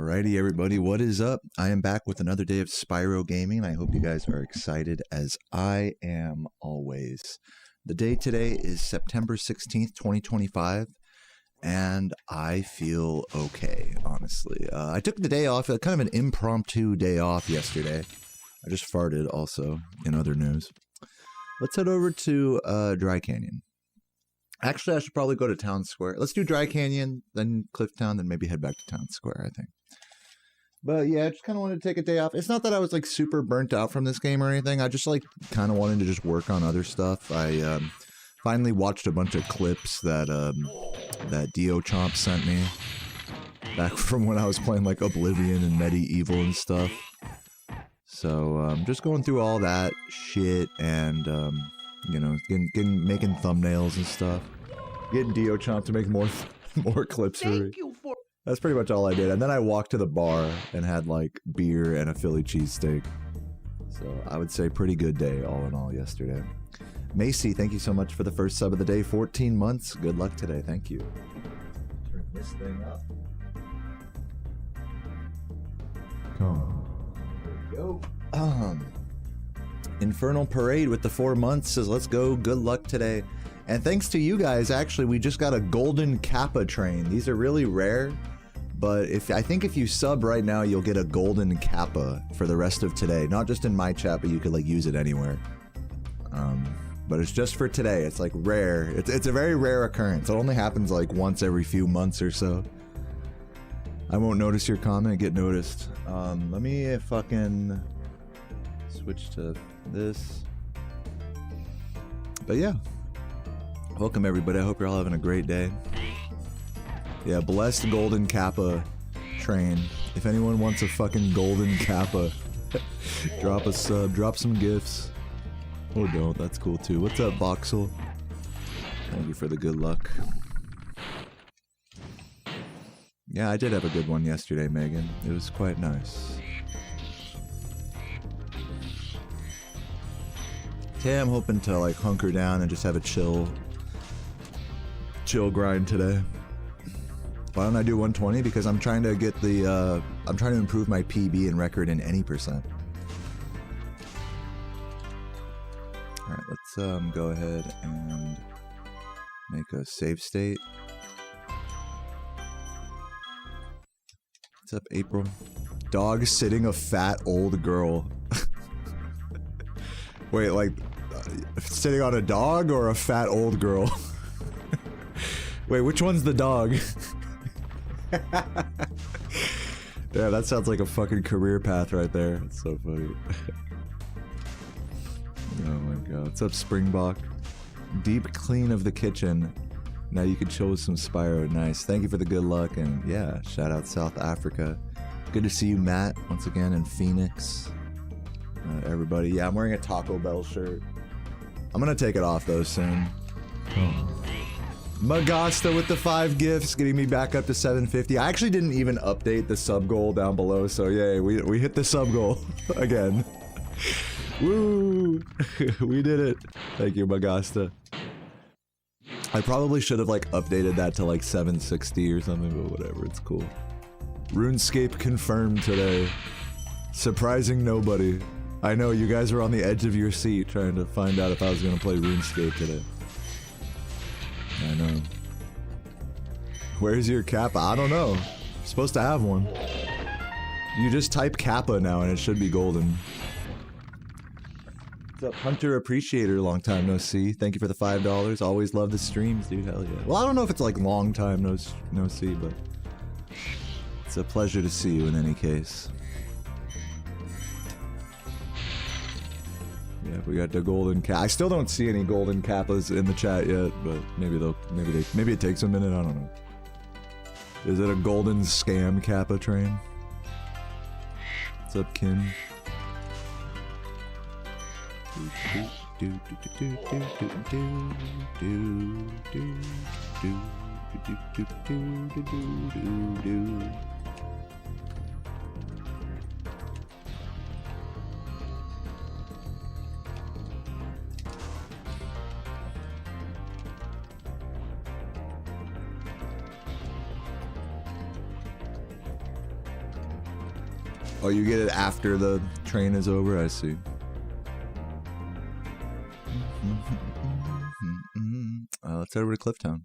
Alrighty, everybody, what is up? I am back with another day of Spyro Gaming. I hope you guys are excited as I am always. The day today is September 16th, 2025, and I feel okay, honestly. I took the day off, kind of an impromptu day off yesterday. I just farted also, in other news. Let's head over to Dry Canyon. Actually, I should probably go to Town Square. Let's do Dry Canyon, then Clifftown, then maybe head back to Town Square, I think. But yeah, I just kind of wanted to take a day off. It's not that I was like super burnt out from this game or anything. I just like kind of wanted to just work on other stuff. I finally watched a bunch of clips that that Dio Chomp sent me back from when I was playing like Oblivion and Medieval and stuff. So just going through all that shit and you know, making thumbnails and stuff. Getting Dio Chomp to make more clips for me. That's pretty much all I did. And then I walked to the bar and had like beer and a Philly cheesesteak. So I would say pretty good day all in all yesterday. Macy, thank you so much for the first sub of the day. 14 months. Good luck today. Thank you. Turn this thing up. Come on. There we go. Infernal Parade with the 4 months says, let's go, good luck today. And thanks to you guys, actually, we just got a golden Kappa train. These are really rare, but I think if you sub right now, you'll get a golden Kappa for the rest of today. Not just in my chat, but you could like use it anywhere. But it's just for today. It's like rare. It's a very rare occurrence. It only happens like once every few months or so. I won't notice your comment, get noticed. Let me fucking switch to this. But yeah, welcome everybody. I hope you're all having a great day. Yeah, blessed golden Kappa train. If anyone wants a fucking golden Kappa, drop a sub, drop some gifts. Or don't, that's cool too. What's up, Voxel? Thank you for the good luck. Yeah, I did have a good one yesterday, Megan. It was quite nice. Today I'm hoping to like hunker down and just have a chill grind today. Why don't I do 120? Because I'm trying to get the I'm trying to improve my PB and record in any percent. Alright, let's go ahead and make a save state. What's up, April? Dog sitting a fat old girl. Wait, like sitting on a dog or a fat old girl? Wait, which one's the dog? Yeah, that sounds like a fucking career path right there. That's so funny. Oh my god. What's up, Springbok? Deep clean of the kitchen. Now you can show some Spyro. Nice. Thank you for the good luck. And yeah, shout out South Africa. Good to see you, Matt, once again in Phoenix. Everybody. Yeah, I'm wearing a Taco Bell shirt. I'm gonna take it off though soon. Magasta with the 5 gifts, getting me back up to 750. I actually didn't even update the sub goal down below, so yay, we hit the sub goal again. Woo! We did it. Thank you, Magasta. I probably should have like updated that to like 760 or something, but whatever, it's cool. Runescape confirmed today. Surprising nobody. I know, you guys were on the edge of your seat trying to find out if I was gonna play RuneScape today. I know. Where's your Kappa? I don't know. You're supposed to have one. You just type Kappa now and it should be golden. What's up, Hunter Appreciator? Long time no see. Thank you for the $5. Always love the streams, dude. Hell yeah. Well, I don't know if it's like long time no see, but it's a pleasure to see you in any case. Yeah, we got the golden Kappa. I still don't see any golden Kappas in the chat yet, but maybe it takes a minute. I don't know. Is it a golden scam Kappa train? What's up, Kim? Oh, you get it after the train is over? I see. Let's head over to Clifftown.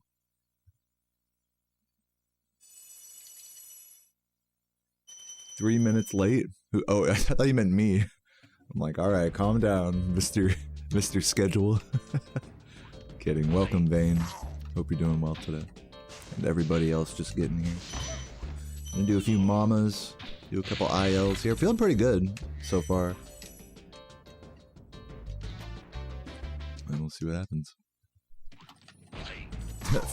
Three minutes late? Oh, I thought you meant me. I'm like, alright, calm down, Mr. Schedule. Kidding. Welcome, Vane. Hope you're doing well today. And everybody else just getting here. Gonna do a few mamas, do a couple ILs here. Feeling pretty good so far. And we'll see what happens.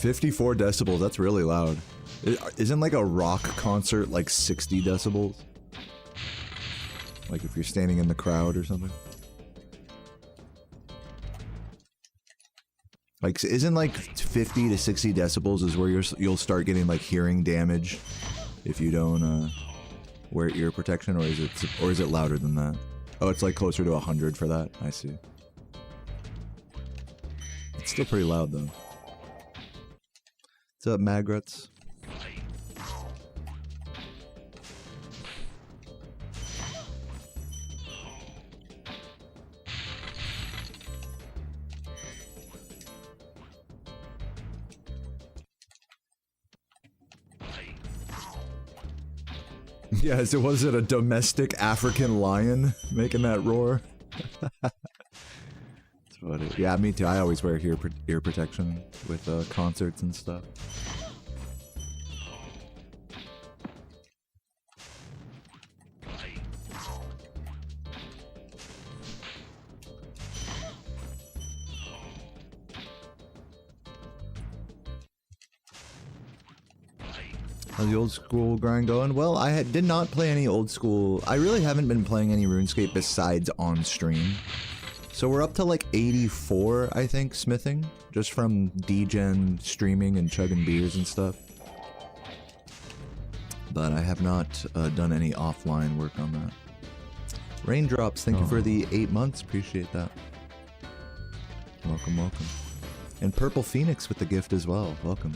54 decibels, that's really loud. Isn't like a rock concert like 60 decibels? Like if you're standing in the crowd or something? Like, isn't like 50 to 60 decibels is where you'll start getting like hearing damage if you don't wear ear protection, or is it louder than that? Oh, it's like closer to 100 for that. I see. It's still pretty loud though. What's up, Magruts? Yeah, so was it a domestic African lion making that roar? Yeah, me too. I always wear ear protection with concerts and stuff. How's the old school grind going? Well, I did not play any old school. I really haven't been playing any RuneScape besides on stream. So we're up to like 84, I think, smithing. Just from degen streaming and chugging beers and stuff. But I have not done any offline work on that. Raindrops, thank you for the 8 months. Appreciate that. Welcome, welcome. And Purple Phoenix with the gift as well. Welcome.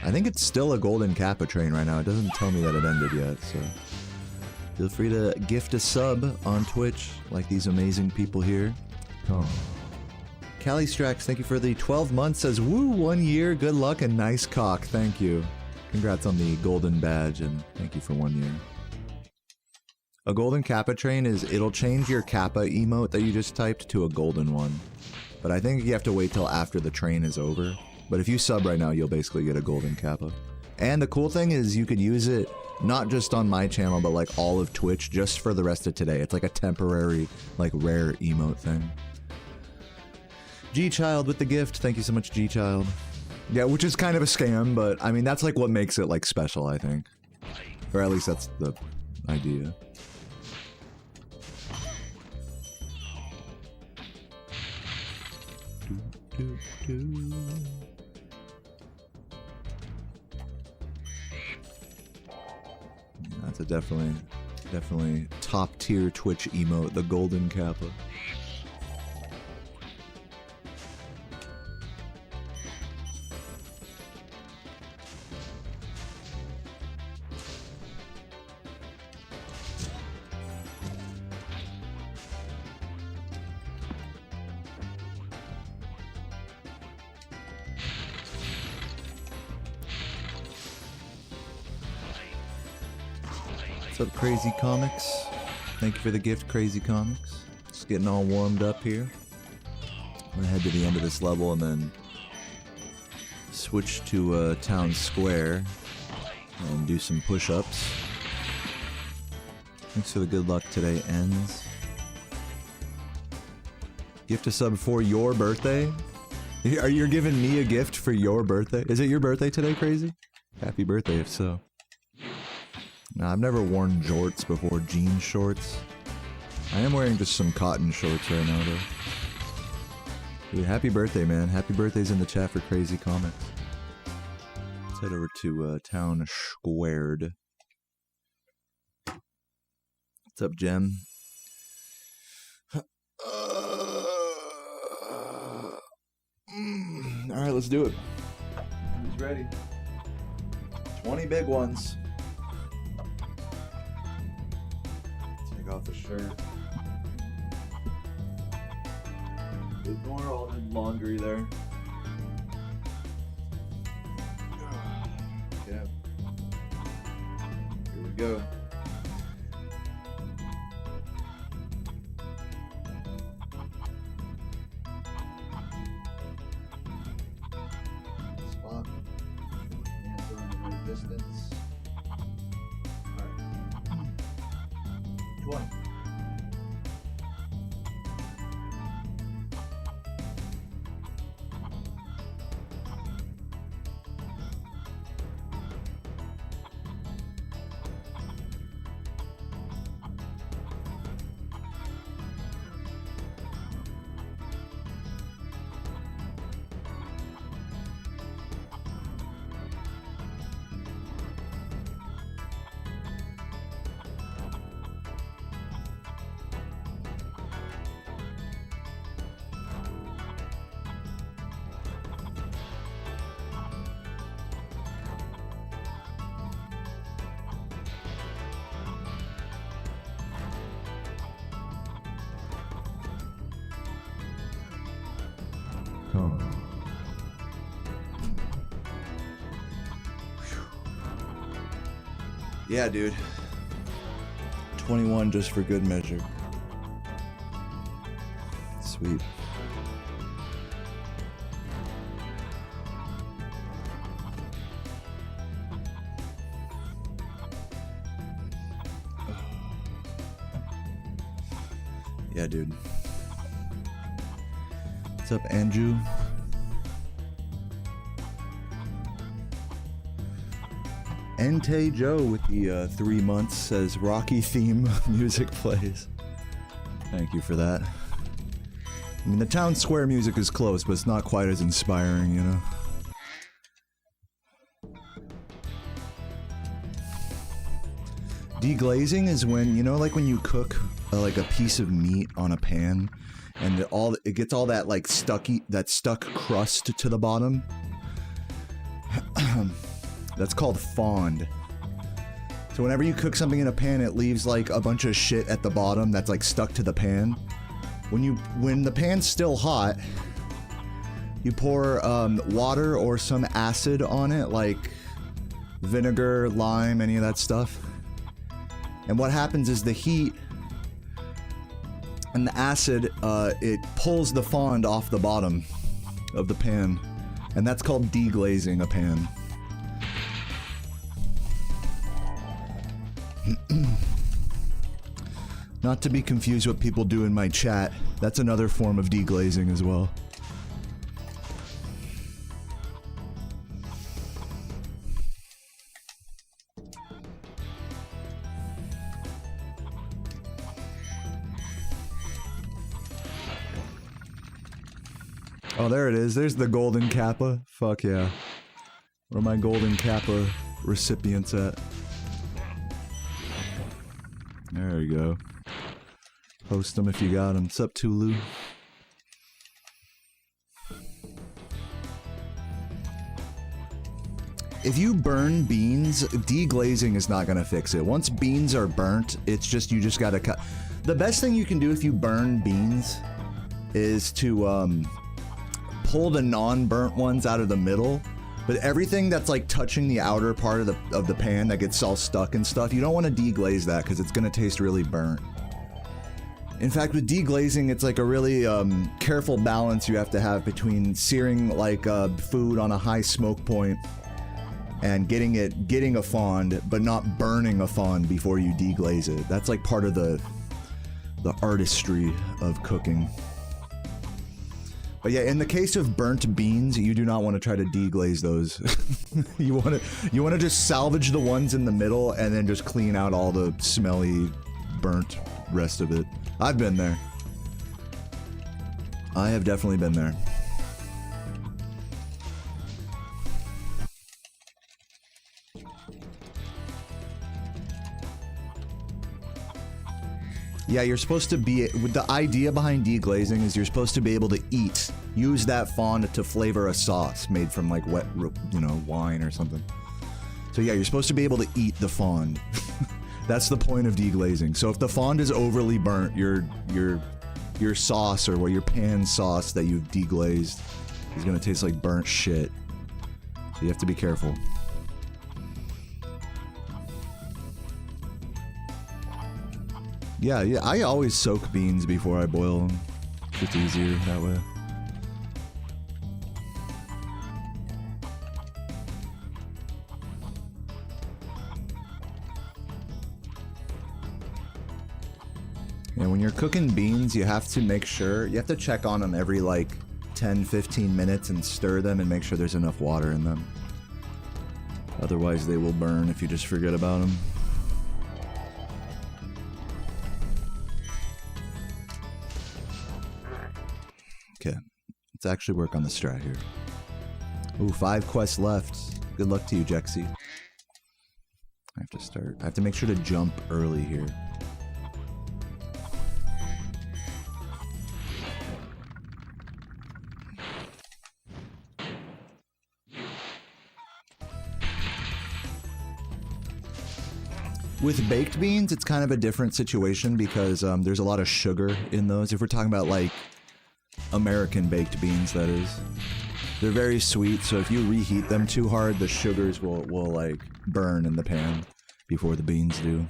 I think it's still a golden Kappa train right now. It doesn't tell me that it ended yet, so feel free to gift a sub on Twitch, like these amazing people here. Oh. Callie Strax, thank you for the 12 months. Says, woo, 1 year, good luck and nice cock. Thank you. Congrats on the golden badge, and thank you for 1 year. A golden Kappa train it'll change your Kappa emote that you just typed to a golden one. But I think you have to wait till after the train is over. But if you sub right now, you'll basically get a golden Kappa. And the cool thing is you could use it not just on my channel, but like all of Twitch just for the rest of today. It's like a temporary, like rare emote thing. G-Child with the gift. Thank you so much, G-Child. Yeah, which is kind of a scam, but I mean, that's like what makes it like special, I think. Or at least that's the idea. That's a definitely top tier Twitch emote, the golden Kappa. What's up, Crazy Comics? Thank you for the gift, Crazy Comics. Just getting all warmed up here. I'm gonna head to the end of this level and then switch to Town Square and do some push-ups. Thanks for the good luck today, ends. Gift a sub for your birthday? Are you giving me a gift for your birthday? Is it your birthday today, Crazy? Happy birthday if so. Nah, I've never worn jorts before, jean shorts. I am wearing just some cotton shorts right now, though. Dude, happy birthday, man. Happy birthday's in the chat for Crazy Comics. Let's head over to Town Squared. What's up, Jem? Alright, let's do it. Who's ready? 20 big ones. Take off the shirt. Ignore all the laundry there. Yeah. Here we go. Spot. Hands are in the right distance. Alright. 20. Yeah, dude. 21 just for good measure. Sweet. Yeah, dude. What's up, Andrew? Ente Joe with the 3 months says Rocky theme music plays. Thank you for that. I mean, the town square music is close, but it's not quite as inspiring, you know? Deglazing is when, you know, like when you cook like a piece of meat on a pan and it gets all that like stuck crust to the bottom. That's called fond. So whenever you cook something in a pan, it leaves like a bunch of shit at the bottom that's like stuck to the pan. When the pan's still hot, you pour water or some acid on it, like vinegar, lime, any of that stuff. And what happens is the heat and the acid, it pulls the fond off the bottom of the pan. And that's called deglazing a pan. Not to be confused with what people do in my chat. That's another form of deglazing as well. Oh, there it is. There's the golden kappa. Fuck yeah. Where are my golden kappa recipients at? There you go. Post them if you got them. What's up, Tulu? If you burn beans, deglazing is not gonna fix it. Once beans are burnt, it's just, you just gotta cut. The best thing you can do if you burn beans is to pull the non-burnt ones out of the middle. But everything that's like touching the outer part of the pan that gets all stuck and stuff, you don't want to deglaze that because it's gonna taste really burnt. In fact, with deglazing, it's like a really careful balance you have to have between searing like food on a high smoke point and getting a fond, but not burning a fond before you deglaze it. That's like part of the artistry of cooking. But yeah, in the case of burnt beans, you do not want to try to deglaze those. you want to just salvage the ones in the middle and then just clean out all the smelly, burnt rest of it. I've been there. I have definitely been there. Yeah, you're supposed to be, the idea behind deglazing is you're supposed to be able to use that fond to flavor a sauce made from like wet, you know, wine or something. So yeah, you're supposed to be able to eat the fond. That's the point of deglazing. So if the fond is overly burnt, your sauce or what your pan sauce that you've deglazed is gonna taste like burnt shit. So you have to be careful. Yeah, I always soak beans before I boil them. It's easier that way. And when you're cooking beans, you have to make sure, you have to check on them every like 10-15 minutes and stir them and make sure there's enough water in them. Otherwise they will burn if you just forget about them. Okay, let's actually work on the strat here. Ooh, 5 quests left. Good luck to you, Jexy. I have to start. I have to make sure to jump early here. With baked beans, it's kind of a different situation because there's a lot of sugar in those. If we're talking about like American baked beans, that is. They're very sweet, so if you reheat them too hard, the sugars will like burn in the pan before the beans do.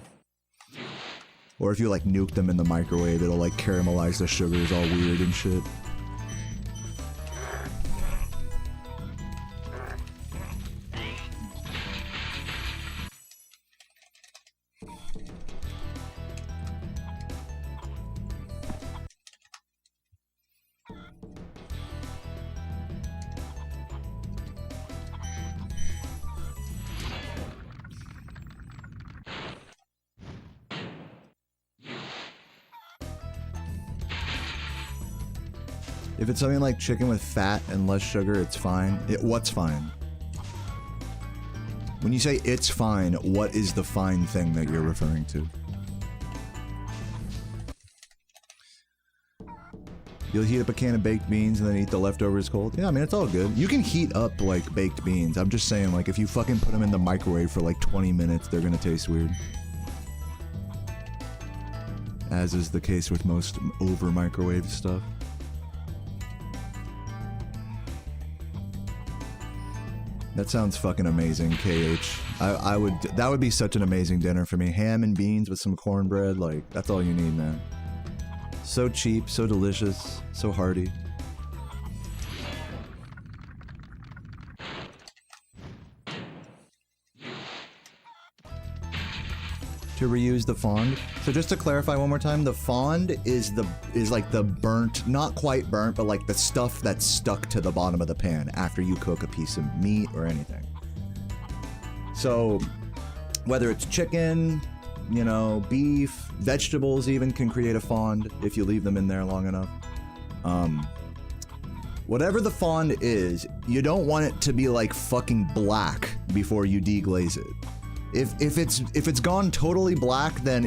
Or if you like nuke them in the microwave, it'll like caramelize the sugars all weird and shit. If it's something like chicken with fat and less sugar, it's fine. What's fine? When you say it's fine, what is the fine thing that you're referring to? You'll heat up a can of baked beans and then eat the leftovers cold? Yeah, I mean, it's all good. You can heat up, like, baked beans. I'm just saying, like, if you fucking put them in the microwave for, like, 20 minutes, they're gonna taste weird. As is the case with most over-microwave stuff. That sounds fucking amazing, KH. That would be such an amazing dinner for me. Ham and beans with some cornbread, like, that's all you need, man. So cheap, so delicious, so hearty. To reuse the fond. So just to clarify one more time, the fond is like the burnt, not quite burnt, but like the stuff that's stuck to the bottom of the pan after you cook a piece of meat or anything. So whether it's chicken, you know, beef, vegetables even can create a fond if you leave them in there long enough. Whatever the fond is, you don't want it to be like fucking black before you deglaze it. If it's gone totally black, then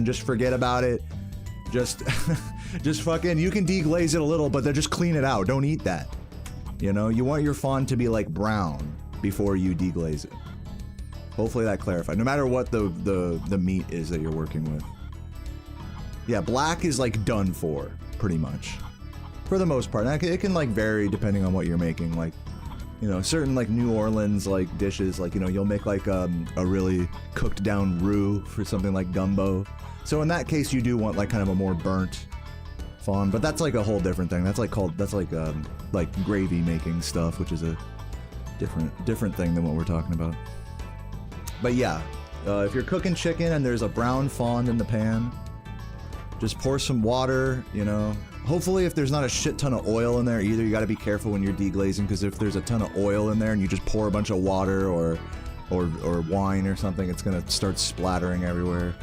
just forget about it. Just fucking, you can deglaze it a little, but then just clean it out. Don't eat that. You know, you want your fond to be like brown before you deglaze it. Hopefully that clarified. No matter what the meat is that you're working with. Yeah, black is like done for, pretty much. For the most part. It can like vary depending on what you're making. Like, you know, certain like New Orleans like dishes, like, you know, you'll make like a really cooked down roux for something like gumbo. So in that case, you do want like kind of a more burnt fond, but that's like a whole different thing. That's like gravy making stuff, which is a different thing than what we're talking about. But yeah, if you're cooking chicken and there's a brown fond in the pan, just pour some water, you know. Hopefully if there's not a shit ton of oil in there either, you gotta be careful when you're deglazing, because if there's a ton of oil in there and you just pour a bunch of water or wine or something, it's gonna start splattering everywhere.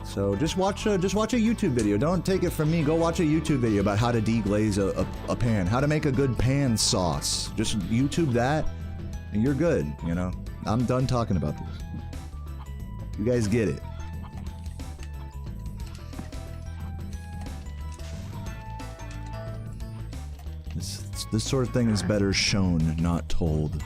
So just watch a YouTube video. Don't take it from me. Go watch a YouTube video about how to deglaze a pan, how to make a good pan sauce. Just YouTube that and you're good, you know. I'm done talking about this. You guys get it. This sort of thing is better shown, not told.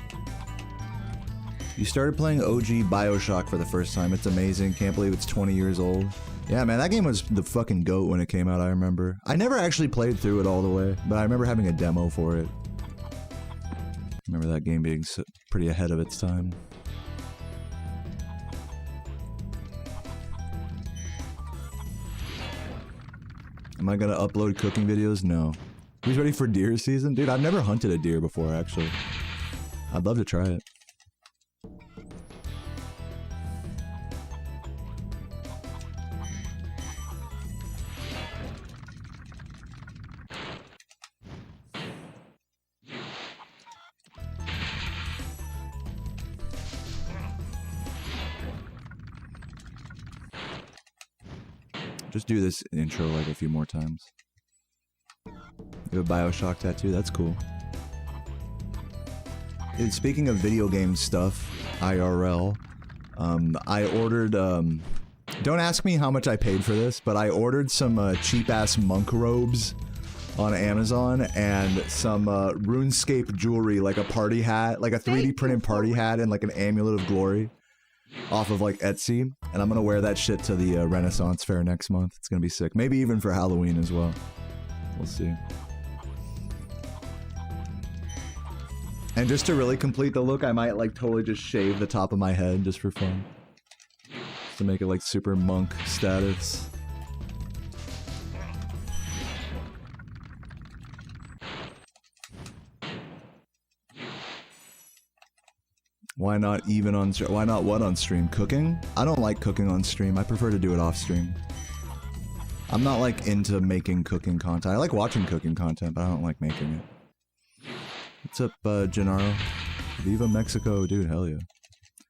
You started playing OG Bioshock for the first time. It's amazing. Can't believe it's 20 years old. Yeah, man, that game was the fucking GOAT when it came out, I remember. I never actually played through it all the way, but I remember having a demo for it. I remember that game being pretty ahead of its time. Am I gonna upload cooking videos? No. Who's ready for deer season? Dude, I've never hunted a deer before, actually. I'd love to try it. Just do this intro like a few more times. You have a Bioshock tattoo? That's cool. Dude, speaking of video game stuff, IRL, I ordered, don't ask me how much I paid for this, but I ordered some cheap-ass monk robes on Amazon and some RuneScape jewelry, like a party hat, like a 3D printed party hat and like an amulet of glory off of like Etsy, and I'm gonna wear that shit to the Renaissance Fair next month. It's gonna be sick. Maybe even for Halloween as well. We'll see. And just to really complete the look, I might like totally just shave the top of my head just for fun. Just to make it like super monk status. Why not even on stream? Why not what on stream? Cooking? I don't like cooking on stream. I prefer to do it off stream. I'm not like into making cooking content. I like watching cooking content, but I don't like making it. What's up, Gennaro? Viva Mexico, dude, hell yeah.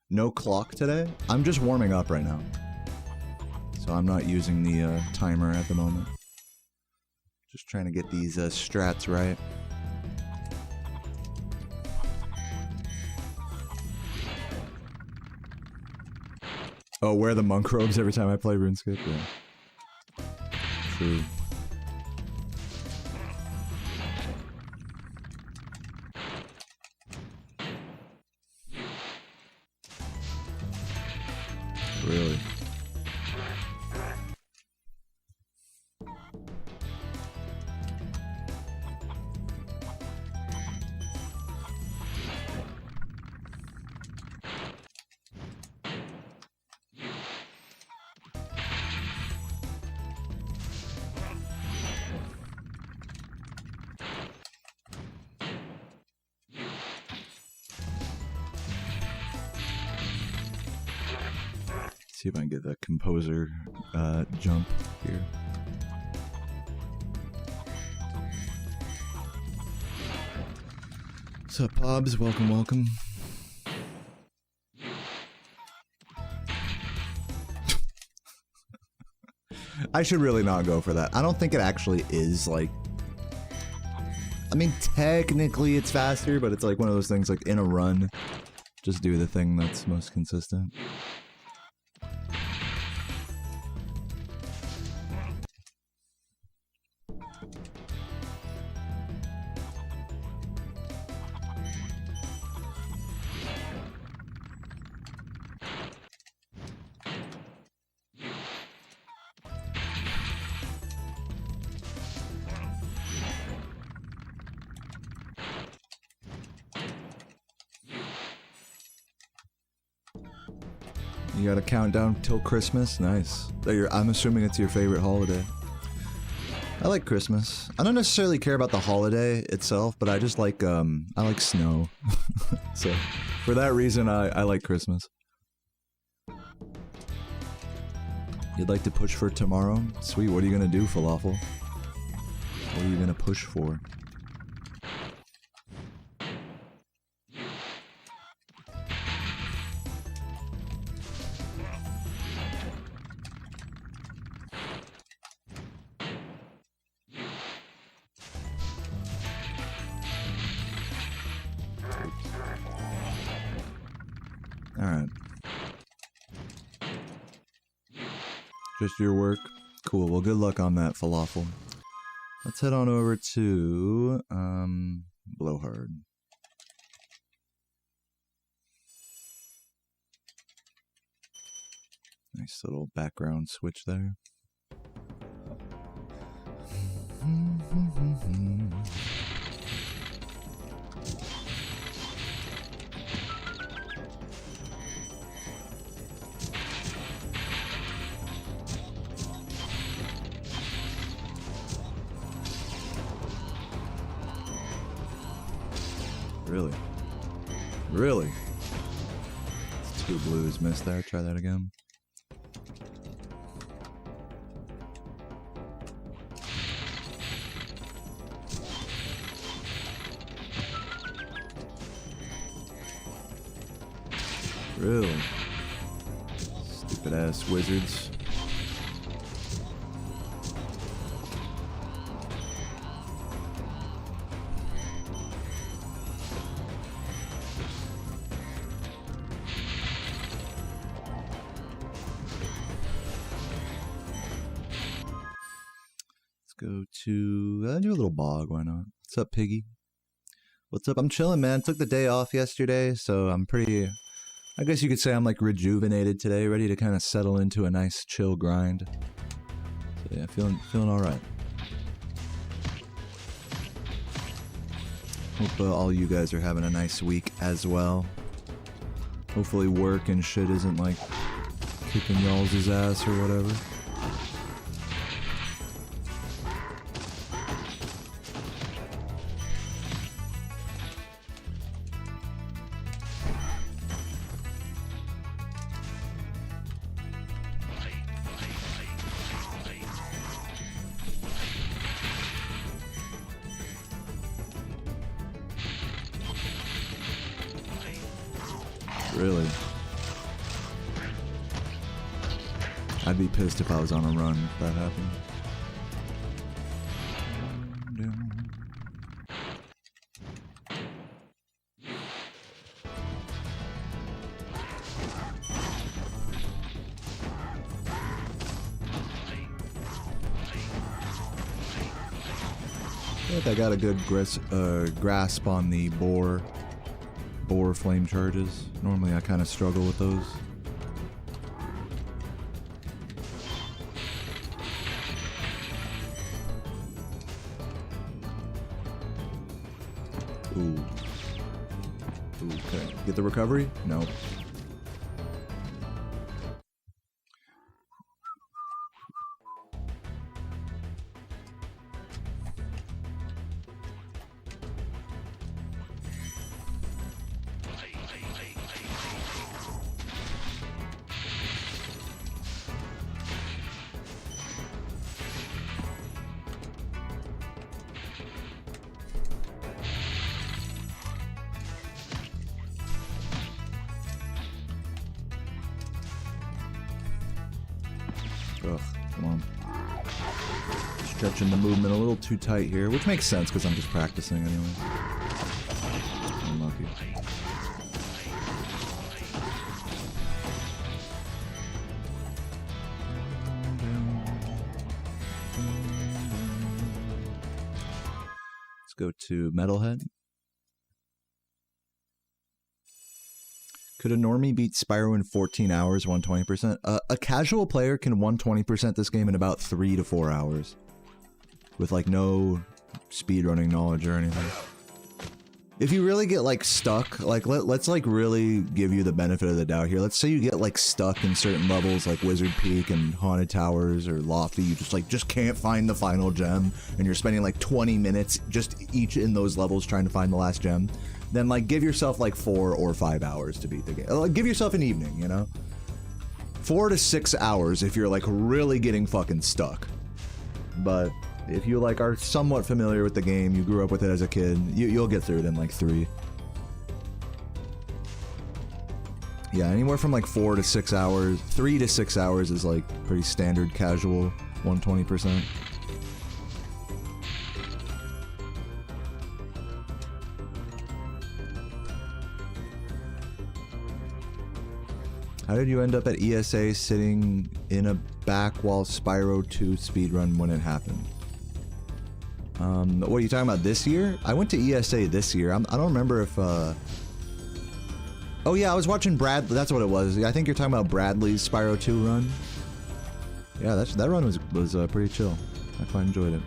No clock today? I'm just warming up right now. So I'm not using the timer at the moment. Just trying to get these strats right. Oh, wear the monk robes every time I play RuneScape? Yeah. True. Really? See if I can get the composer jump here. What's up, Pobs? Welcome, welcome. I should really not go for that. I don't think it actually is, like... I mean, technically it's faster, but it's like one of those things, like, in a run, just do the thing that's most consistent. You got a countdown till Christmas? Nice. I'm assuming it's your favorite holiday. I like Christmas. I don't necessarily care about the holiday itself, but I just like, I like snow. So, for that reason, I like Christmas. You'd like to push for tomorrow? Sweet, what are you gonna do, Falafel? What are you gonna push for? Alright. Just your work? Cool, well good luck on that, Falafel. Let's head on over to, Blowhard. Nice little background switch there. Really? Really? Two blues missed there. Try that again. Really? Stupid ass wizards. Go to do a little bog, why not? What's up, Piggy? What's up? I'm chilling, man. Took the day off yesterday, so I'm pretty, I guess you could say I'm like rejuvenated today, ready to kind of settle into a nice chill grind. So yeah, feeling all right. Hope all you guys are having a nice week as well. Hopefully work and shit isn't like kicking y'all's ass or whatever. Really? I'd be pissed if I was on a run if that happened. I feel like I got a good grasp on the boar flame charges. Normally I kind of struggle with those. Ooh. Okay. Get the recovery? No. Ugh, come on. Stretching the movement a little too tight here, which makes sense because I'm just practicing anyway. Unlucky. Let's go to Metalhead. Could a normie beat Spyro in 14 hours, 120%? A casual player can 120% this game in about 3 to 4 hours. With like no speedrunning knowledge or anything. If you really get like stuck, like let's like really give you the benefit of the doubt here. Let's say you get like stuck in certain levels like Wizard Peak and Haunted Towers or Lofty. You just can't find the final gem and you're spending like 20 minutes just each in those levels trying to find the last gem. Then like give yourself like 4 or 5 hours to beat the game. Like, give yourself an evening, you know? 4 to 6 hours if you're like really getting fucking stuck. But if you like are somewhat familiar with the game, you grew up with it as a kid, you'll get through it in like 3. Yeah, anywhere from like 4 to 6 hours, 3 to 6 hours is like pretty standard casual 120%. How did you end up at ESA sitting in a back while Spyro 2 speedrun when it happened? What are you talking about this year? I went to ESA this year. I don't remember if Oh yeah, I was watching Brad. That's what it was. I think you're talking about Bradley's Spyro 2 run. Yeah, that run was pretty chill. I quite enjoyed it.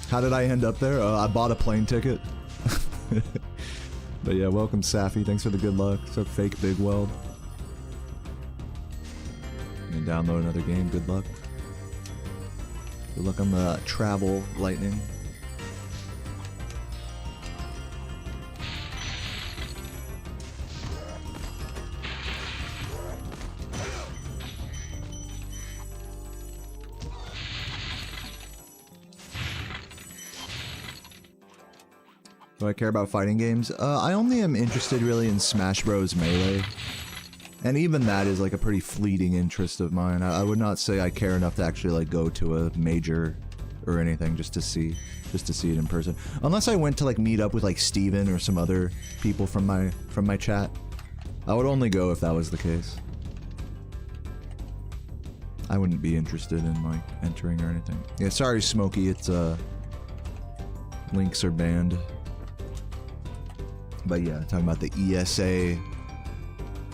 How did I end up there? I bought a plane ticket. But yeah, welcome Safi. Thanks for the good luck. So fake Big Weld. And download another game. Good luck. Good luck on the travel lightning. Do I care about fighting games? I only am interested really in Smash Bros. Melee. And even that is like a pretty fleeting interest of mine. I would not say I care enough to actually like go to a major or anything just to see it in person. Unless I went to like meet up with like Steven or some other people from my chat. I would only go if that was the case. I wouldn't be interested in like entering or anything. Yeah, sorry Smokey, it's links are banned. But yeah, talking about the ESA,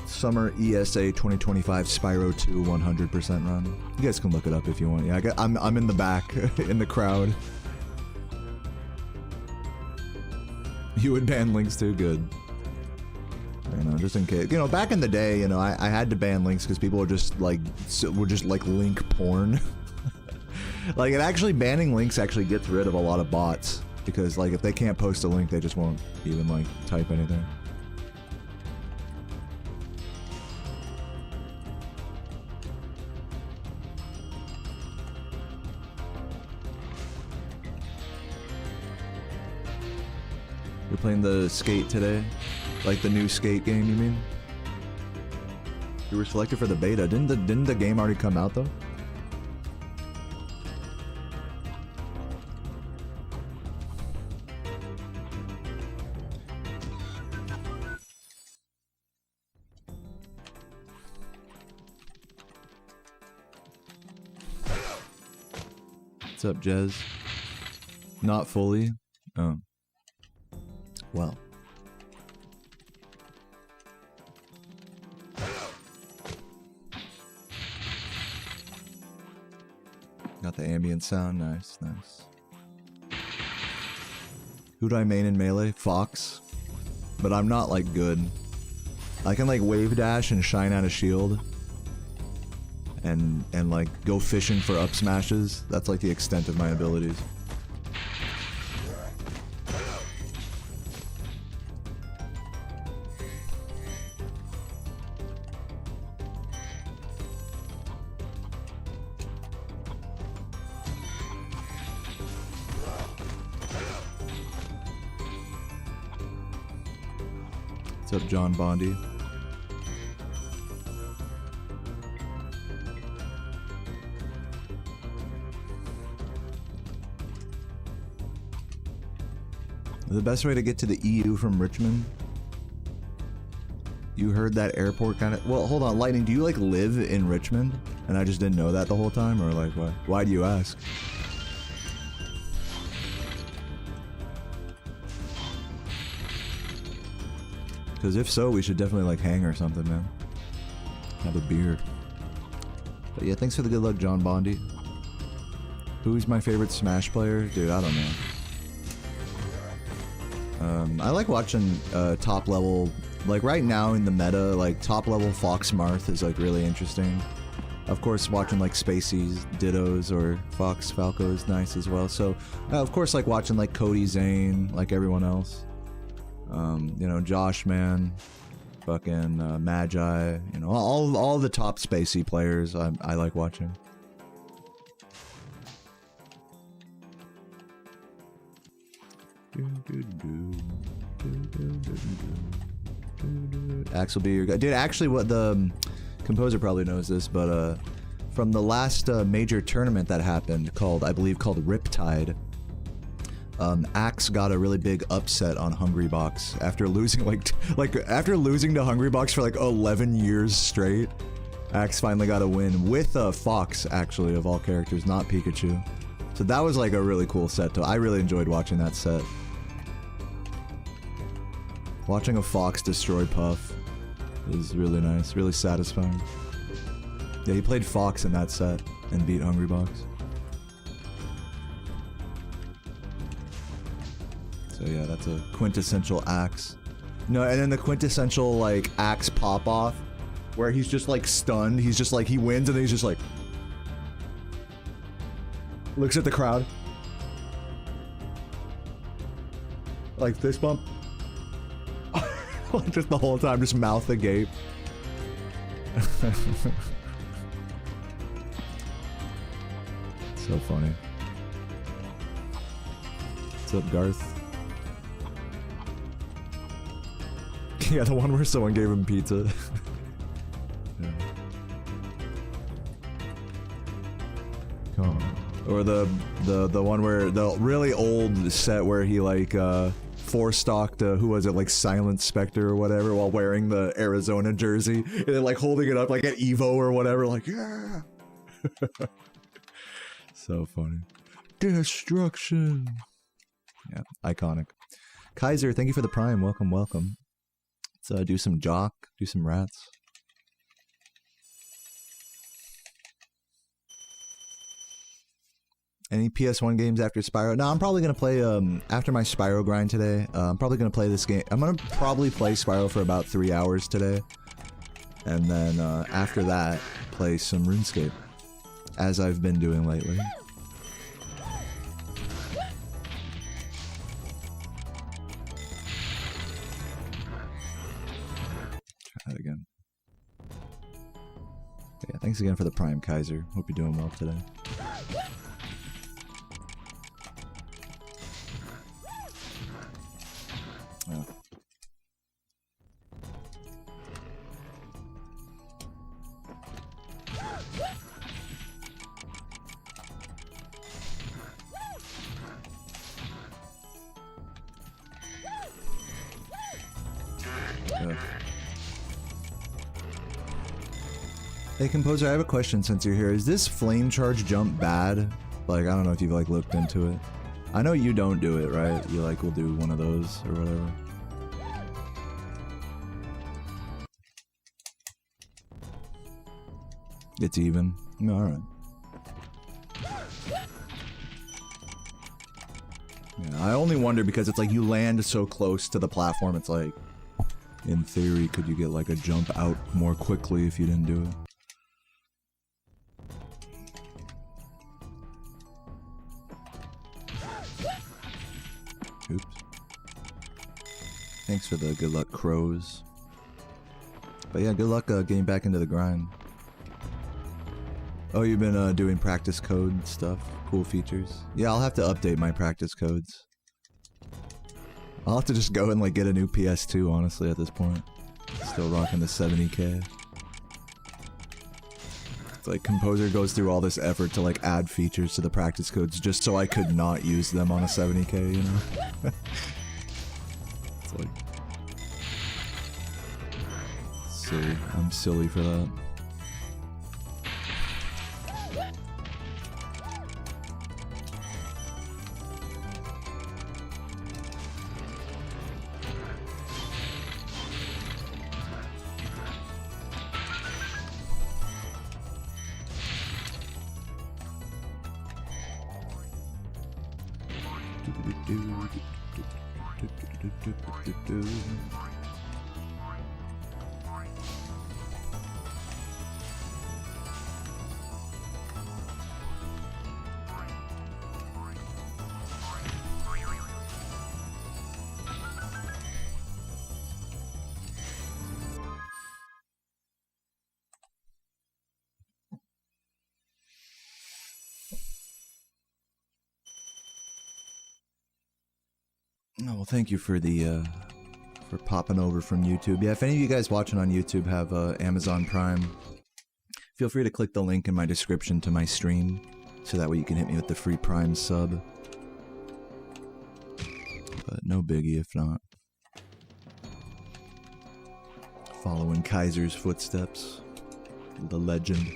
Summer ESA 2025 Spyro 2 100% run. You guys can look it up if you want. Yeah, I'm in the back, in the crowd. You would ban links too? Good. You know, just in case. You know, back in the day, you know, I had to ban links because people were just like link porn. Like, it actually, banning links actually gets rid of a lot of bots. Because, like, if they can't post a link, they just won't even, like, type anything. You're playing the Skate today? Like the new Skate game, you mean? You were selected for the beta. Didn't the game already come out, though? What's up, Jez? Not fully? Oh. Well. Got the ambient sound. Nice, nice. Who do I main in Melee? Fox. But I'm not, like, good. I can, like, wave dash and shine out a shield. And like go fishing for up smashes. That's like the extent of my abilities. What's up, John Bondi? The best way to get to the EU from Richmond? You heard that airport kind of... Well, hold on, Lightning, do you, like, live in Richmond? And I just didn't know that the whole time? Or, like, what? Why do you ask? Because if so, we should definitely, like, hang or something, man. Have a beer. But yeah, thanks for the good luck, John Bondi. Who's my favorite Smash player? Dude, I don't know. I like watching top level, like right now in the meta, like top level Fox Marth is like really interesting. Of course, watching like Spacey's Dittos or Fox Falco is nice as well. So, of course, like watching like Cody Zane, like everyone else. You know, Josh, man, fucking Magi, you know, all the top Spacey players I like watching. Axel be your guy. Dude, actually, what the composer probably knows this, but from the last major tournament that happened, I believe called Riptide, Axe got a really big upset on Hungrybox after losing after losing to Hungrybox for like 11 years straight. Axe finally got a win with Fox, actually, of all characters, not Pikachu. So that was like a really cool set. I really enjoyed watching that set. Watching a fox destroy Puff is really nice, really satisfying. Yeah, he played Fox in that set and beat Hungrybox. So yeah, that's a quintessential axe. No, and then the quintessential like axe pop off, where he's just like stunned. He's just like, he wins and then he's just like looks at the crowd. Like fist bump. Just the whole time, just mouth agape. So funny. What's up, Garth? Yeah, the one where someone gave him pizza. Yeah. Come on. Or the one where the really old set where he like four-stocked who was it, like Silent Spectre or whatever, while wearing the Arizona jersey and then like holding it up like at Evo or whatever, like yeah. So funny. Destruction. Yeah, iconic. Kaiser, thank you for the prime. Welcome, welcome. Let's do some jock, do some rats. Any PS1 games after Spyro? No, I'm probably gonna play after my Spyro grind today. I'm probably gonna play this game. I'm gonna probably play Spyro for about 3 hours today, and then after that, play some RuneScape, as I've been doing lately. Try that again. Yeah, thanks again for the prime, Kaiser. Hope you're doing well today. Oh. Hey Composer, I have a question since you're here. Is this flame charge jump bad? Like, I don't know if you've like looked into it. I know you don't do it, right? You like will do one of those or whatever. It's even. No, alright. Yeah, I only wonder because it's like you land so close to the platform, it's like, in theory, could you get like a jump out more quickly if you didn't do it? Oops. Thanks for the good luck, crows. But yeah, good luck getting back into the grind. Oh, you've been doing practice code stuff? Cool features? Yeah, I'll have to update my practice codes. I'll have to just go and like get a new PS2, honestly, at this point. Still rocking the 70K. It's like Composer goes through all this effort to like add features to the practice codes just so I could not use them on a 70K, you know? It's like... silly. I'm silly for that. Oh, well, thank you for the, for popping over from YouTube. Yeah, if any of you guys watching on YouTube have, Amazon Prime, feel free to click the link in my description to my stream, so that way you can hit me with the free Prime sub. But no biggie if not. Following Kaiser's footsteps. The legend.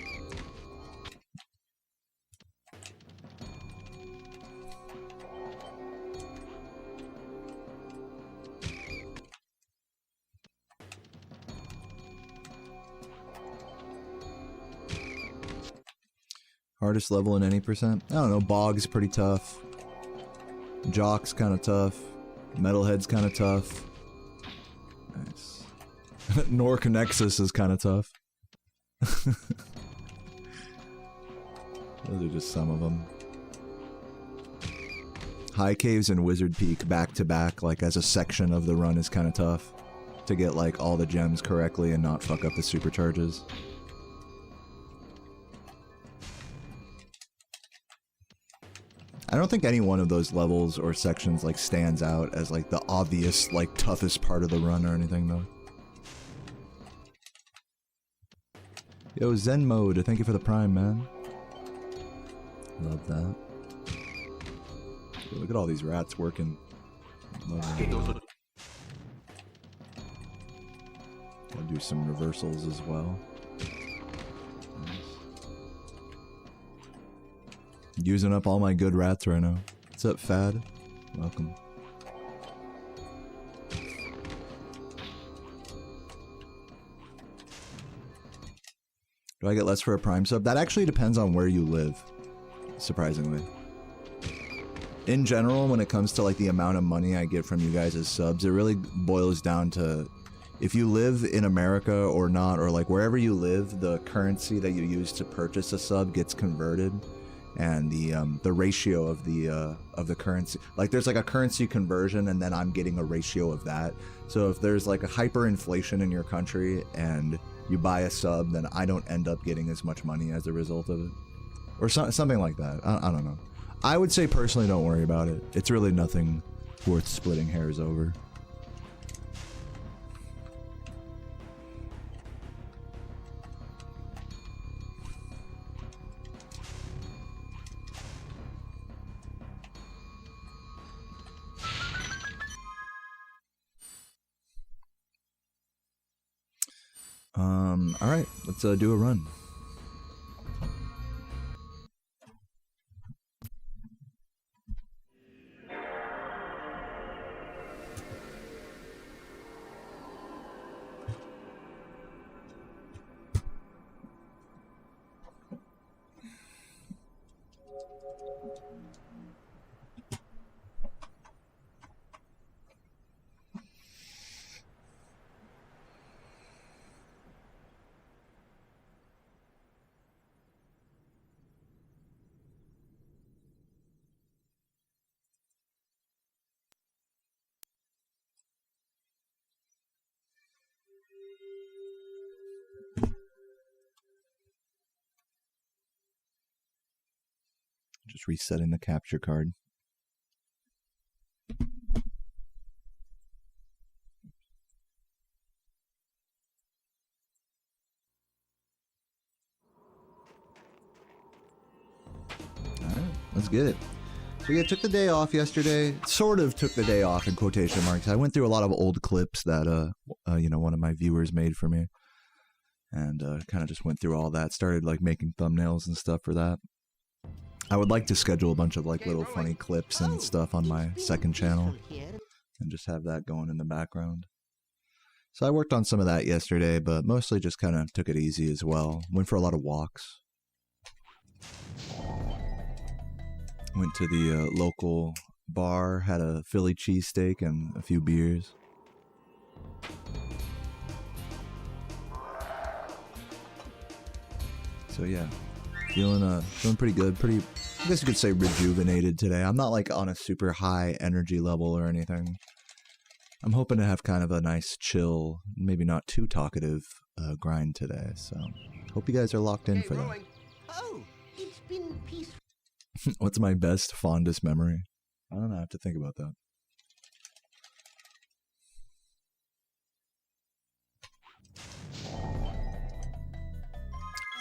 Hardest level in any percent? I don't know, Bog's pretty tough. Jock's kind of tough. Metalhead's kind of tough. Nice. Nork Nexus is kind of tough. Those are just some of them. High Caves and Wizard Peak back to back, like as a section of the run, is kind of tough. To get like all the gems correctly and not fuck up the supercharges. I don't think any one of those levels or sections like stands out as like the obvious like toughest part of the run or anything though. Yo, Zen Mode, thank you for the Prime, man. Love that. Yo, look at all these rats working. Love that. I'll do some reversals as well. Using up all my good rats right now. What's up, Fad? Welcome. Do I get less for a Prime sub? That actually depends on where you live, surprisingly. In general, when it comes to like the amount of money I get from you guys as subs, it really boils down to if you live in America or not, or like wherever you live, the currency that you use to purchase a sub gets converted. And the ratio of the currency, like there's like a currency conversion, and then I'm getting a ratio of that. So if there's like a hyperinflation in your country and you buy a sub, then I don't end up getting as much money as a result of it, or something like that. I don't know. I would say personally, don't worry about it. It's really nothing worth splitting hairs over. Alright, let's do a run. Just resetting the capture card. Alright, let's get it. So yeah, took the day off yesterday. Sort of took the day off in quotation marks. I went through a lot of old clips that you know, one of my viewers made for me. And kind of just went through all that. Started like making thumbnails and stuff for that. I would like to schedule a bunch of like little funny clips and stuff on my second channel and just have that going in the background. So I worked on some of that yesterday, but mostly just kind of took it easy as well. Went for a lot of walks. Went to the local bar, had a Philly cheesesteak and a few beers. So yeah. Feeling pretty good, I guess you could say rejuvenated today. I'm not like on a super high energy level or anything. I'm hoping to have kind of a nice chill, maybe not too talkative grind today, so hope you guys are locked in for that. Oh, it's been peaceful. What's my best, fondest memory? I don't know, I have to think about that.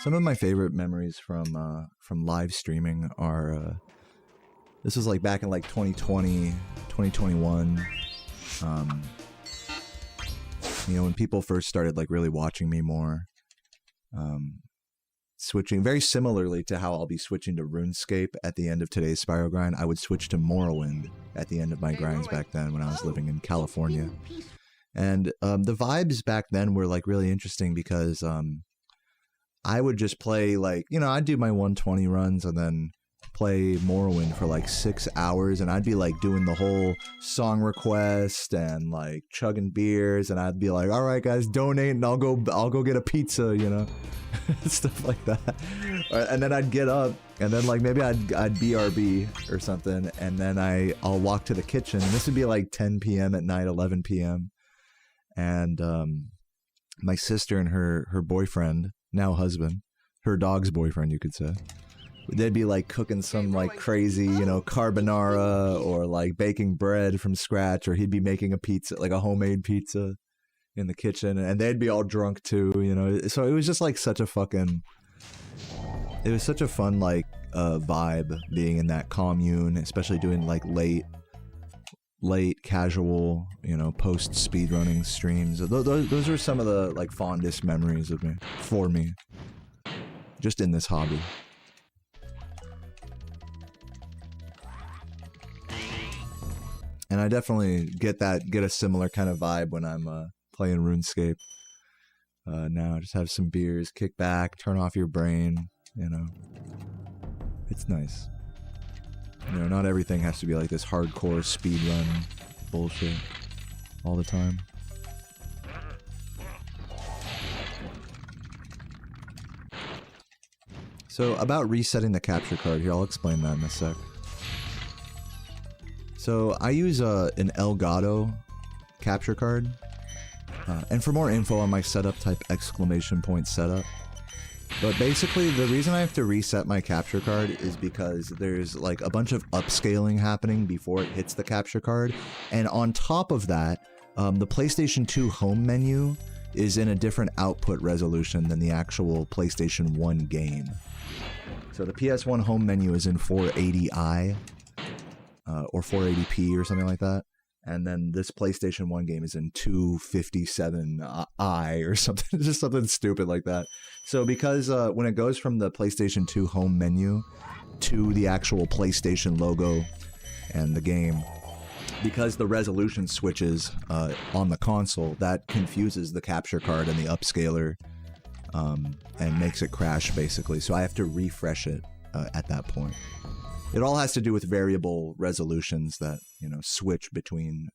Some of my favorite memories from live streaming are, this was like back in like 2020, 2021, you know, when people first started like really watching me more, switching very similarly to how I'll be switching to Runescape at the end of today's Spyro grind. I would switch to Morrowind at the end of my grinds back then when I was living in California. And the vibes back then were like really interesting because I would just play like, you know, I'd do my 120 runs and then play Morrowind for like 6 hours, and I'd be like doing the whole song request and like chugging beers, and I'd be like, all right guys, donate and I'll go get a pizza, you know. Stuff like that. And then I'd get up and then like maybe I'd BRB or something, and then I'll walk to the kitchen, and this would be like 10 p.m. at night, 11 p.m. and my sister and her boyfriend, now husband, her dog's boyfriend, you could say, they'd be like cooking some like crazy, you know, carbonara or like baking bread from scratch, or he'd be making a pizza, like a homemade pizza in the kitchen, and they'd be all drunk too, you know. So it was just like such a fucking, it was such a fun like vibe being in that commune, especially doing like late casual, you know, post speedrunning streams. Those are some of the like fondest memories of me, for me, just in this hobby. And I definitely get a similar kind of vibe when I'm playing RuneScape. Now, just have some beers, kick back, turn off your brain, you know. It's nice. You know, not everything has to be like this hardcore speedrun bullshit all the time. So, about resetting the capture card here, I'll explain that in a sec. So I use an Elgato capture card, and for more info on my setup, type !setup. But basically, the reason I have to reset my capture card is because there's like a bunch of upscaling happening before it hits the capture card, and on top of that, the PlayStation 2 home menu is in a different output resolution than the actual PlayStation 1 game. So the PS1 home menu is in 480i. Or 480p or something like that, and then this PlayStation 1 game is in 257i or something, just something stupid like that. So because when it goes from the PlayStation 2 home menu to the actual PlayStation logo and the game, because the resolution switches on the console, that confuses the capture card and the upscaler and makes it crash basically. So I have to refresh it at that point. It all has to do with variable resolutions that, you know, switch between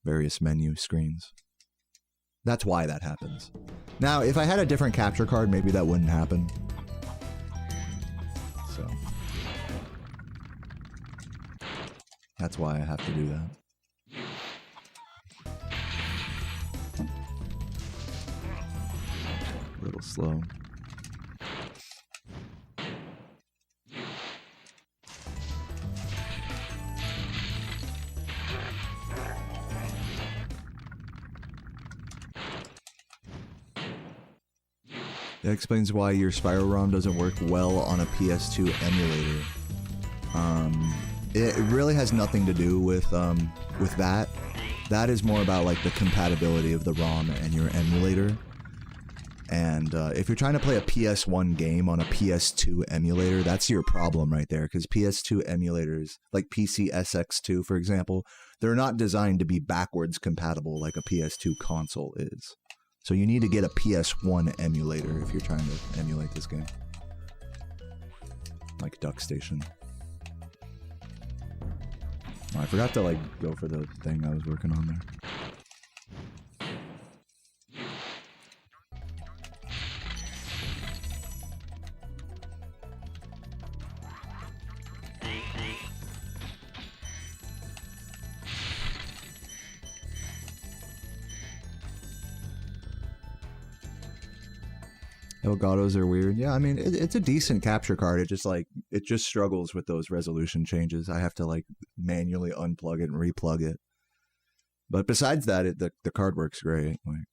various menu screens. That's why that happens. Now, if I had a different capture card, maybe that wouldn't happen. So that's why I have to do that. A little slow. That explains why your Spyro ROM doesn't work well on a PS2 emulator. It really has nothing to do with that. That is more about like the compatibility of the ROM and your emulator. And if you're trying to play a PS1 game on a PS2 emulator, that's your problem right there. Because PS2 emulators, like PCSX2 for example, they're not designed to be backwards compatible like a PS2 console is. So you need to get a PS1 emulator if you're trying to emulate this game. Like Duck Station. Oh, I forgot to like go for the thing I was working on there. Elgatos are weird. Yeah, I mean, it's a decent capture card. It just struggles with those resolution changes. I have to like manually unplug it and replug it. But besides that, the card works great. Like,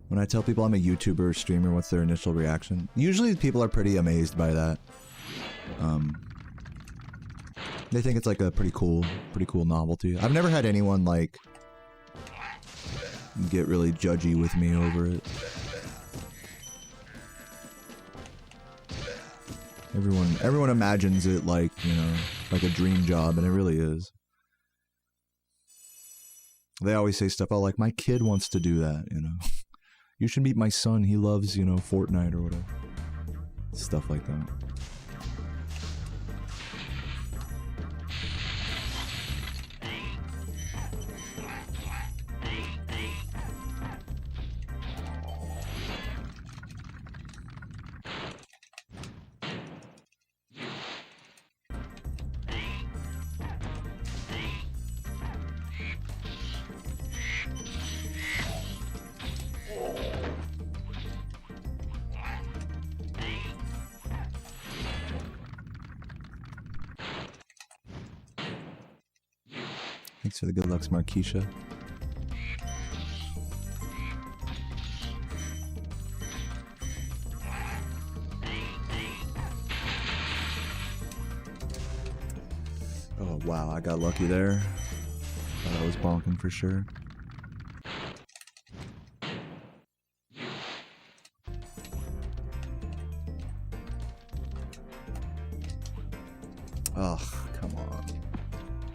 when I tell people I'm a YouTuber or streamer, what's their initial reaction? Usually people are pretty amazed by that. They think it's like a pretty cool novelty. I've never had anyone like get really judgy with me over it. Everyone imagines it like, you know, like a dream job, and it really is. They always say stuff out like, my kid wants to do that, you know. You should meet my son, he loves, you know, Fortnite or whatever. Stuff like that. Thanks for the good lucks, Marquisha. Oh, wow, I got lucky there. Thought I was bonking for sure. Ugh, come on.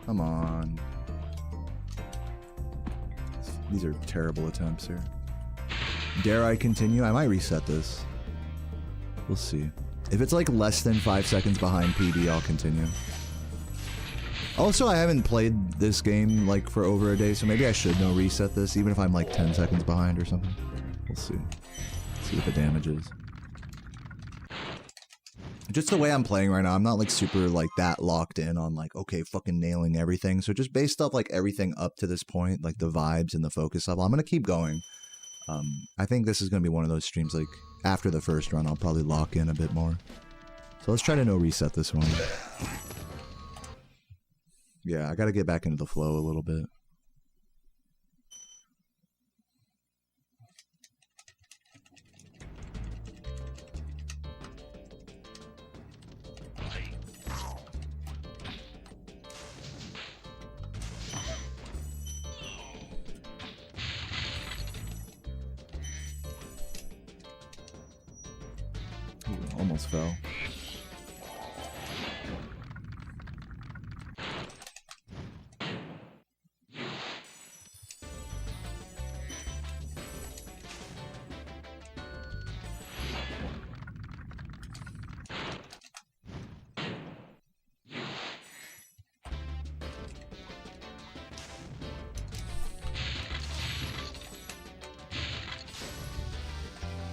Come on. These are terrible attempts here. Dare I continue? I might reset this. We'll see. If it's like less than 5 seconds behind PB, I'll continue. Also, I haven't played this game like for over a day, so maybe I should reset this, even if I'm like 10 seconds behind or something. We'll see. See what the damage is. Just the way I'm playing right now, I'm not like super like that locked in on like, okay, fucking nailing everything. So just based off like everything up to this point, like the vibes and the focus level, I'm going to keep going. I think this is going to be one of those streams like after the first run, I'll probably lock in a bit more. So let's try to reset this one. Yeah, I got to get back into the flow a little bit. Ooh, almost fell.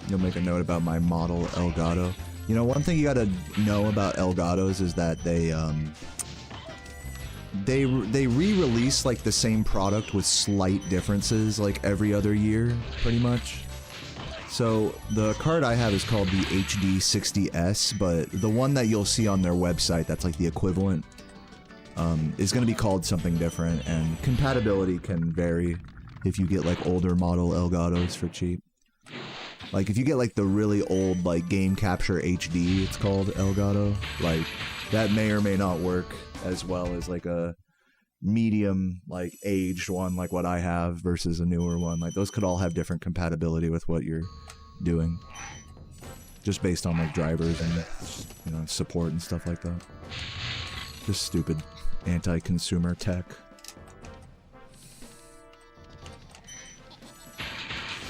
You'll make a note about my model Elgato. You know, one thing you gotta know about Elgatos is that they re-release like the same product with slight differences like every other year, pretty much. So the card I have is called the HD60S, but the one that you'll see on their website that's like the equivalent is going to be called something different, and compatibility can vary if you get like older model Elgatos for cheap. Like if you get like the really old like Game Capture HD, it's called Elgato, like that may or may not work as well as like a medium like aged one like what I have versus a newer one. Like those could all have different compatibility with what you're doing, just based on like drivers and, you know, support and stuff like that. Just stupid anti-consumer tech.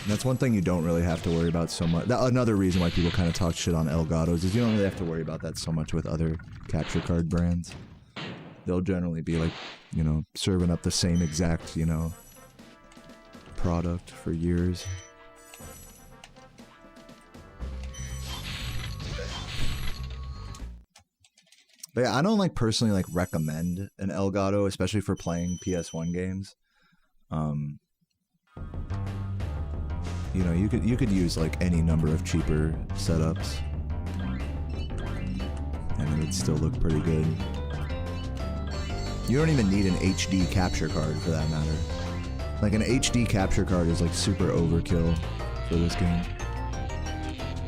And that's one thing you don't really have to worry about so much. Another reason why people kind of talk shit on Elgatos is you don't really have to worry about that so much with other capture card brands. They'll generally be like, you know, serving up the same exact, you know, product for years. But yeah, I don't like personally like recommend an Elgato, especially for playing PS1 games. You know, you could use like any number of cheaper setups, and it would still look pretty good. You don't even need an HD capture card for that matter. Like an HD capture card is like super overkill for this game.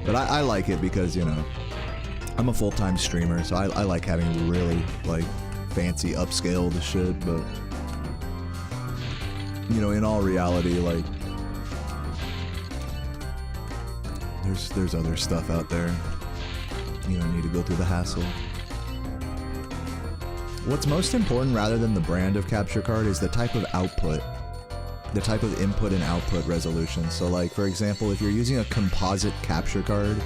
But I like it because, you know, I'm a full-time streamer, so I like having really like fancy upscaled shit, but you know, in all reality, like there's other stuff out there. You don't need to go through the hassle. What's most important rather than the brand of capture card is the type of output the type of input and output resolution. So like, for example, if you're using a composite capture card,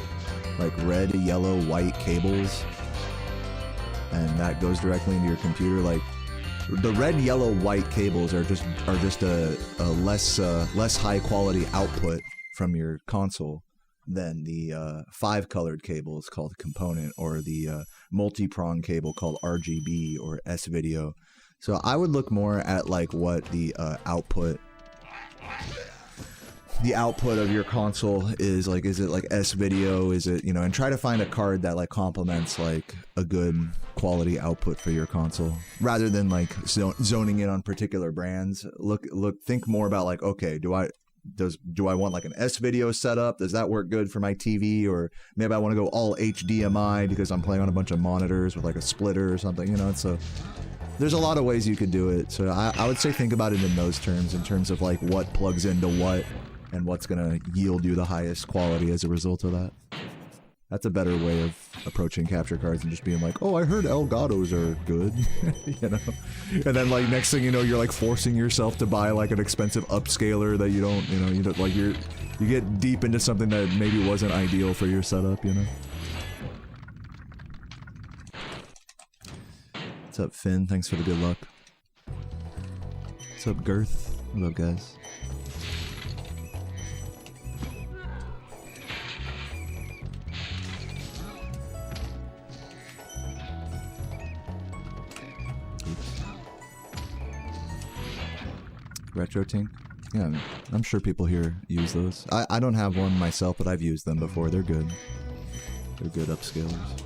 like red, yellow, white cables, and that goes directly into your computer, like the red, yellow, white cables are just a less high quality output from your console than the 5-colored cables called component, or the multi-prong cable called RGB or S-video. So I would look more at like what the output of your console is. Like, is it like S-video? Is it, you know, and try to find a card that like complements like a good quality output for your console, rather than like zoning in on particular brands. Think more about like, okay, do I want like an S-video setup? Does that work good for my TV? Or maybe I want to go all HDMI because I'm playing on a bunch of monitors with like a splitter or something, you know? So there's a lot of ways you could do it. So I would say think about it in those terms, in terms of like what plugs into what and what's gonna yield you the highest quality as a result of that. That's a better way of approaching capture cards than just being like, oh, I heard Elgatos are good, you know? And then like next thing you know, you're like forcing yourself to buy like an expensive upscaler that you don't like, you get deep into something that maybe wasn't ideal for your setup, you know? What's up, Finn? Thanks for the good luck. What's up, Girth? What up, guys? Retro Tink? Yeah, I'm sure people here use those. I don't have one myself, but I've used them before. They're good. They're good upscalers.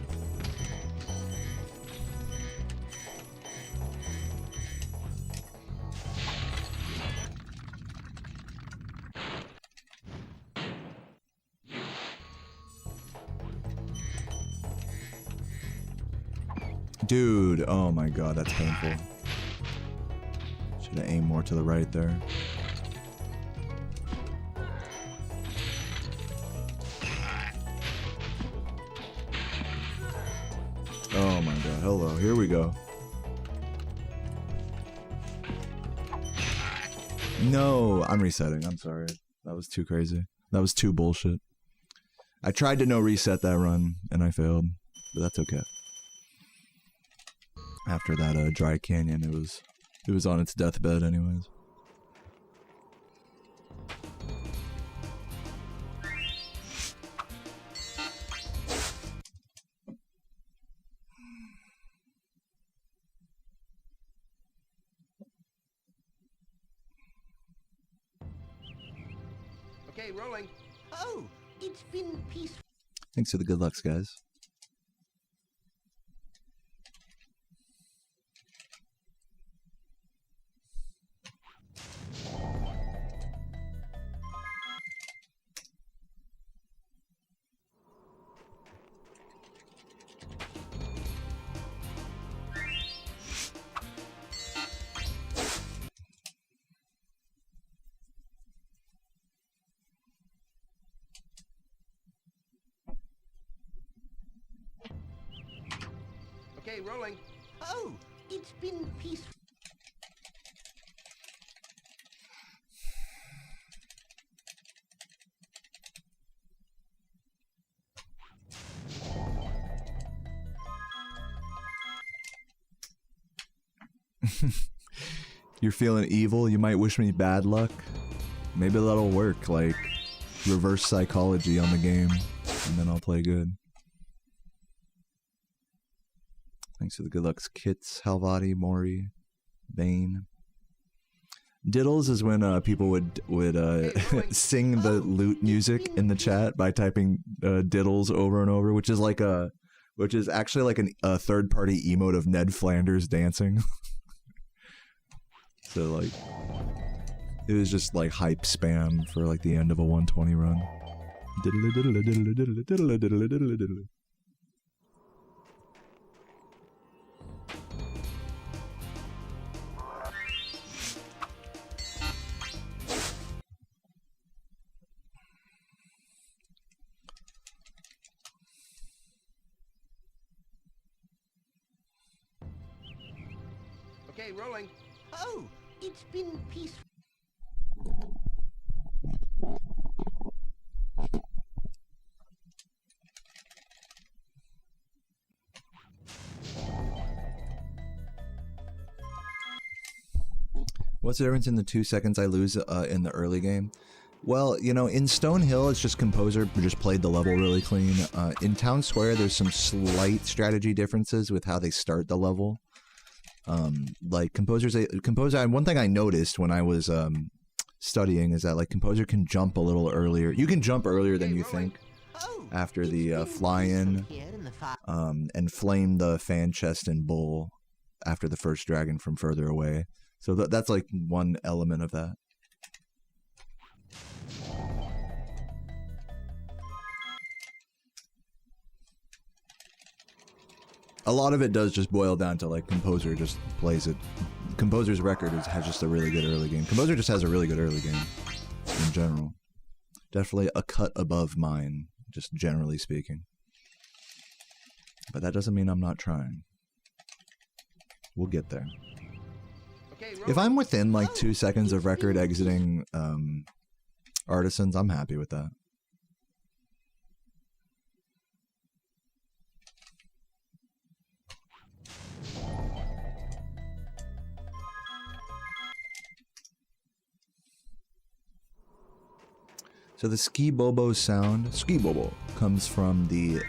Dude, oh my god, that's painful. Should have aimed more to the right there. Oh my god, hello, here we go. No, I'm resetting, I'm sorry. That was too crazy. That was too bullshit. I tried to no reset that run, and I failed, but that's okay. After that dry canyon, it was on its deathbed anyways. Okay, rolling. Oh, it's been peaceful. Thanks for the good lucks, guys. Okay, rolling. Oh, it's been peaceful. You're feeling evil? You might wish me bad luck? Maybe that'll work, like reverse psychology on the game, and then I'll play good. Thanks for the good lucks, Kits, Halvati, Mori, Bane. Diddles is when people would sing the loot music in the chat by typing diddles over and over, which is actually like a third-party emote of Ned Flanders dancing. So like, it was just like hype spam for like the end of a 120 run. Diddle diddle diddle diddle diddle diddle diddle diddle. Okay, rolling. Oh, it's been peaceful. What's the difference in the 2 seconds I lose in the early game? Well, you know, in Stonehill, it's just Composer just played the level really clean. In Town Square, there's some slight strategy differences with how they start the level. Like Composer, one thing I noticed when I was studying is that like Composer can jump a little earlier. You can jump earlier than you think after the fly-in and flame the fan chest and bull after the first dragon from further away. So that's like one element of that. A lot of it does just boil down to like Composer just plays it. Composer's record has just a really good early game. Composer just has a really good early game in general. Definitely a cut above mine, just generally speaking. But that doesn't mean I'm not trying. We'll get there. If I'm within like 2 seconds of record exiting Artisans, I'm happy with that. So the Ski Bobo sound, Ski Bobo, comes from the,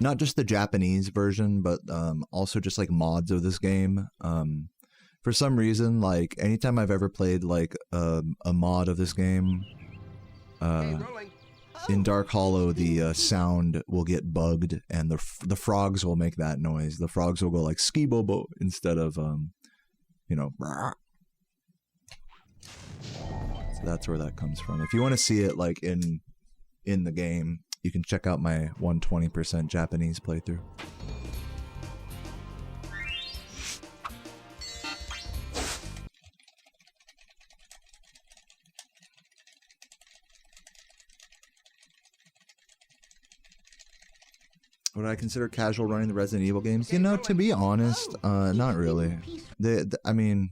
not just the Japanese version, but also just like mods of this game. For some reason, like anytime I've ever played like a mod of this game, in Dark Hollow, the sound will get bugged and the frogs will make that noise. The frogs will go like Ski Bobo instead of, you know, brah. So that's where that comes from. If you want to see it like in the game, you can check out my 120% Japanese playthrough. Would I consider casual running the Resident Evil games? You know, to be honest, not really. I mean,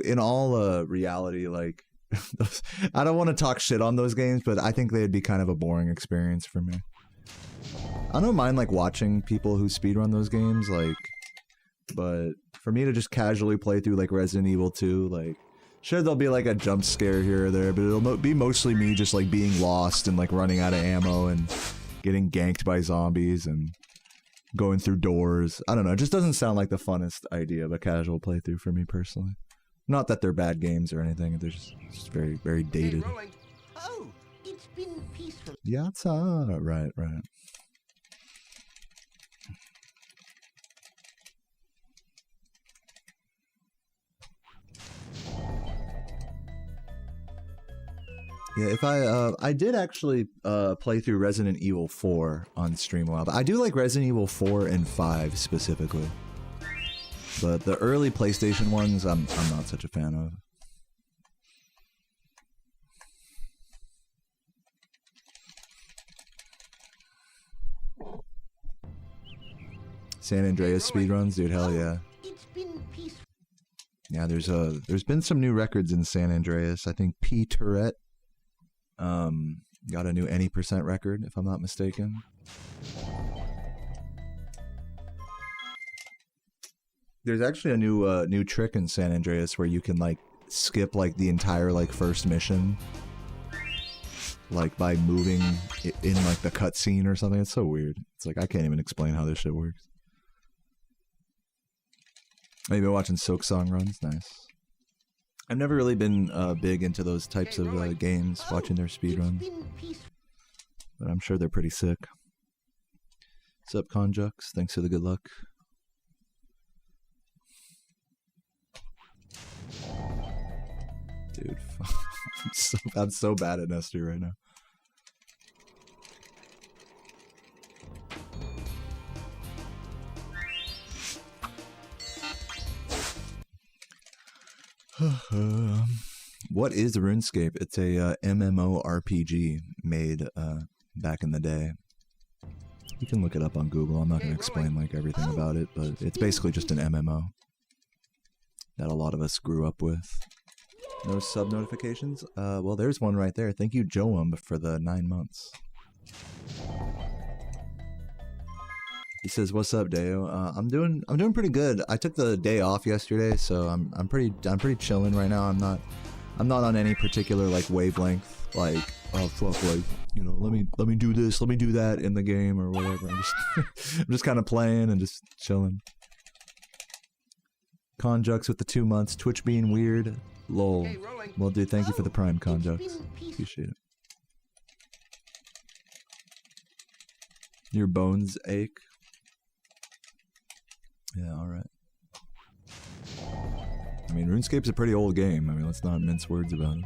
in all reality, like, I don't want to talk shit on those games, but I think they'd be kind of a boring experience for me. I don't mind like watching people who speedrun those games, like, but for me to just casually play through like Resident Evil 2, like, sure there'll be like a jump scare here or there, but it'll be mostly me just like being lost and like running out of ammo and getting ganked by zombies and going through doors. I don't know, it just doesn't sound like the funnest idea of a casual playthrough for me personally. Not that they're bad games or anything, they're just very, very dated. Oh, it's been peaceful. Yatsa, right. Yeah, if I did actually play through Resident Evil 4 on stream a while, but I do like Resident Evil 4 and 5 specifically. But the early PlayStation ones, I'm not such a fan of. San Andreas speedruns, dude, hell yeah. Yeah, there's been some new records in San Andreas. I think P. Tourette got a new any % record, if I'm not mistaken. There's actually a new trick in San Andreas where you can like skip like the entire like first mission, like by moving in like the cutscene or something. It's so weird. It's like I can't even explain how this shit works. I've been watching Silk Song runs. Nice. I've never really been big into those types of games, watching their speedruns, but I'm sure they're pretty sick. Sup, Conjux? Thanks for the good luck. Dude, I'm so bad at Nester right now. What is Runescape? It's a MMORPG made back in the day. You can look it up on Google. I'm not going to explain like everything about it, but it's basically just an MMO that a lot of us grew up with. No sub notifications? Well, there's one right there. Thank you, Joam, for the 9 months. He says, "What's up, Deo? I'm doing pretty good. I took the day off yesterday, so I'm pretty chilling right now. I'm not on any particular like wavelength. Like, oh fuck, like, you know, let me do this, let me do that in the game or whatever. I'm just kind of playing and just chilling." Conjux with the 2 months. Twitch being weird. Lol. Okay, Well, dude, thank you for the Prime, Conjux. It's been peaceful. Appreciate it. Your bones ache. Yeah, alright. I mean, RuneScape's a pretty old game. I mean, let's not mince words about it.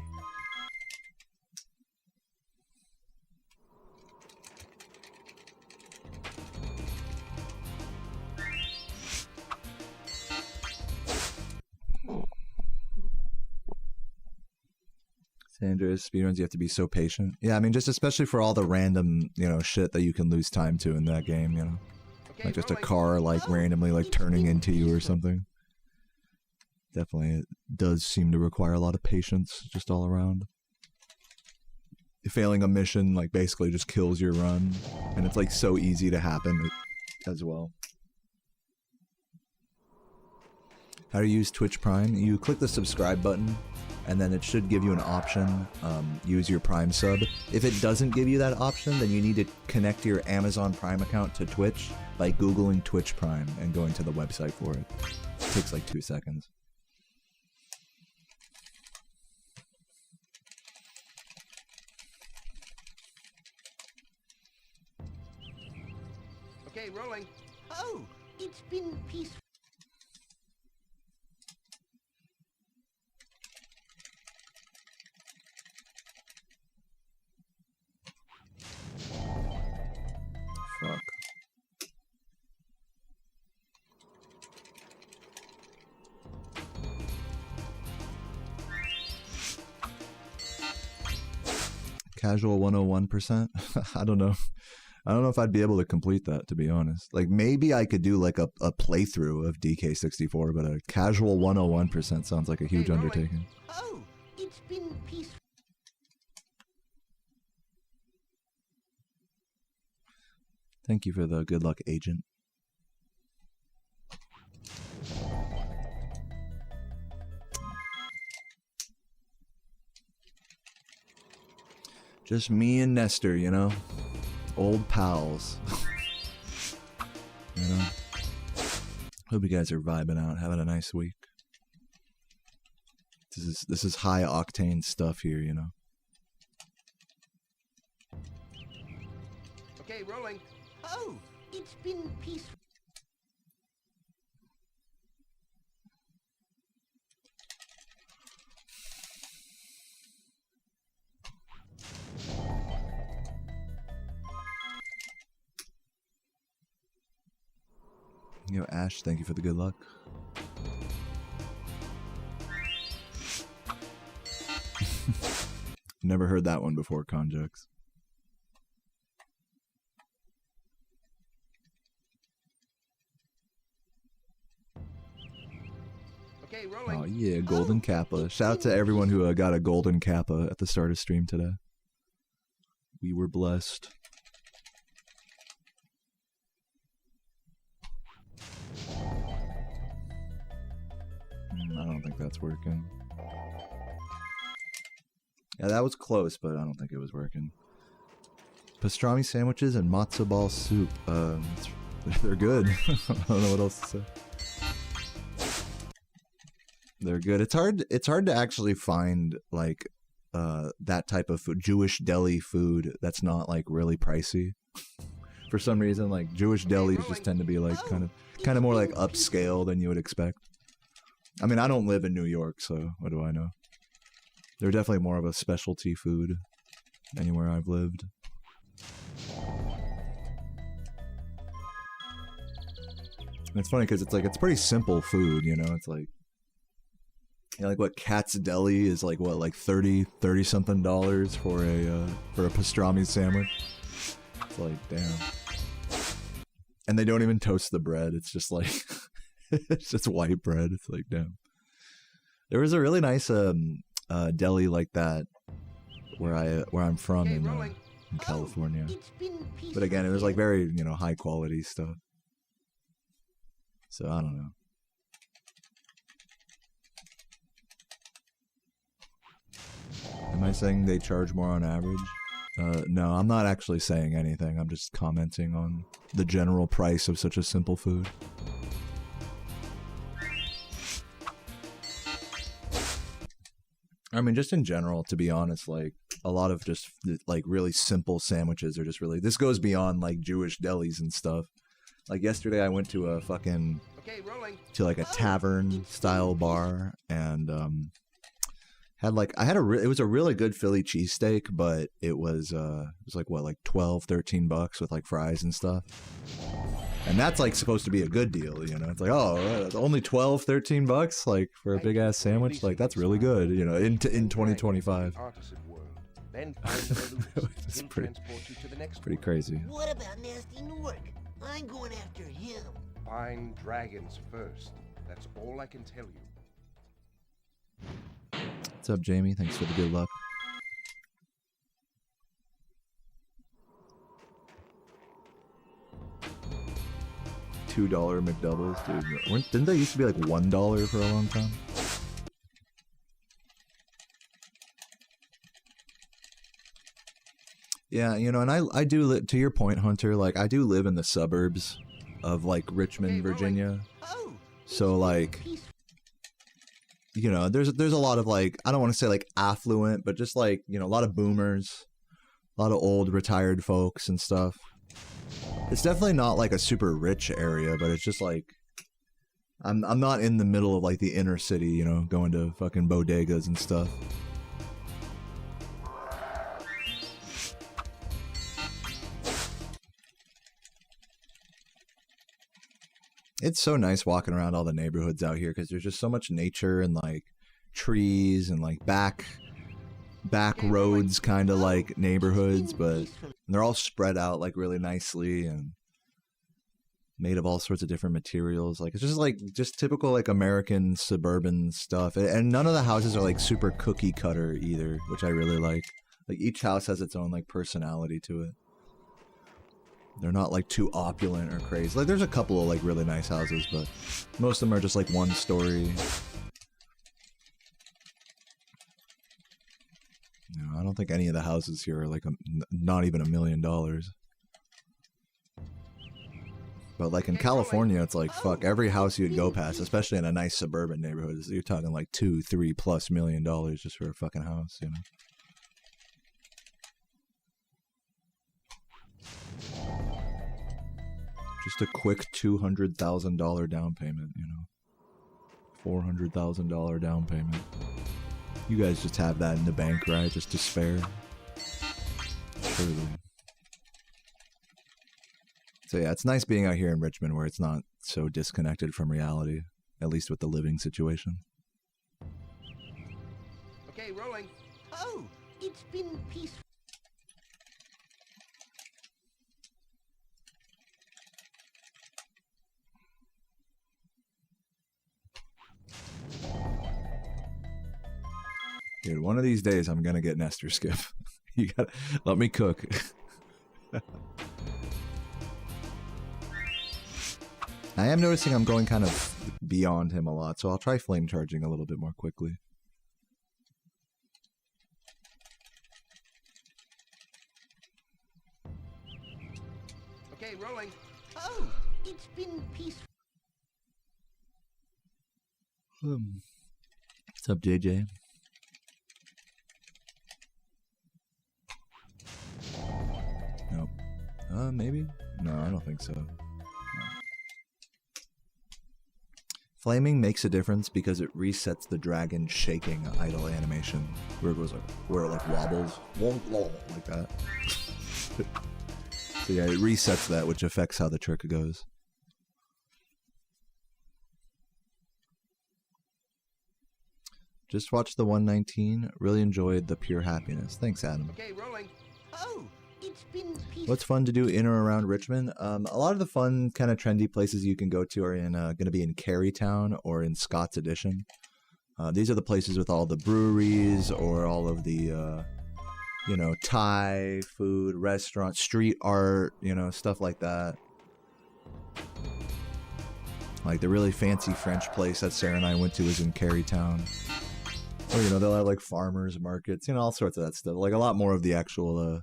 Sandra, speedruns, you have to be so patient. Yeah, I mean, just especially for all the random, you know, shit that you can lose time to in that game, you know? Okay, Like just a rolling. car, like, randomly, like, turning into you or something. Definitely, it does seem to require a lot of patience, just all around. Failing a mission, like, basically just kills your run. And it's, like, so easy to happen as well. How to use Twitch Prime? You click the subscribe button, and then it should give you an option, use your Prime sub. If it doesn't give you that option, then you need to connect your Amazon Prime account to Twitch by Googling Twitch Prime and going to the website for it. It takes like 2 seconds. Okay, rolling. Oh, it's been peaceful. Fuck. Casual 101%? I don't know. I don't know if I'd be able to complete that, to be honest. Like, maybe I could do like a playthrough of DK64, but a casual 101% sounds like a huge Okay, rolling. undertaking. Oh, it's been peaceful. Thank you for the good luck, agent. Just me and Nester, you know? Old pals. You know? Hope you guys are vibing out, having a nice week. This is high octane stuff here, you know? Okay, rolling. Oh, it's been peaceful. Yo, Ash, thank you for the good luck. Never heard that one before, Conjux. Okay, rolling. Oh yeah, golden kappa. Shout out to everyone who got a golden kappa at the start of stream today. We were blessed. I don't think that's working. Yeah, that was close, but I don't think it was working. Pastrami sandwiches and matzo ball soup. They're good. I don't know what else to say. They're good. It's hard to actually find like that type of food, Jewish deli food that's not like really pricey. For some reason, like Jewish delis just tend to be like kind of more like upscale than you would expect. I mean, I don't live in New York, so what do I know? They're definitely more of a specialty food anywhere I've lived. And it's funny because it's pretty simple food, you know. It's like, you know, like what Cat's Deli is like, what, like $30 something for a pastrami sandwich. It's like, damn. And they don't even toast the bread. It's just like it's just white bread. It's like, damn. There was a really nice deli like that where I'm from in California. It's been peaceful. But again, it was like very, you know, high quality stuff. So I don't know. Am I saying they charge more on average? No, I'm not actually saying anything. I'm just commenting on the general price of such a simple food. I mean, just in general, to be honest, like, a lot of just, like, really simple sandwiches are just really... This goes beyond, like, Jewish delis and stuff. Like, yesterday I went to a fucking... to, like, a tavern-style bar, and, had, like... it was a really good Philly cheesesteak, but it was like, what, like, 12, 13 bucks with, like, fries and stuff. And that's, like, supposed to be a good deal, you know? It's like, oh, only 12, 13 bucks, like, for a big-ass sandwich? Like, that's really good, you know, in 2025. It's pretty crazy. What about Nasty Nork? I'm going after him. Find dragons first. That's all I can tell you. What's up, Jamie? Thanks for the good luck. $2 McDoubles, dude. Didn't they used to be like $1 for a long time? Yeah, you know, and I do live, to your point, Hunter, like, I do live in the suburbs of, like, Richmond, Virginia. So, like, you know, there's a lot of, like, I don't want to say, like, affluent, but just, like, you know, a lot of boomers, a lot of old retired folks and stuff. It's definitely not, like, a super rich area, but it's just, like, I'm not in the middle of, like, the inner city, you know, going to fucking bodegas and stuff. It's so nice walking around all the neighborhoods out here because there's just so much nature and, like, trees and, like, back roads kind of, like, neighborhoods, but they're all spread out, like, really nicely and made of all sorts of different materials. Like, it's just, like, just typical, like, American suburban stuff. And none of the houses are, like, super cookie cutter either, which I really like. Like, each house has its own, like, personality to it. They're not, like, too opulent or crazy. Like, there's a couple of, like, really nice houses, but most of them are just, like, one story. You know, I don't think any of the houses here are, like, not even $1 million. But, like, in California, it's like, fuck, every house you'd go past, especially in a nice suburban neighborhood, you're talking, like, $2, $3+ million just for a fucking house, you know? Just a quick $200,000 down payment, you know? $400,000 down payment. You guys just have that in the bank, right? Just to spare? Surely. So yeah, it's nice being out here in Richmond where it's not so disconnected from reality, at least with the living situation. Okay, rolling. Oh, it's been peaceful. Dude, one of these days I'm gonna get Nester skip. You gotta let me cook. I am noticing I'm going kind of beyond him a lot, so I'll try flame charging a little bit more quickly. Okay, rolling. Oh, it's been peaceful. What's up, JJ? Nope. Maybe? No, I don't think so. No. Flaming makes a difference because it resets the dragon shaking idle animation, where it goes like, where it like wobbles, like that. So yeah, it resets that, which affects how the trick goes. Just watched the 119. Really enjoyed the pure happiness. Thanks, Adam. Okay, rolling. Oh, it's been peaceful. What's fun to do in or around Richmond? A lot of the fun, kind of trendy places you can go to are in going to be in Carytown or in Scott's Addition. These are the places with all the breweries or all of the, you know, Thai food, restaurants, street art, you know, stuff like that. Like the really fancy French place that Sarah and I went to is in Carytown. Or, you know, they'll have like farmers markets, you know, all sorts of that stuff. Like a lot more of the actual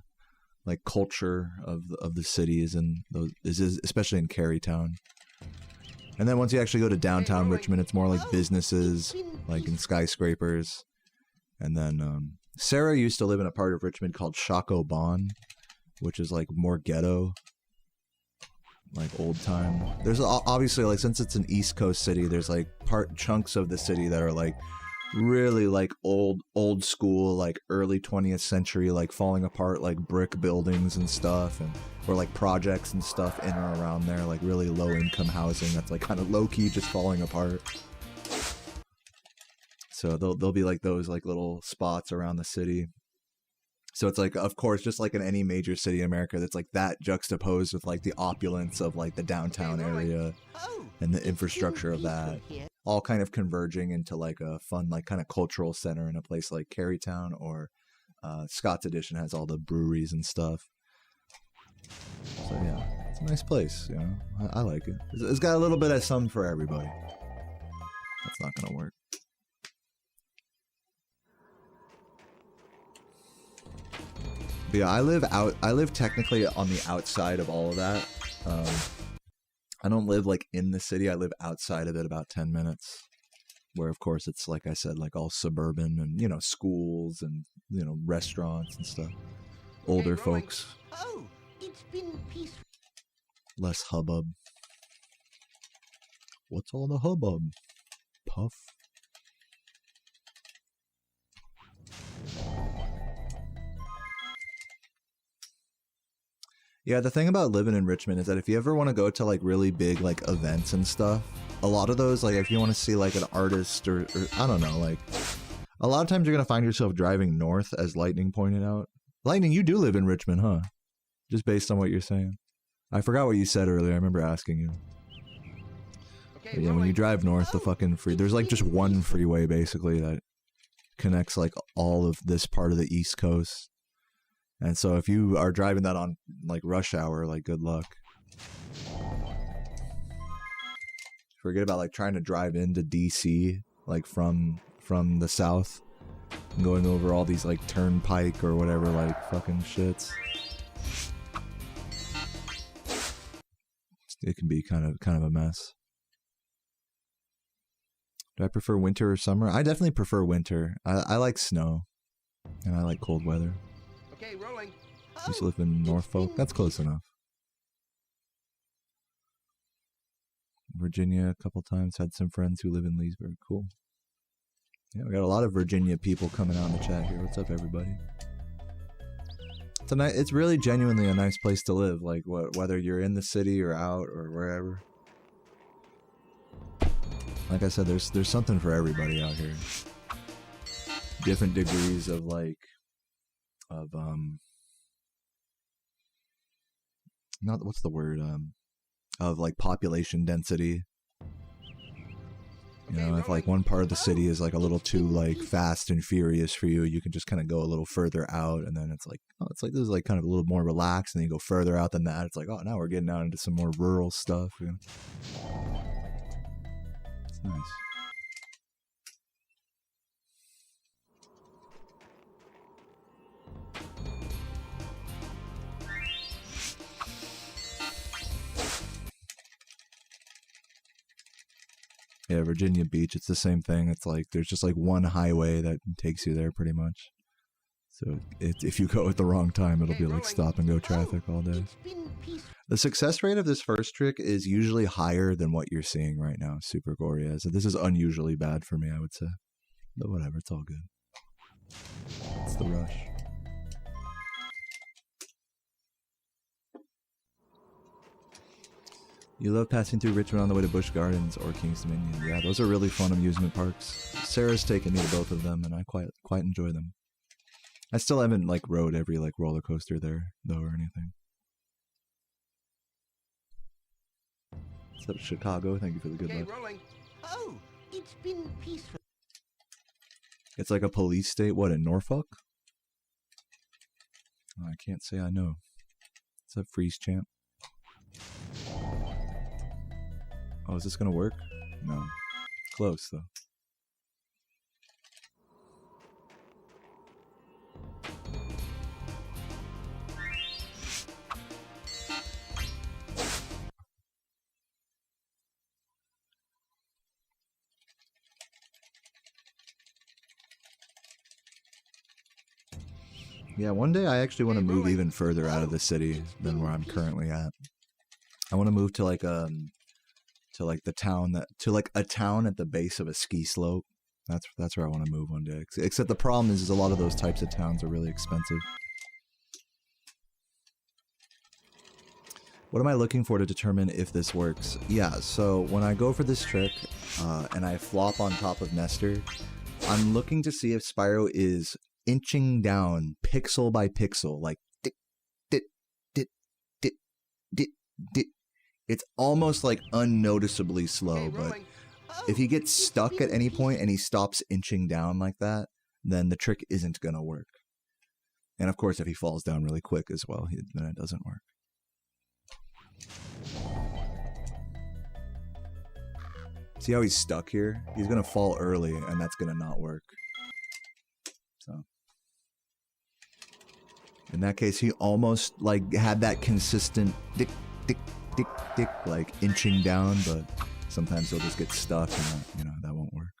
like culture of the cities, and those is especially in Carytown. And then once you actually go to downtown Richmond, it's more like businesses, like in skyscrapers. And then Sarah used to live in a part of Richmond called Chaco Bon, which is like more ghetto, like old time. There's obviously, like, since it's an East Coast city, there's like chunks of the city that are like really like old school, like early 20th century, like falling apart, like brick buildings and stuff, and or like projects and stuff in or around there, like really low income housing that's like kind of low key just falling apart. So there'll be like those like little spots around the city. So it's like, of course, just like in any major city in America, that's like that juxtaposed with like the opulence of like the downtown area and the infrastructure of that, all kind of converging into like a fun, like kind of cultural center in a place like Carytown, or Scott's Edition has all the breweries and stuff. So yeah, it's a nice place, you know. I like it. It's got a little bit of something for everybody. That's not gonna work. But yeah, I live technically on the outside of all of that. I don't live like in the city. I live outside of it about 10 minutes. Where of course it's, like I said, like all suburban and, you know, schools and, you know, restaurants and stuff. Older folks. Oh, it's been peaceful. Less hubbub. What's all the hubbub? Puff. Yeah, the thing about living in Richmond is that if you ever want to go to like really big like events and stuff, a lot of those, like if you want to see like an artist or I don't know, like a lot of times you're going to find yourself driving north, as Lightning pointed out. Lightning, you do live in Richmond, huh? Just based on what you're saying. I forgot what you said earlier. I remember asking you. But yeah, when you drive north, the fucking there's like just one freeway basically that connects like all of this part of the East Coast. And so if you are driving that on like rush hour, like good luck. Forget about like trying to drive into DC like from the south and going over all these like turnpike or whatever like fucking shits. It can be kind of a mess. Do I prefer winter or summer? I definitely prefer winter. I like snow and I like cold weather. Okay, rolling. Used to live in Norfolk. That's close enough. Virginia a couple times. Had some friends who live in Leesburg. Cool. Yeah, we got a lot of Virginia people coming out in the chat here. What's up, everybody? It's really genuinely a nice place to live. Like whether you're in the city or out or wherever. Like I said, there's something for everybody out here. Different degrees of like not what's the word of like population density. You know, if like one part of the city is like a little too like fast and furious for you, you can just kind of go a little further out, and then it's like, oh, it's like this is like kind of a little more relaxed, and then you go further out than that. It's like, oh, now we're getting out into some more rural stuff. You know? It's nice. Yeah, Virginia Beach, it's the same thing. It's like there's just like one highway that takes you there pretty much. So if you go at the wrong time, it'll be like stop and go traffic all day. The success rate of this first trick is usually higher than what you're seeing right now, Super Goria. So this is unusually bad for me, I would say. But whatever, it's all good. It's the rush. You love passing through Richmond on the way to Busch Gardens or King's Dominion. Yeah, those are really fun amusement parks. Sarah's taken me to both of them, and I quite enjoy them. I still haven't like rode every like roller coaster there though or anything. What's up, Chicago? Thank you for the good luck. Rolling. Oh, it's been peaceful. It's like a police state. What, in Norfolk? Oh, I can't say I know. What's up, Freeze Champ? Oh, is this gonna work? No. Close, though. Yeah, one day I actually want to move even further out of the city than where I'm currently at. I want to move to like a town at the base of a ski slope. That's where I want to move one day. Except the problem is a lot of those types of towns are really expensive. What am I looking for to determine if this works? Yeah, so when I go for this trick and I flop on top of Nester, I'm looking to see if Spyro is inching down pixel by pixel, like dit, dit, dit, dit, dit, dit. It's almost like unnoticeably slow, but if he gets stuck at any point and he stops inching down like that, then the trick isn't gonna work. And of course, if he falls down really quick as well, then it doesn't work. See how he's stuck here? He's gonna fall early, and that's gonna not work. So in that case, he almost like had that consistent dick, dick, dick, dick, like inching down, but sometimes he'll just get stuck, and that won't work.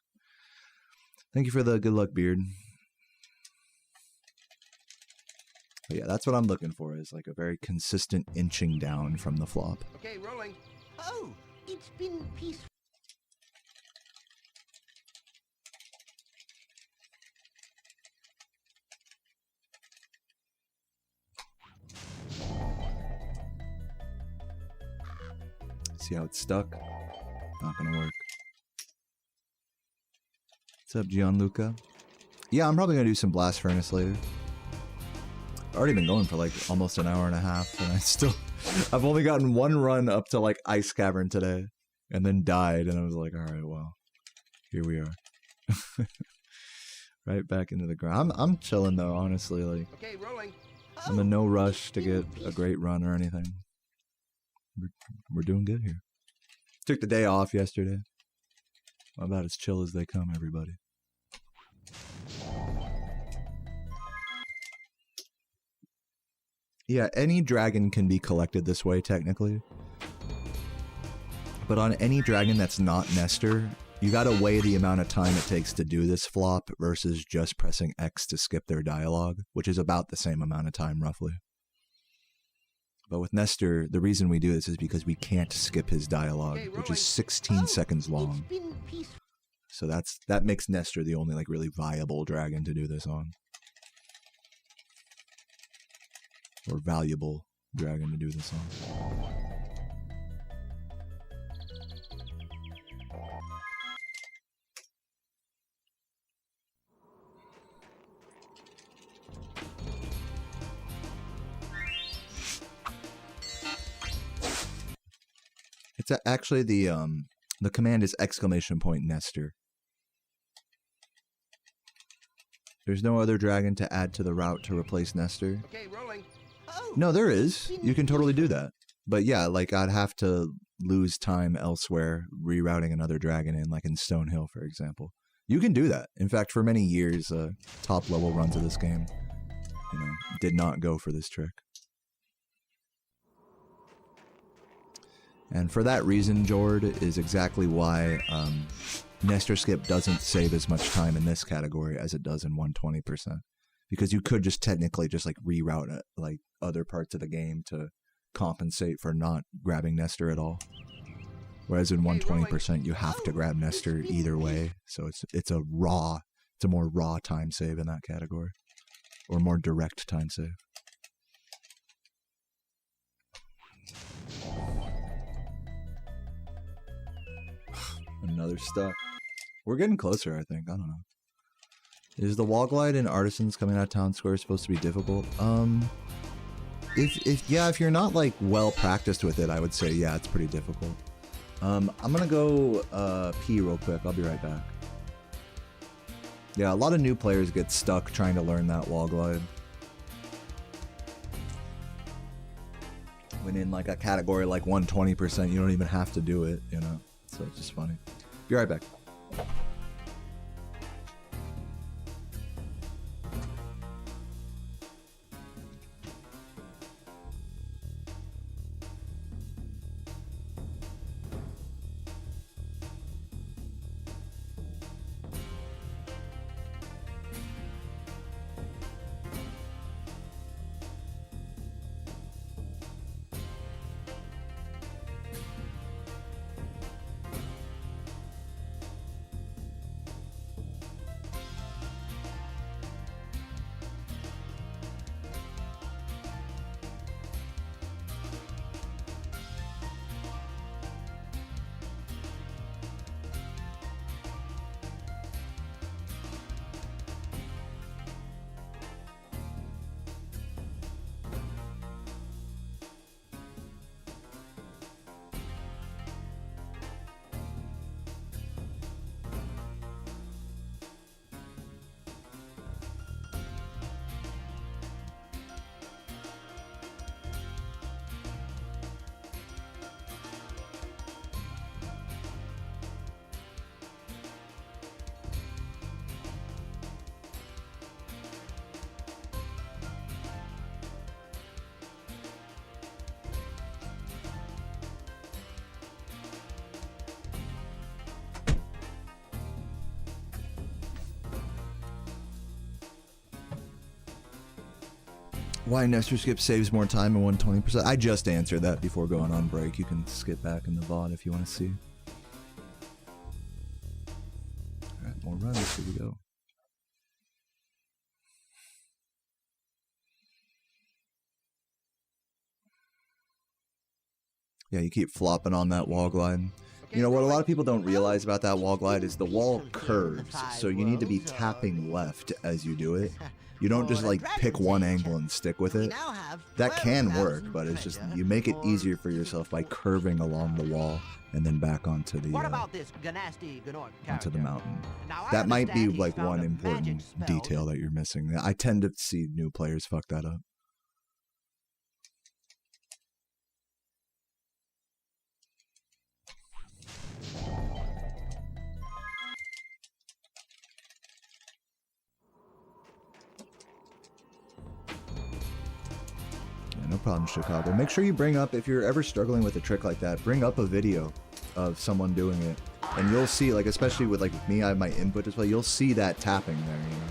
Thank you for the good luck, Beard. But yeah, that's what I'm looking for, is like a very consistent inching down from the flop. Okay, rolling. Oh, it's been peaceful. See how it's stuck? Not gonna work. What's up, Gianluca? Yeah, I'm probably gonna do some Blast Furnace later. I've already been going for like almost an hour and a half, and I've only gotten one run up to like Ice Cavern today, and then died, and I was like, alright, well, here we are. Right back into the ground. I'm chilling though, honestly, like, Okay, rolling. I'm in no rush to get a great run or anything. We're doing good here. Took the day off yesterday. About as chill as they come, everybody. Yeah, any dragon can be collected this way, technically. But on any dragon that's not Nester, you gotta weigh the amount of time it takes to do this flop versus just pressing X to skip their dialogue, which is about the same amount of time, roughly. But with Nester, the reason we do this is because we can't skip his dialogue, which is 16 seconds long. So that makes Nester the only like really viable dragon to do this on. Or valuable dragon to do this on. It's actually the command is !Nester. There's no other dragon to add to the route to replace Nester. Okay, rolling. No, there is. You can totally do that. But yeah, like I'd have to lose time elsewhere rerouting another dragon in, like in Stonehill, for example. You can do that. In fact, for many years, top level runs of this game, did not go for this trick. And for that reason, Jord, is exactly why Nester Skip doesn't save as much time in this category as it does in 120%. Because you could just technically just like reroute it, like other parts of the game to compensate for not grabbing Nester at all. Whereas in 120%, you have to grab Nester either way. So it's a more raw time save in that category. Or more direct time save. Another stuck. We're getting closer, I think. I don't know. Is the wall glide in Artisans coming out of town square supposed to be difficult? If you're not like well practiced with it, I would say yeah, it's pretty difficult. I'm gonna go pee real quick. I'll be right back. Yeah, a lot of new players get stuck trying to learn that wall glide. When in like a category like 120%, you don't even have to do it, So it's just funny. Be right back. Why Nester skip saves more time and 120%? I just answered that before going on break. You can skip back in the VOD if you want to see. Alright, more runs. Here we go. Yeah, you keep flopping on that wall glide. You know what a lot of people don't realize about that wall glide is the wall curves, so you need to be tapping left as you do it. You don't just like pick one angle and stick with it. That can work, but it's just you make it easier for yourself by curving along the wall and then back onto the mountain. That might be like one important detail that you're missing. I tend to see new players fuck that up. No problem, Chicago. Make sure you bring up, if you're ever struggling with a trick like that, bring up a video of someone doing it. And you'll see, like, especially with, like, me, I have my input display, you'll see that tapping there, you know.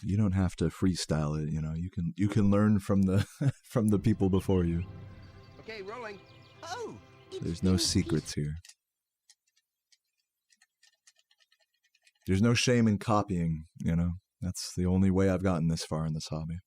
You don't have to freestyle it, you know. You can learn from the from the people before you. Okay, rolling. Oh, There's no secrets here. There's no shame in copying, you know. That's the only way I've gotten this far in this hobby.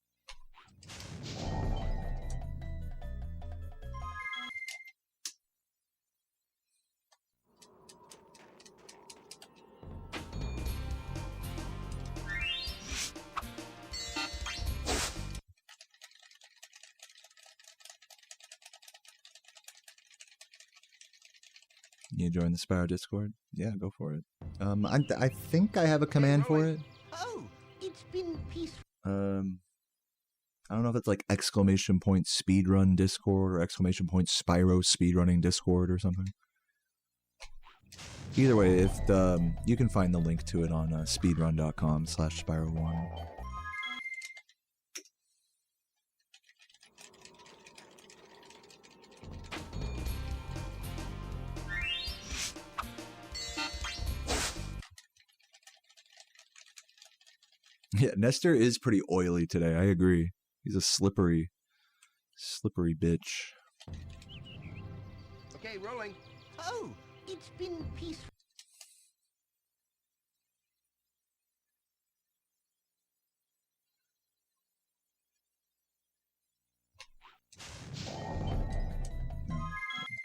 You join the Spyro Discord? Yeah, go for it. I think I have a command for it. oh, it's been peaceful. I don't know if it's like ! speedrun Discord or ! Spyro speedrunning Discord or something. Either way, if you can find the link to it on speedrun.com/Spyro1. Yeah, Nester is pretty oily today. I agree. He's a slippery bitch. Okay, rolling. Oh, it's been peaceful.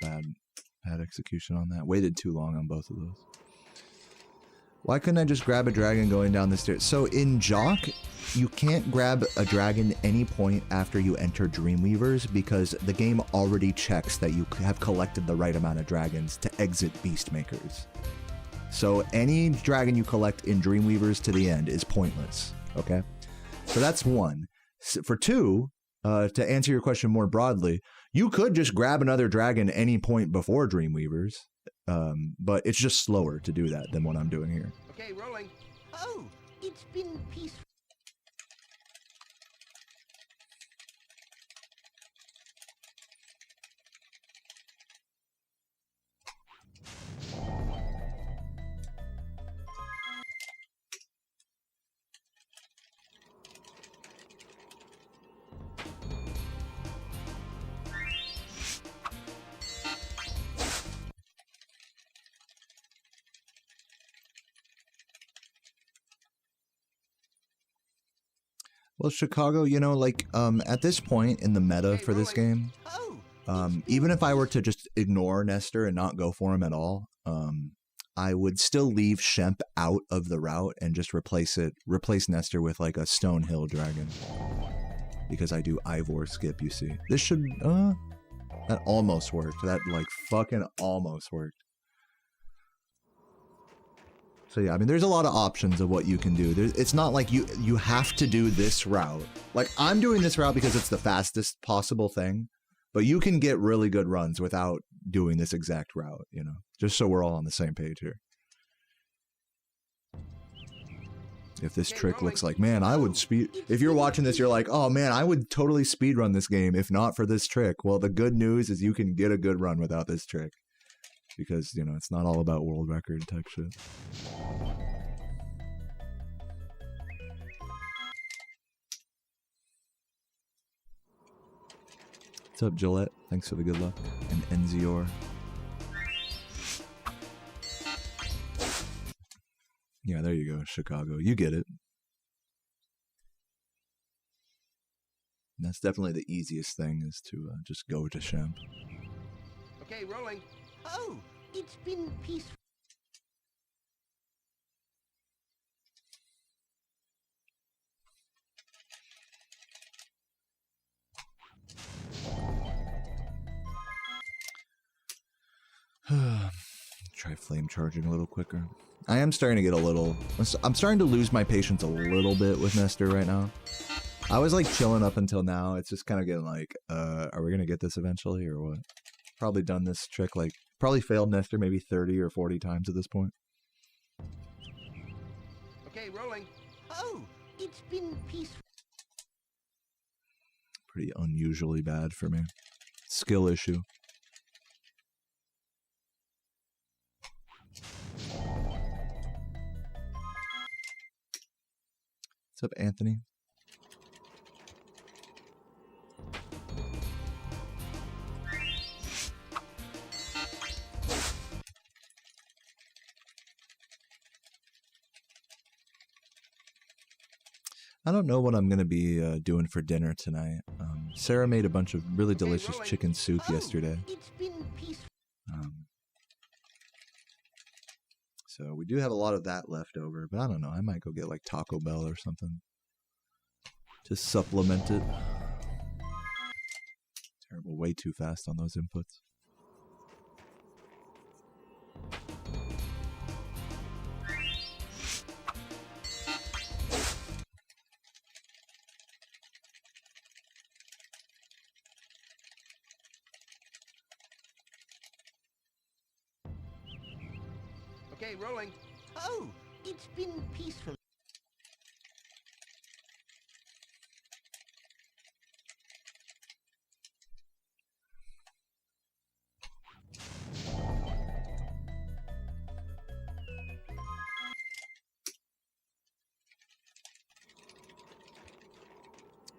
Bad execution on that. Waited too long on both of those. Why couldn't I just grab a dragon going down the stairs? So in Jock, you can't grab a dragon any point after you enter Dreamweavers because the game already checks that you have collected the right amount of dragons to exit Beastmakers. So any dragon you collect in Dreamweavers to the end is pointless, okay? So that's one. For two, to answer your question more broadly, you could just grab another dragon any point before Dreamweavers, but it's just slower to do that than what I'm doing here. Okay, rolling. Oh, it's been peaceful. Well, Chicago, you know, like, at this point in the meta for this game, even if I were to just ignore Nester and not go for him at all, I would still leave Shemp out of the route and just replace Nester with like a Stone Hill Dragon. Because I do Ivor skip, you see. This should, that almost worked. That like fucking almost worked. So yeah, I mean, there's a lot of options of what you can do. It's not like you have to do this route. Like, I'm doing this route because it's the fastest possible thing, but you can get really good runs without doing this exact route, you know, just so we're all on the same page here. If this trick looks like, man, I would speed... If you're watching this, you're like, oh man, I would totally speedrun this game if not for this trick. Well, the good news is you can get a good run without this trick. Because, you know, it's not all about world record type shit. What's up, Gillette? Thanks for the good luck. And Enzior. Yeah, there you go, Chicago. You get it. And that's definitely the easiest thing, is to just go to Shemp. Okay, rolling. Oh, it's been peaceful. Try flame charging a little quicker. I am starting to get a little... I'm starting to lose my patience a little bit with Nester right now. I was like chilling up until now. It's just kind of getting like, are we going to get this eventually or what? Probably done this trick like... Probably failed Nester maybe 30 or 40 times at this point. Okay, rolling. Oh, it's been peaceful. Pretty unusually bad for me. Skill issue. What's up, Anthony? I don't know what I'm going to be doing for dinner tonight. Sarah made a bunch of really delicious chicken soup yesterday. It's been peaceful. So we do have a lot of that left over, but I don't know. I might go get like Taco Bell or something to supplement it. Terrible, way too fast on those inputs. Okay, rolling. Oh, it's been peaceful.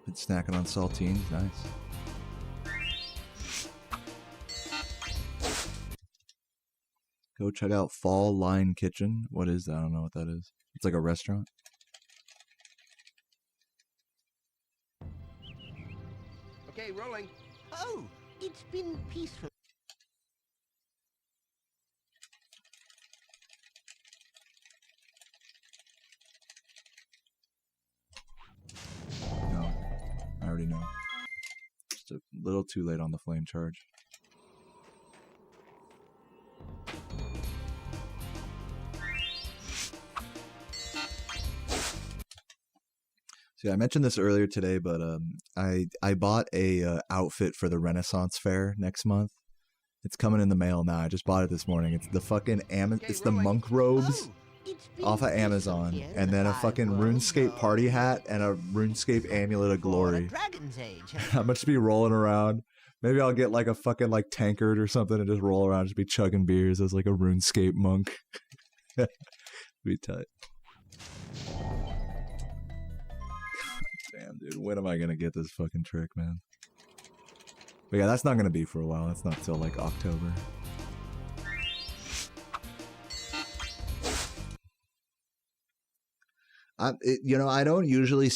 Been snacking on saltines, nice. Go check out Fall Line Kitchen. What is that? I don't know what that is. It's like a restaurant. Okay, rolling. Oh, it's been peaceful. No, I already know. Just a little too late on the flame charge. See, I mentioned this earlier today, but I bought a outfit for the Renaissance Fair next month. It's coming in the mail now. I just bought it this morning. It's the fucking it's the monk robes off of Amazon, and then a fucking RuneScape party hat and a RuneScape amulet of glory. I'm gonna just be rolling around. Maybe I'll get like a fucking like tankard or something and just roll around, just be chugging beers as like a RuneScape monk. Be tight. Damn, dude, when am I gonna get this fucking trick, man? But yeah, that's not gonna be for a while. That's not till like October. I don't usually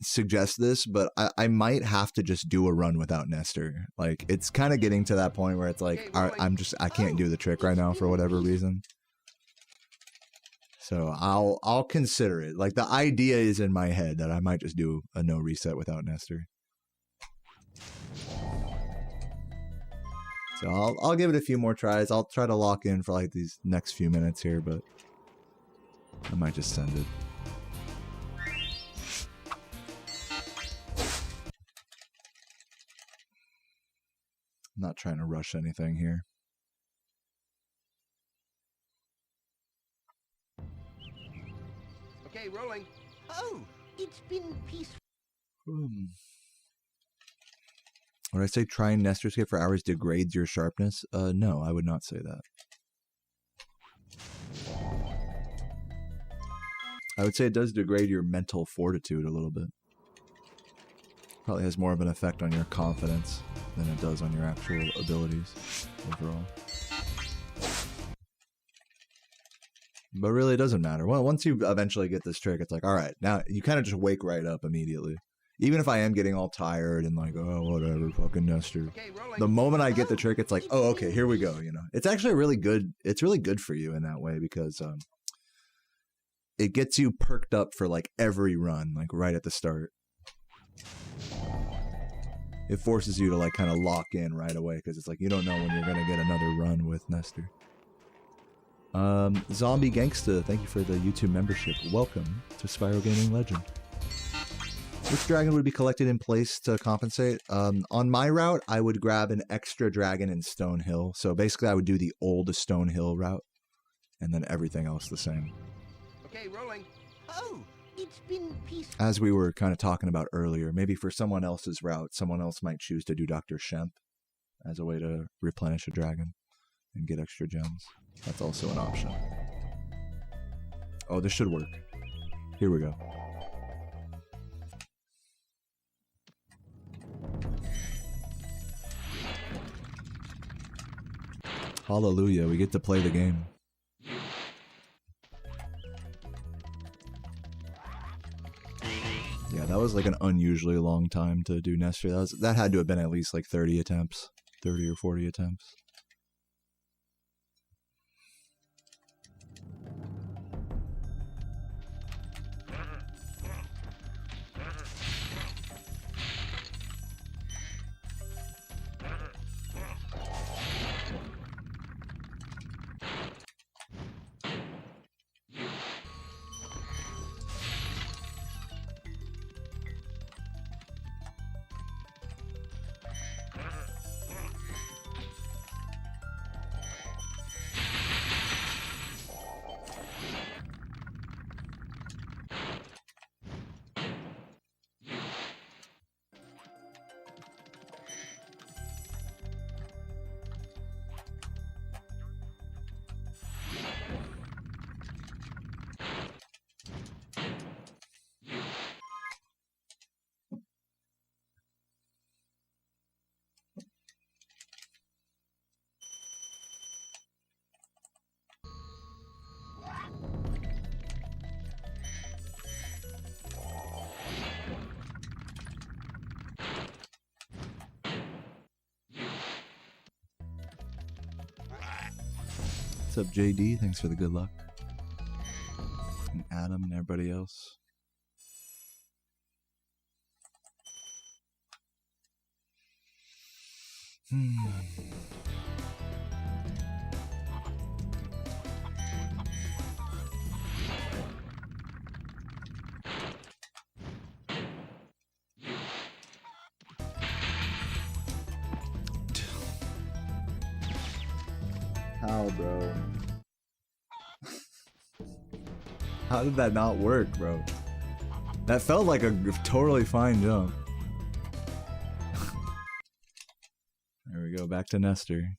suggest this, but I might have to just do a run without Nester. Like, it's kind of getting to that point where it's like I can't do the trick right now for whatever reason. So I'll consider it. Like, the idea is in my head that I might just do a no reset without Nester. So I'll give it a few more tries. I'll try to lock in for like these next few minutes here, but I might just send it. I'm not trying to rush anything here. Okay, rolling. Oh, it's been peaceful. Would I say trying Nesterscape for hours degrades your sharpness? No, I would not say that. I would say it does degrade your mental fortitude a little bit. Probably has more of an effect on your confidence than it does on your actual abilities overall. But really, it doesn't matter. Well, once you eventually get this trick, it's like, all right, now you kind of just wake right up immediately. Even if I am getting all tired and like, oh, whatever, fucking Nester. Okay, The moment I get the trick, it's like, oh, okay, here we go. You know, it's actually really good. It's really good for you in that way because it gets you perked up for like every run, like right at the start. It forces you to like kind of lock in right away because it's like you don't know when you're gonna get another run with Nester. Zombie Gangsta, thank you for the YouTube membership. Welcome to Spyro Gaming Legend. Which dragon would be collected in place to compensate? On my route, I would grab an extra dragon in Stone Hill. So basically, I would do the old Stone Hill route, and then everything else the same. Okay, rolling. Oh, it's been peaceful. As we were kind of talking about earlier, maybe for someone else's route, someone else might choose to do Dr. Shemp as a way to replenish a dragon and get extra gems. That's also an option. Oh, this should work. Here we go. Hallelujah, we get to play the game. Yeah, that was like an unusually long time to do Nester. That had to have been at least like 30 attempts. 30 or 40 attempts. What's up, JD? Thanks for the good luck. And Adam and everybody else. How, bro? How did that not work, bro? That felt like a totally fine jump. There we go, back to Nester.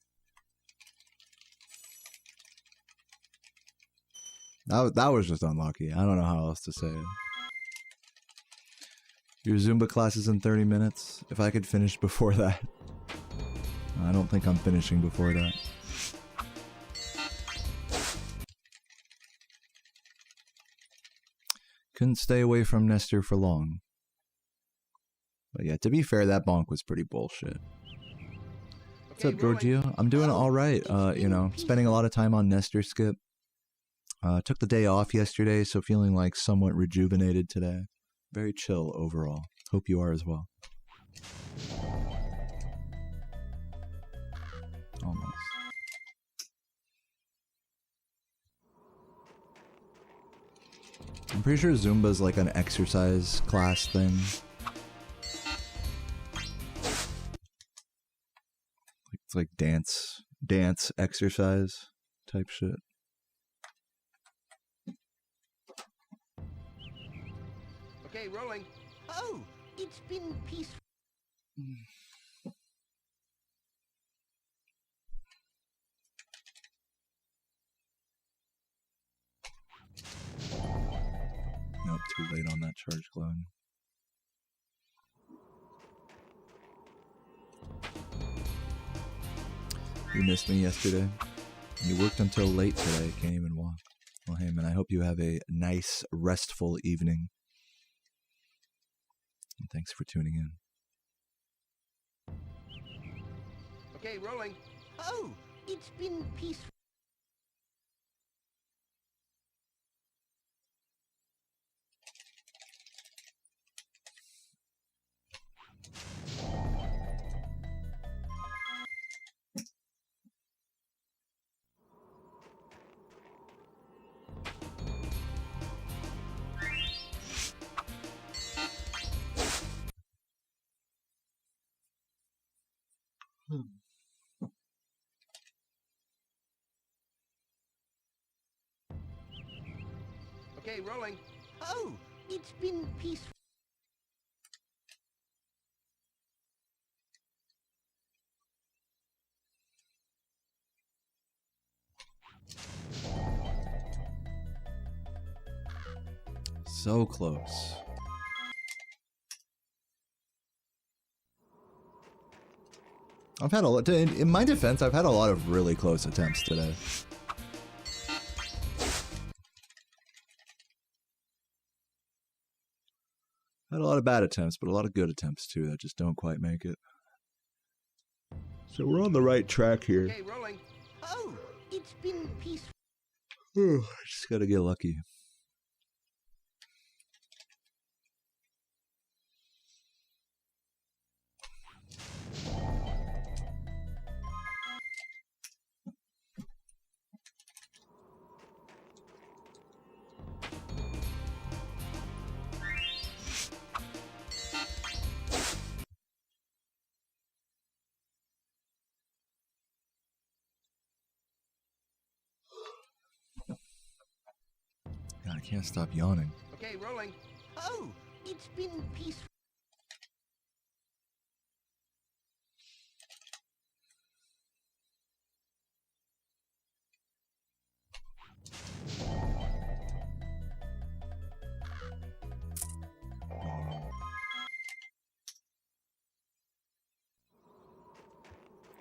That was just unlucky. I don't know how else to say it. Your Zumba class is in 30 minutes. If I could finish before that. I don't think I'm finishing before that. Couldn't stay away from Nester for long. But yeah, to be fair, that bonk was pretty bullshit. What's up, Giorgio? I'm doing alright. You know, spending a lot of time on Nester skip. Took the day off yesterday, so feeling like somewhat rejuvenated today. Very chill overall. Hope you are as well. Almost. I'm pretty sure Zumba's like an exercise class thing. It's like dance exercise type shit. Okay, rolling. Oh, it's been peaceful. Nope, too late on that charge cloud. You missed me yesterday. You worked until late today. Can't even walk. Well, hey man, I hope you have a nice, restful evening. And thanks for tuning in. Okay, rolling. Oh, it's been peaceful. Okay, rolling. Oh, it's been peaceful. So close. I've had a lot. In my defense, I've had a lot of really close attempts today. Had a lot of bad attempts, but a lot of good attempts too that just don't quite make it. So we're on the right track here. Okay, rolling. Oh, it's been peaceful. Just gotta get lucky. God, I can't stop yawning. Okay, rolling. Oh, it's been peaceful.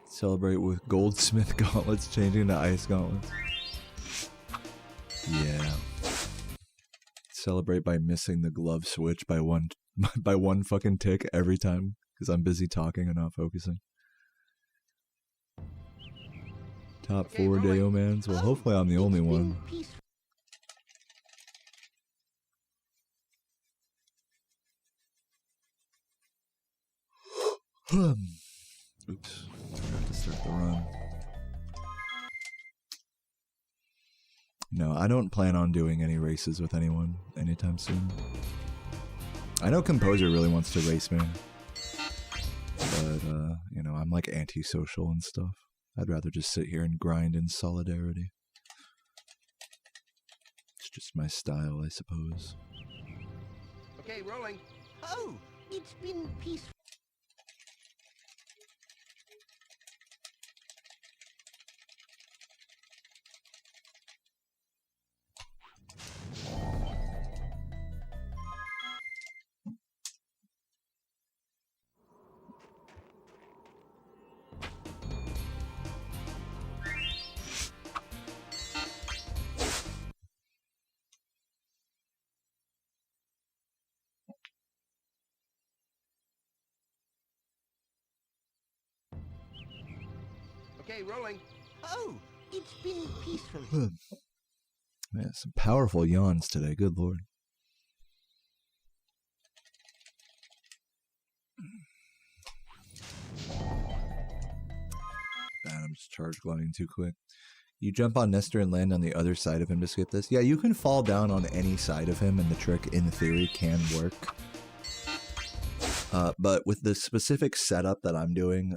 Celebrate with goldsmith gauntlets changing to ice gauntlets. Yeah. Celebrate by missing the glove switch by one fucking tick every time because I'm busy talking and not focusing. Top 4 Deo mans. Well, hopefully I'm the only one. Oops. Forgot to start the run. No, I don't plan on doing any races with anyone anytime soon. I know Composer really wants to race me. But, you know, I'm like antisocial and stuff. I'd rather just sit here and grind in solidarity. It's just my style, I suppose. Okay, rolling. Oh, it's been peaceful. Okay, rolling. Oh, it's been peaceful. Yeah, some powerful yawns today, good lord. Bad, I'm just charge gliding too quick. You jump on Nester and land on the other side of him to skip this? Yeah, you can fall down on any side of him and the trick, in theory, can work. But with the specific setup that I'm doing,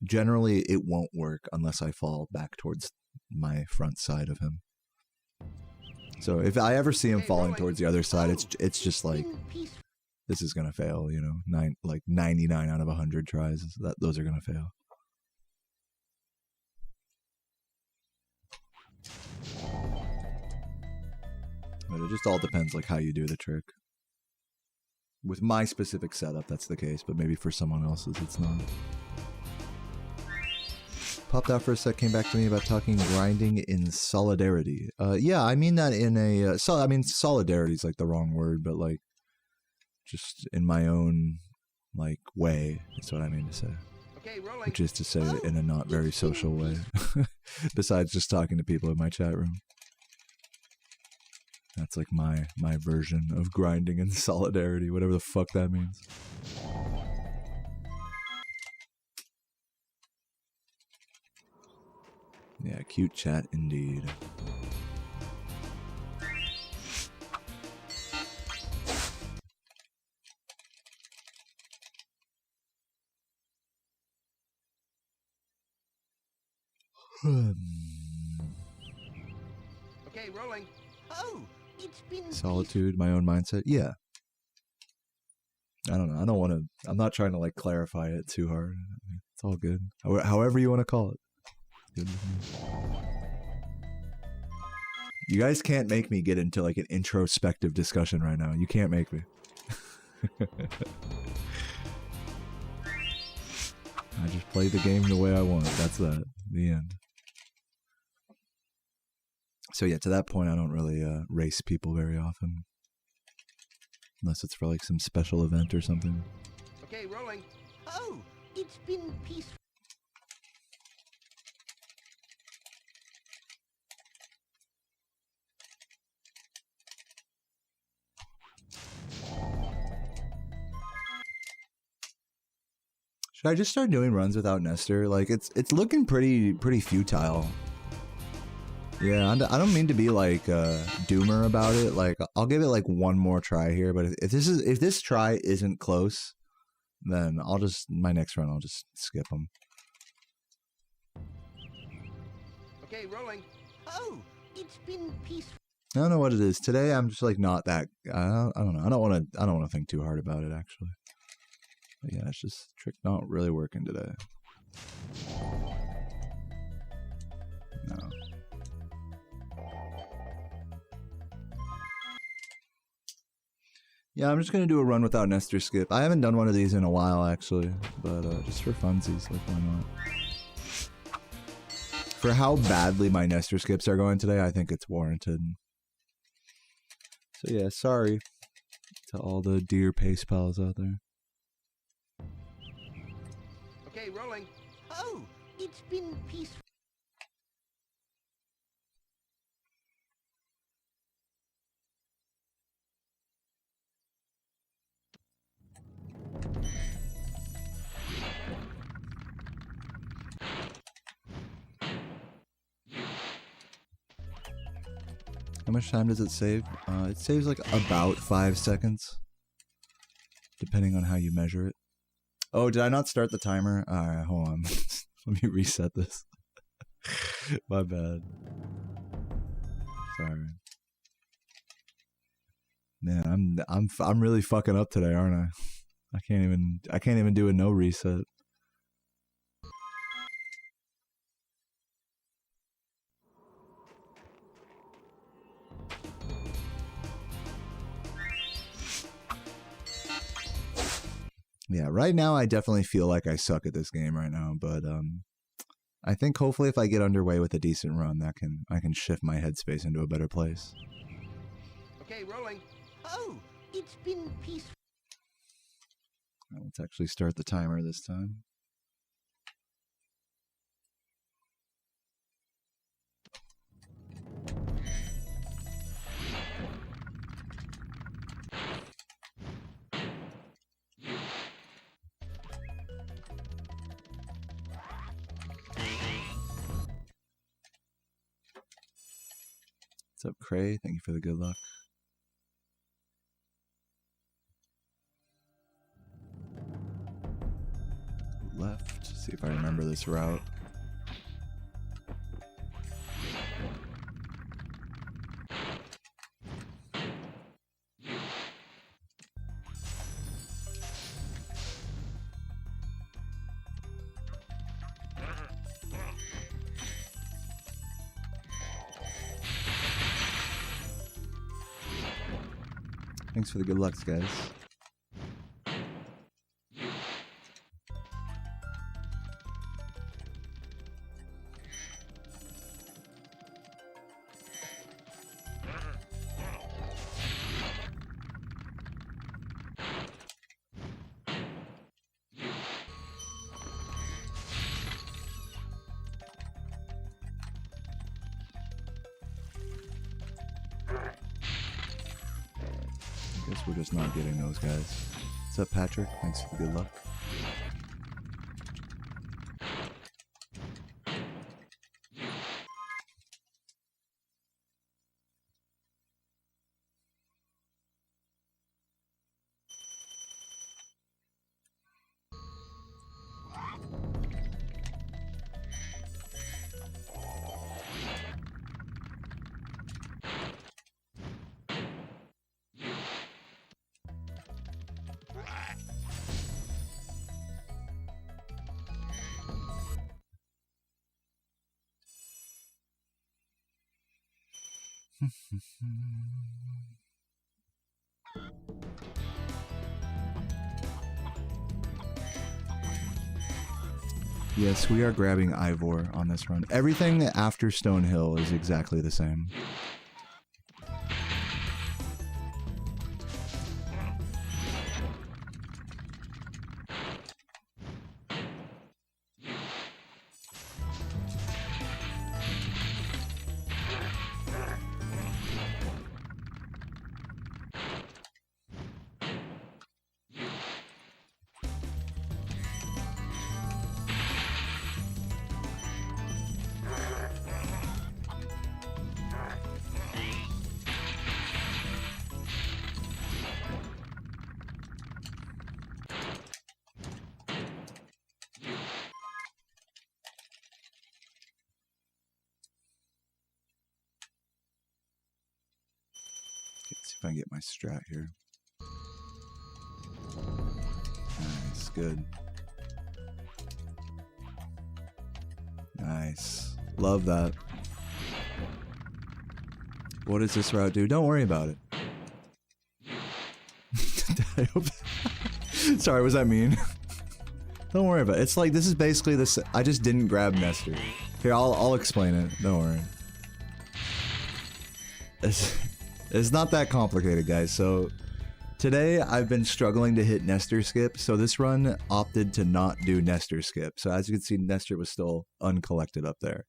generally it won't work unless I fall back towards my front side of him. So if I ever see him falling towards the other side, it's just like, this is gonna fail, you know. Like 99 out of 100 tries, those are gonna fail. But it just all depends like how you do the trick. With my specific setup, that's the case, but maybe for someone else's, it's not. Popped out for a sec, came back to me about talking grinding in solidarity. Yeah, I mean that in a... I mean, solidarity is like the wrong word, but like, just in my own, like, way, is what I mean to say. Okay, rolling. Which is to say it in a not very social way. Besides just talking to people in my chat room. That's like my version of grinding in solidarity, whatever the fuck that means. Yeah, cute chat indeed. Okay, rolling. Oh, it's been Solitude, my own mindset. Yeah. I don't know. I don't want to. I'm not trying to like clarify it too hard. It's all good. However you want to call it. Good with me. You guys can't make me get into like an introspective discussion right now. You can't make me. I just play the game the way I want. That's that. The end. So yeah, to that point, I don't really race people very often. Unless it's for like some special event or something. Okay, rolling. Oh, it's been peaceful. Should I just start doing runs without Nester? Like it's looking pretty futile. Yeah, I don't mean to be like doomer about it. Like I'll give it like one more try here, but if this try isn't close, then my next run I'll just skip them. Okay, rolling. Oh, it's been peaceful. I don't know what it is today. I'm just like not that. I don't know. I don't want to think too hard about it actually. But yeah, it's just trick not really working today. No. Yeah, I'm just gonna do a run without Nester skip. I haven't done one of these in a while actually, but just for funsies, like why not? For how badly my Nester skips are going today, I think it's warranted. So yeah, sorry to all the dear pace pals out there. Okay, rolling. Oh, it's been peaceful. How much time does it save? It saves like about 5 seconds, depending on how you measure it. Oh, did I not start the timer? Alright, hold on. Let me reset this. My bad. Sorry. Man, I'm really fucking up today, aren't I? I can't even do a no reset. Yeah, right now I definitely feel like I suck at this game right now, but I think hopefully if I get underway with a decent run, I can shift my headspace into a better place. Okay, rolling. Oh, it's been peaceful. Let's actually start the timer this time. What's up, Cray? Thank you for the good luck. Left. See if I remember this route. Thanks for the good lucks, guys. We're just not getting those guys. What's up, Patrick? Thanks for the good luck. Yes, we are grabbing Ivor on this run. Everything after Stonehill is exactly the same. If I can get my strat here. Nice, good. Nice. Love that. What does this route do? Don't worry about it. Sorry, was that mean? Don't worry about it. It's like, this is basically this. I just didn't grab Nester. Here, I'll explain it. Don't worry. It's not that complicated, guys. So today I've been struggling to hit Nester skip, so this run opted to not do Nester skip. So as you can see, Nester was still uncollected up there.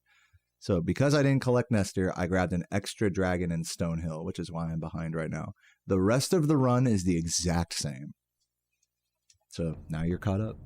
So because I didn't collect Nester, I grabbed an extra dragon in Stonehill, which is why I'm behind right now. The rest of the run is the exact same. So now you're caught up.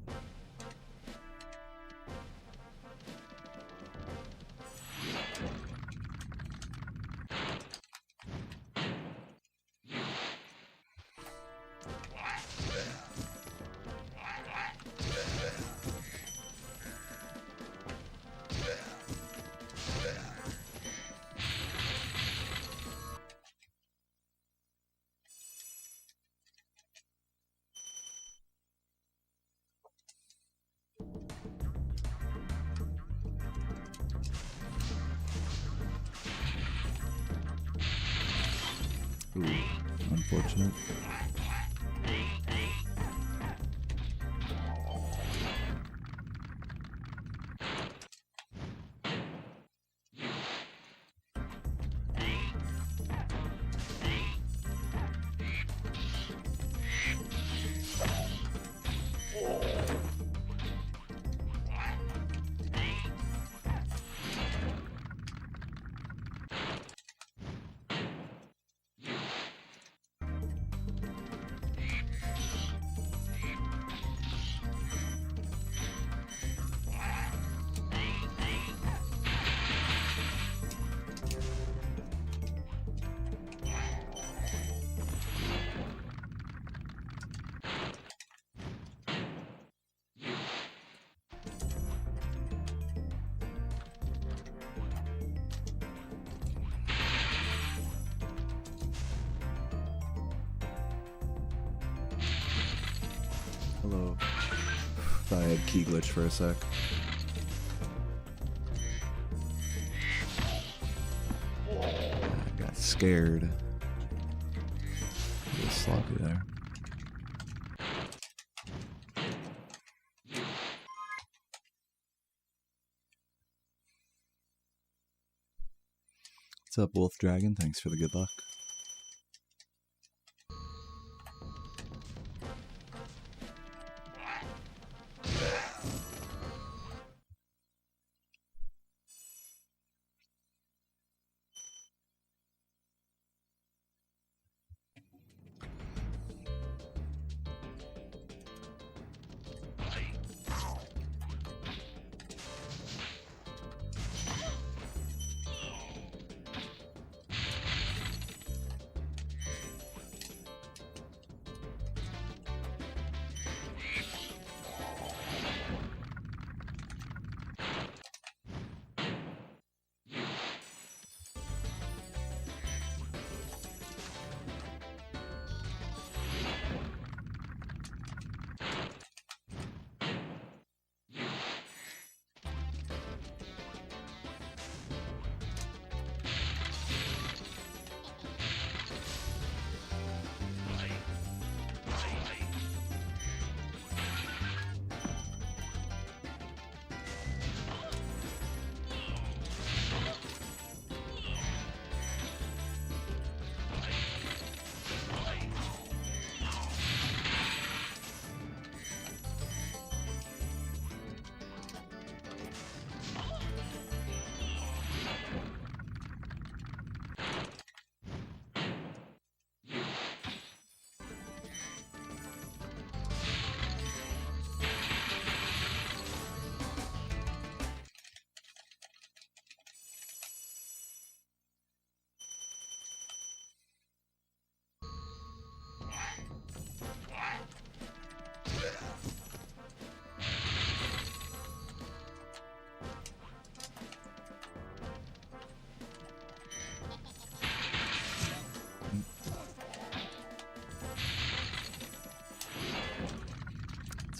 Ooh, unfortunate. Hello. Thought I had key glitch for a sec. I got scared. A little sloppy there. What's up, Wolf Dragon? Thanks for the good luck.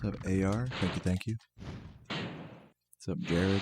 What's up, AR? Thank you. What's up, Jared?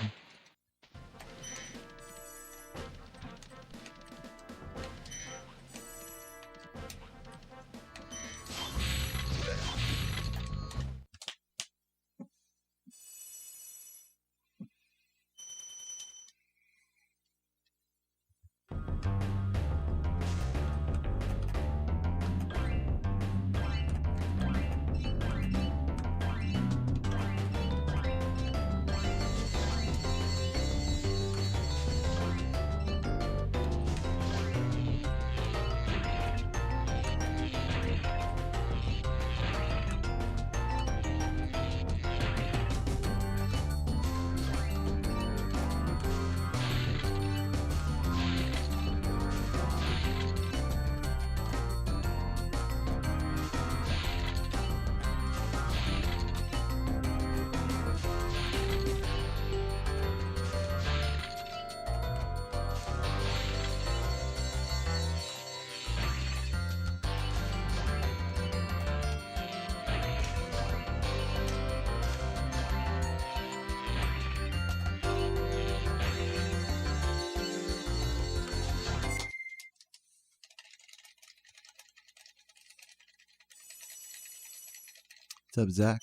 What's up, Zach?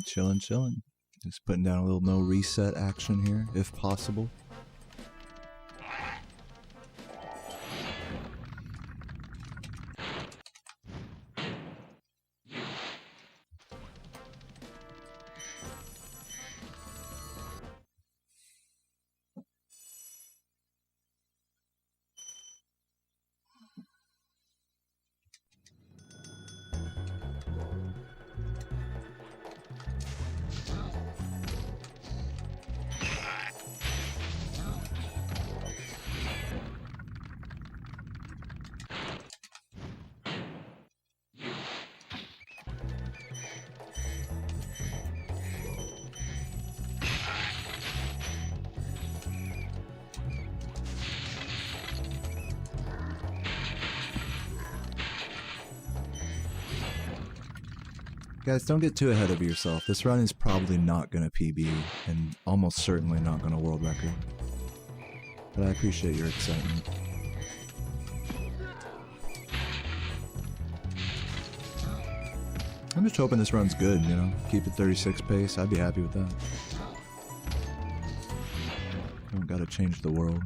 Chillin', chillin'. Just putting down a little no reset action here, if possible. Guys, don't get too ahead of yourself. This run is probably not going to PB, and almost certainly not going to world record. But I appreciate your excitement. I'm just hoping this run's good, you know? Keep it 36 pace, I'd be happy with that. Don't gotta change the world.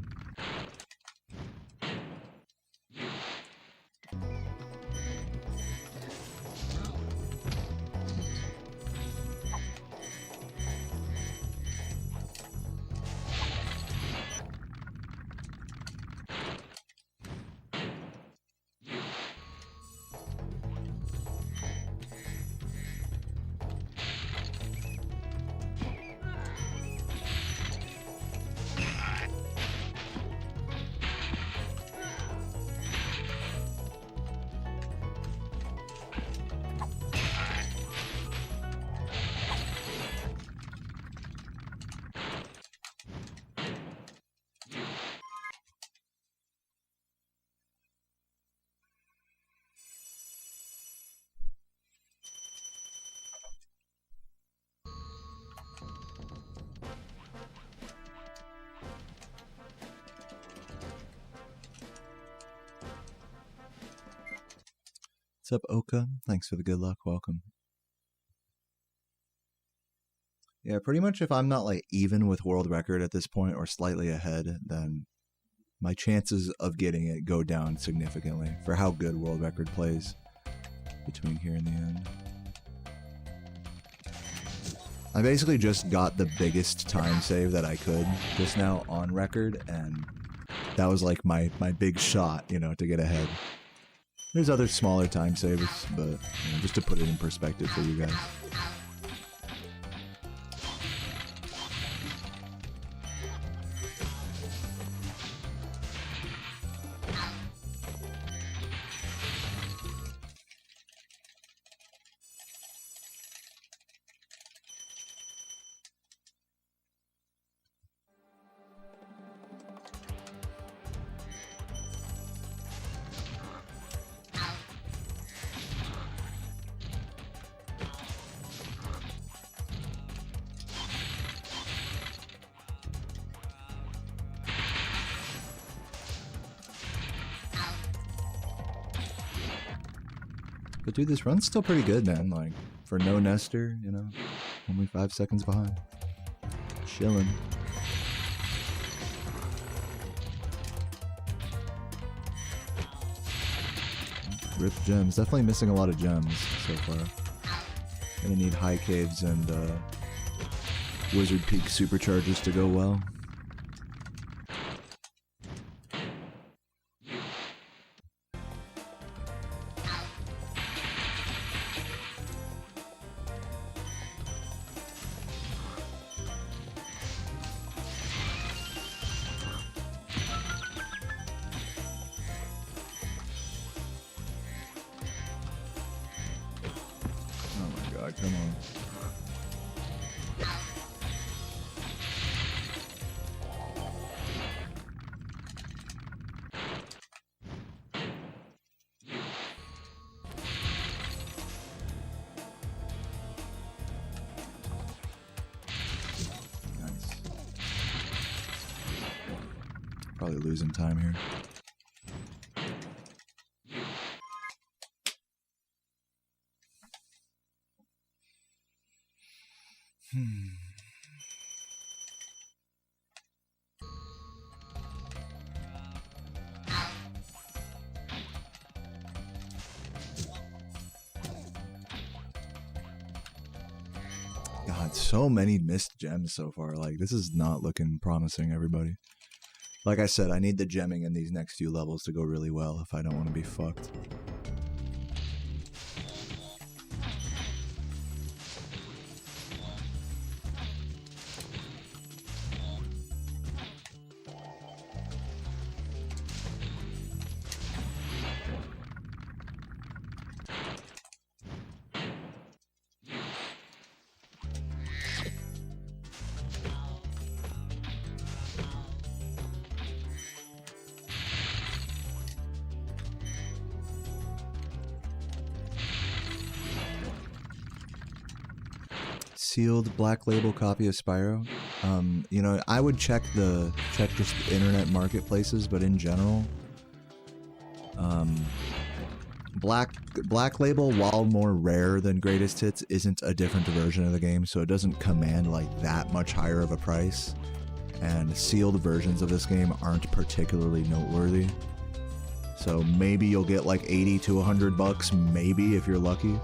What's up, Oka? Thanks for the good luck. Welcome. Yeah, pretty much if I'm not like even with world record at this point or slightly ahead, then my chances of getting it go down significantly for how good world record plays between here and the end. I basically just got the biggest time save that I could just now on record, and that was like my big shot, you know, to get ahead. There's other smaller time saves, but you know, just to put it in perspective for you guys. But dude, this run's still pretty good, man. Like, for no Nester, you know, only 5 seconds behind. Chillin'. Rip gems. Definitely missing a lot of gems so far. Gonna need high caves and Wizard Peak supercharges to go well. Come on. Nice. Probably losing time here. so many missed gems so far. Like, this is not looking promising, everybody. Like I said, I need the gemming in these next few levels to go really well if I don't want to be fucked. Sealed black label copy of Spyro. You know, I would check just internet marketplaces, but in general, black label, while more rare than greatest hits, isn't a different version of the game, so it doesn't command like that much higher of a price. And sealed versions of this game aren't particularly noteworthy. So maybe you'll get like 80 to 100 bucks, maybe if you're lucky.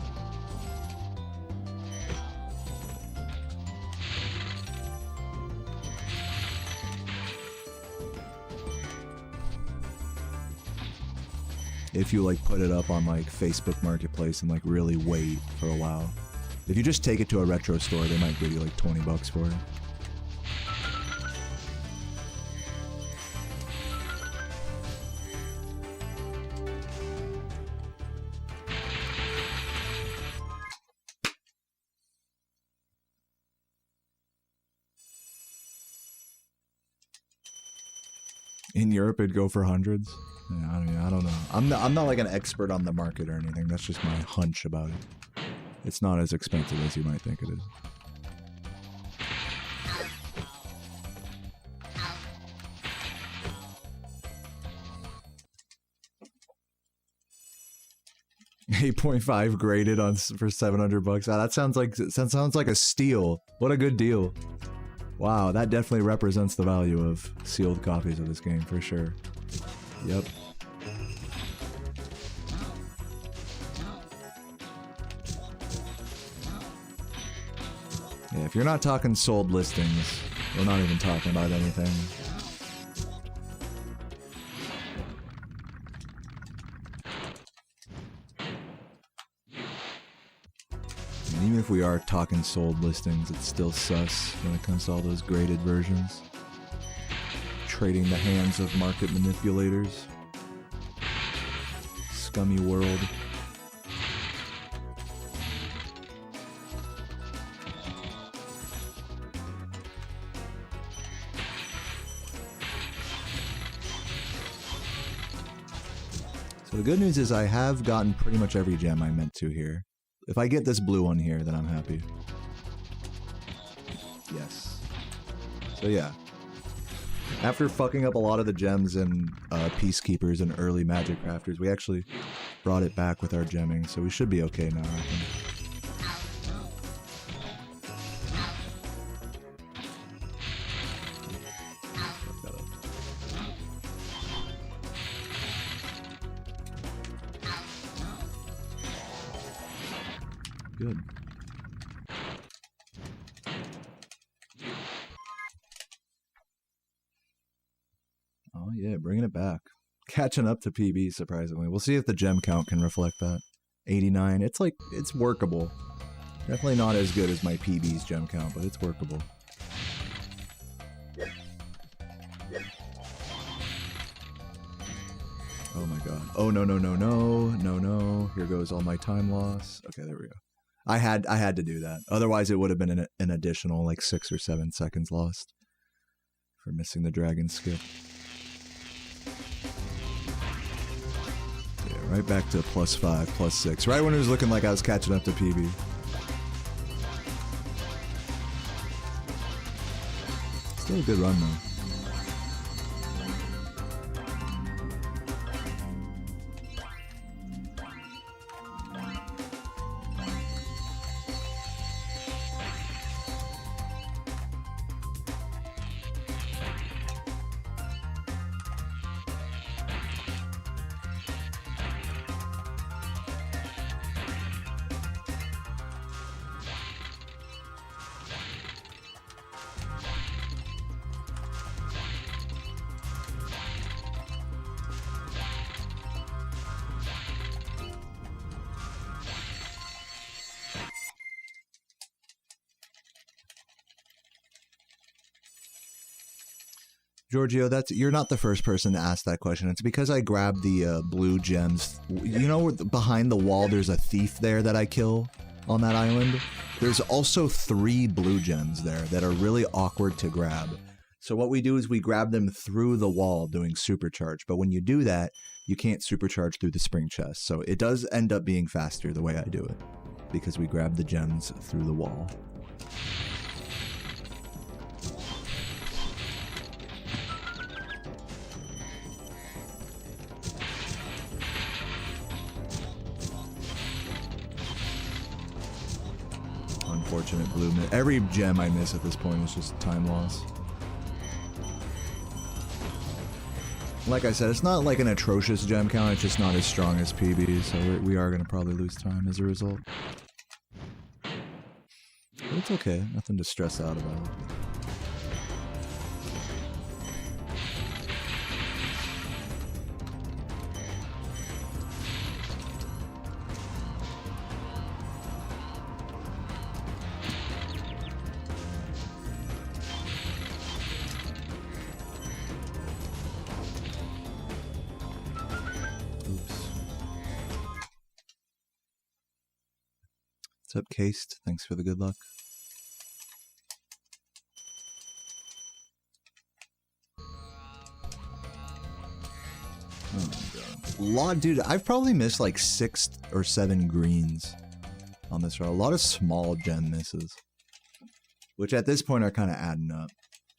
If you like put it up on like Facebook Marketplace and like really wait for a while. If you just take it to a retro store, they might give you like 20 bucks for it. In Europe, it'd go for hundreds. Yeah, I don't know. I'm not like an expert on the market or anything. That's just my hunch about it. It's not as expensive as you might think it is. 8.5 graded on for 700 bucks. Ah, that sounds like a steal. What a good deal. Wow, that definitely represents the value of sealed copies of this game for sure. Yep. Yeah, if you're not talking sold listings, we're not even talking about anything. And even if we are talking sold listings, it's still sus when it comes to all those graded versions. Trading the hands of market manipulators. Scummy world. So the good news is I have gotten pretty much every gem I meant to here. If I get this blue one here, then I'm happy. Yes. So yeah. After fucking up a lot of the gems in Peacekeepers and early Magic Crafters, we actually brought it back with our gemming, so we should be okay now, I think. Good. Oh yeah, bringing it back. Catching up to PB, surprisingly. We'll see if the gem count can reflect that. 89. It's like, it's workable. Definitely not as good as my PB's gem count, but it's workable. Oh my god. Oh no no no no no no. Here goes all my time loss. Okay, there we go. I had to do that. Otherwise, it would have been an additional like 6 or 7 seconds lost for missing the dragon skip. Yeah, right back to +5, +6. Right when it was looking like I was catching up to PB. Still a good run though. Giorgio, you're not the first person to ask that question. It's because I grabbed the blue gems. You know, behind the wall, there's a thief there that I kill on that island. There's also 3 blue gems there that are really awkward to grab. So what we do is we grab them through the wall doing supercharge. But when you do that, you can't supercharge through the spring chest. So it does end up being faster the way I do it, because we grab the gems through the wall. Unfortunate blue miss. Every gem I miss at this point is just time loss. Like I said, it's not like an atrocious gem count, it's just not as strong as PB, so we are going to probably lose time as a result. But it's okay, nothing to stress out about. What's up, Cased? Thanks for the good luck. Oh my god. Dude, I've probably missed like 6 or 7 greens on this row. A lot of small gem misses, which at this point are kind of adding up.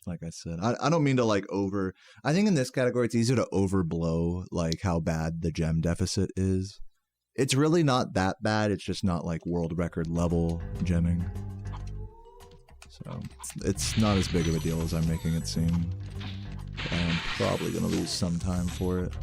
Like I said, I don't mean to like I think in this category it's easier to overblow like how bad the gem deficit is. It's really not that bad, it's just not like world record level gemming. So it's not as big of a deal as I'm making it seem. I'm probably gonna lose some time for it.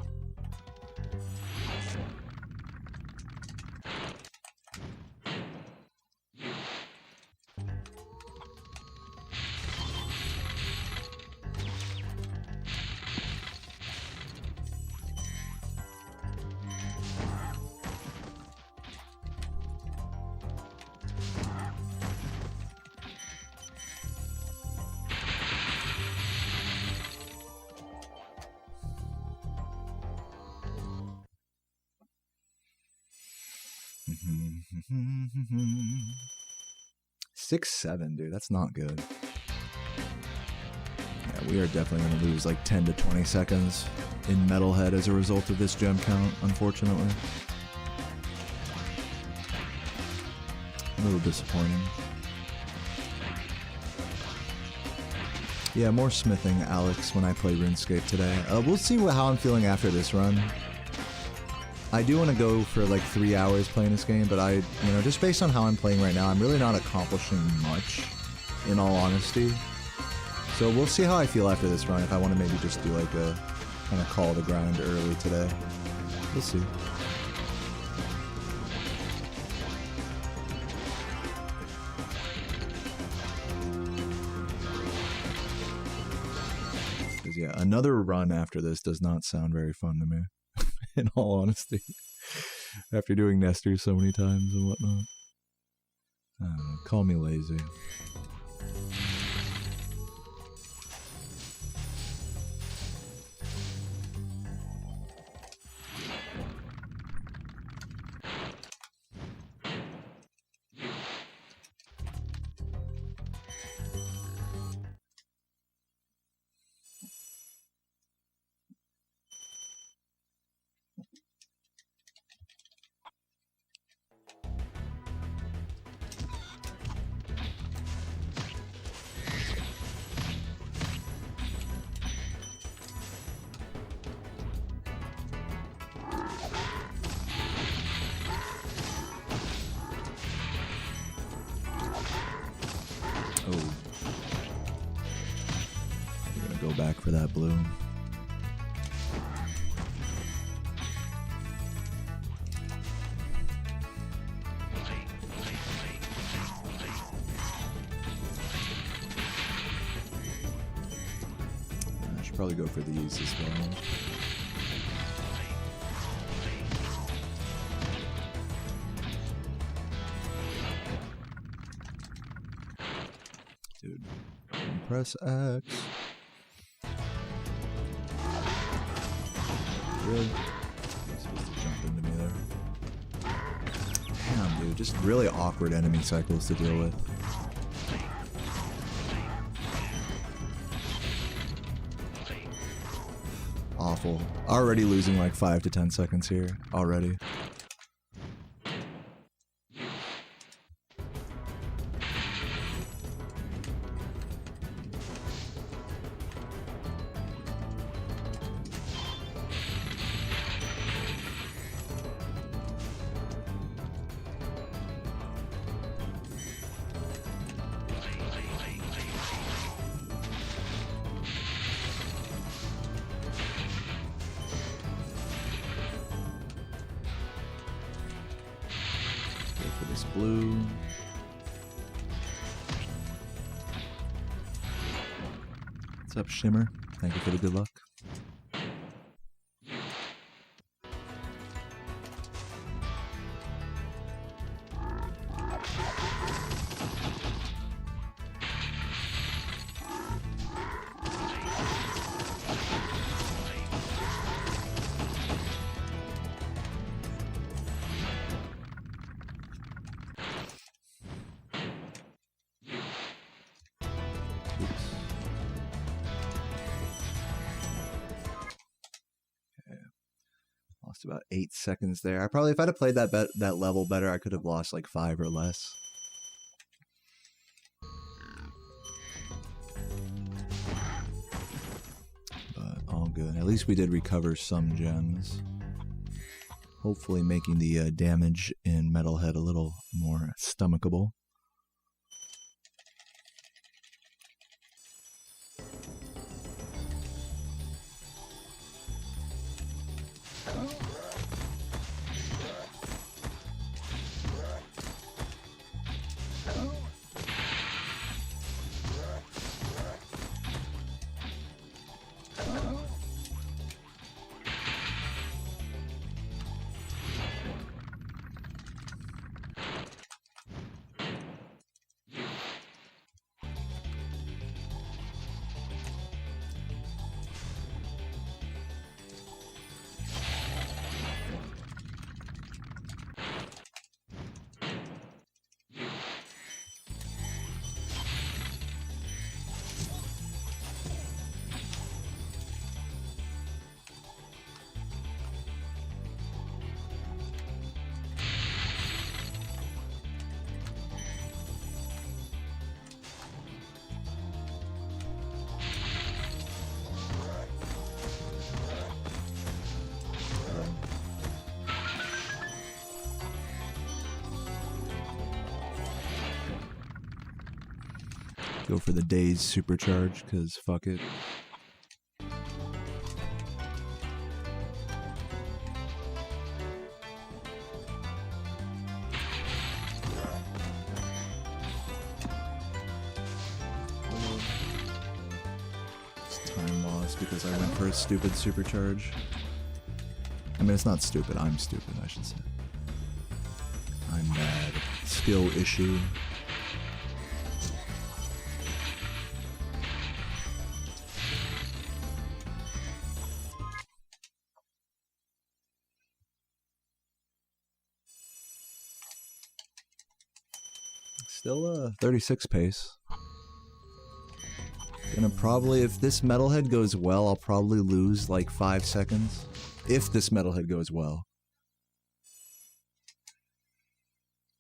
Mm-hmm. 6-7, dude. That's not good. Yeah, we are definitely going to lose like 10 to 20 seconds in Metalhead as a result of this gem count, unfortunately. A little disappointing. Yeah, more smithing, Alex, when I play RuneScape today. We'll see how I'm feeling after this run. I do want to go for like 3 hours playing this game, but just based on how I'm playing right now, I'm really not accomplishing much, in all honesty. So we'll see how I feel after this run, if I want to maybe just do like a kind of call the grind early today. We'll see. Because yeah, another run after this does not sound very fun to me. In all honesty, after doing Nester so many times and whatnot. I don't know, call me lazy. Back for that blue. I should probably go for these as well. Dude, press X. Really? You're supposed to jump into me there. Damn, dude. Just really awkward enemy cycles to deal with. Awful. Already losing like 5 to 10 seconds here. Already. For this blue. What's up, Shimmer? Thank you for the good luck. Lost about 8 seconds there. I probably, if I'd have played that level better, I could have lost like 5 or less. But all good. At least we did recover some gems. Hopefully making the damage in Metalhead a little more stomachable. Go for the Daze Supercharge, because fuck it. It's time loss because I went for a stupid Supercharge. I mean, it's not stupid. I'm stupid, I should say. I'm bad. Skill issue. Still 36 pace. Gonna probably, if this Metalhead goes well, I'll probably lose like 5 seconds. If this Metalhead goes well.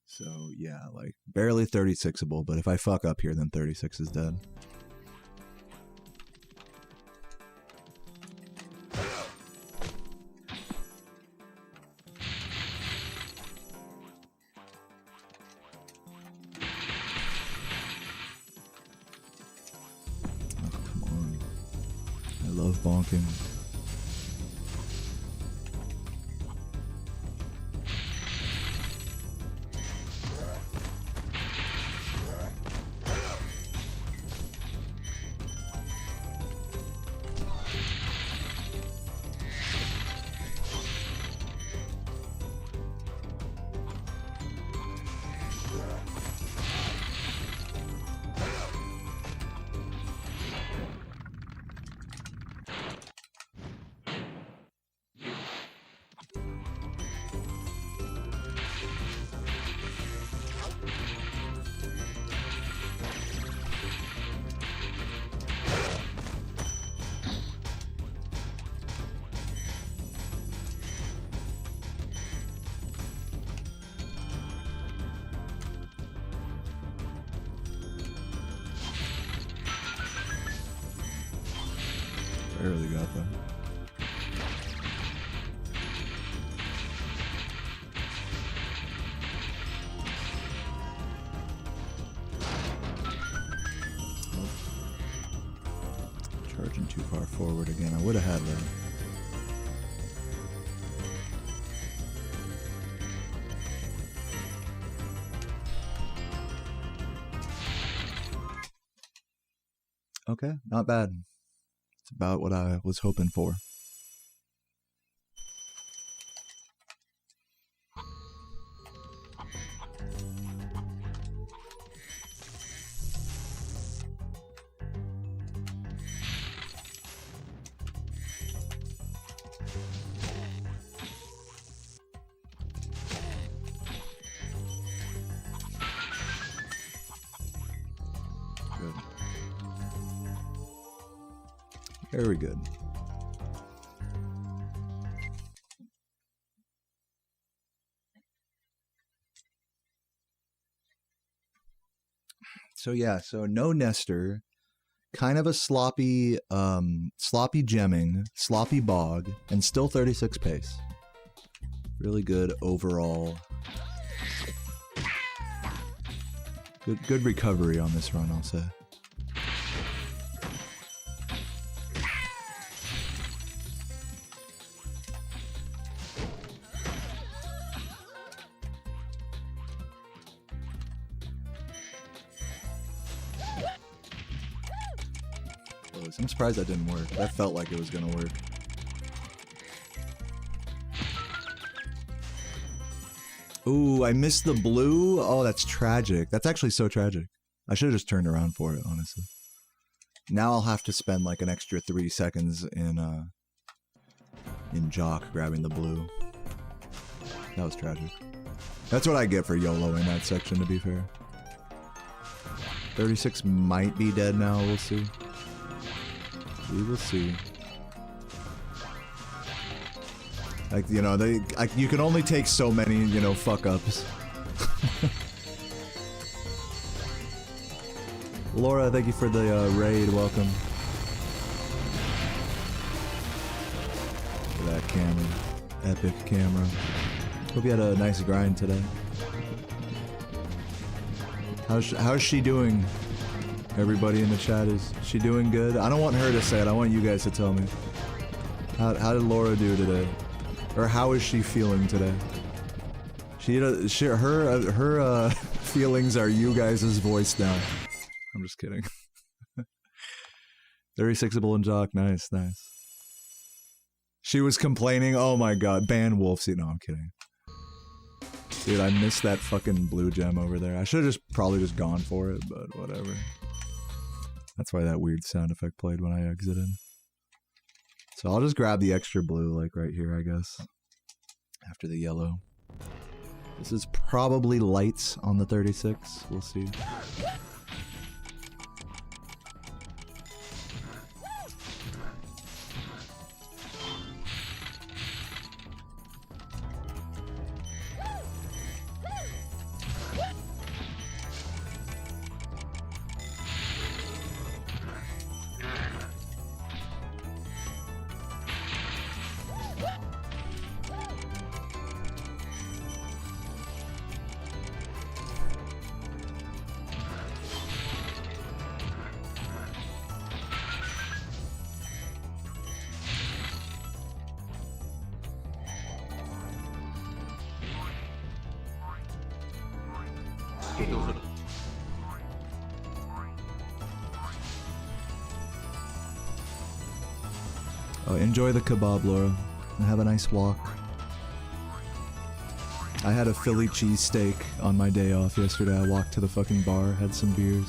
So yeah, like barely 36able, but if I fuck up here, then 36 is dead. I love bonking. barely got that. Charging too far forward again. I would have had that. Okay, not bad. It's about what I was hoping for. Very good. So yeah, so no Nester, kind of a sloppy gemming, sloppy bog, and still 36 pace. Really good overall. Good recovery on this run, I'll say. I'm surprised that didn't work. That felt like it was gonna work. Ooh, I missed the blue. Oh, that's tragic. That's actually so tragic. I should have just turned around for it, honestly. Now I'll have to spend like an extra 3 seconds in Jock grabbing the blue. That was tragic. That's what I get for YOLOing that section, to be fair. 36 might be dead now, we'll see. We will see. Like, you know, you can only take so many, you know, fuck-ups. Laura, thank you for the raid. Welcome. For that camera. Epic camera. Hope you had a nice grind today. How's she doing? Everybody in the chat, is she doing good? I don't want her to say it. I want you guys to tell me. How did Laura do today? Or how is she feeling today? Her feelings are you guys' voice now. I'm just kidding. 36able and Jock, nice. She was complaining. Oh my god, ban Wolf. No, I'm kidding. Dude, I missed that fucking blue gem over there. I should have probably just gone for it, but whatever. That's why that weird sound effect played when I exited. So I'll just grab the extra blue, like right here, I guess. After the yellow. This is probably lights on the 36. We'll see. Oh, enjoy the kebab, Laura, and have a nice walk. I had a Philly cheesesteak on my day off yesterday. I walked to the fucking bar, had some beers.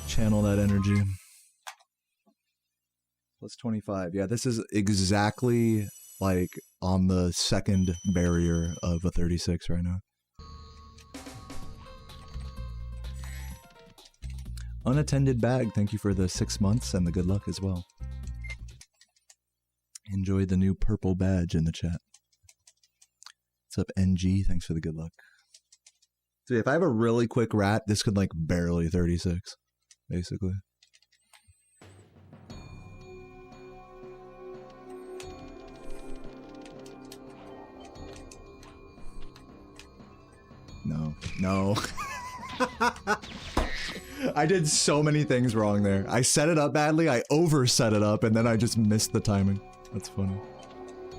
Channel that energy. Plus 25. Yeah, this is exactly like on the second barrier of a 36 right now. Unattended bag, thank you for the 6 months and the good luck as well. Enjoy the new purple badge in the chat. What's up, NG? Thanks for the good luck. So if I have a really quick rat, this could like barely 36, basically. No. I did so many things wrong there. I set it up badly, I over set it up, and then I just missed the timing. That's funny.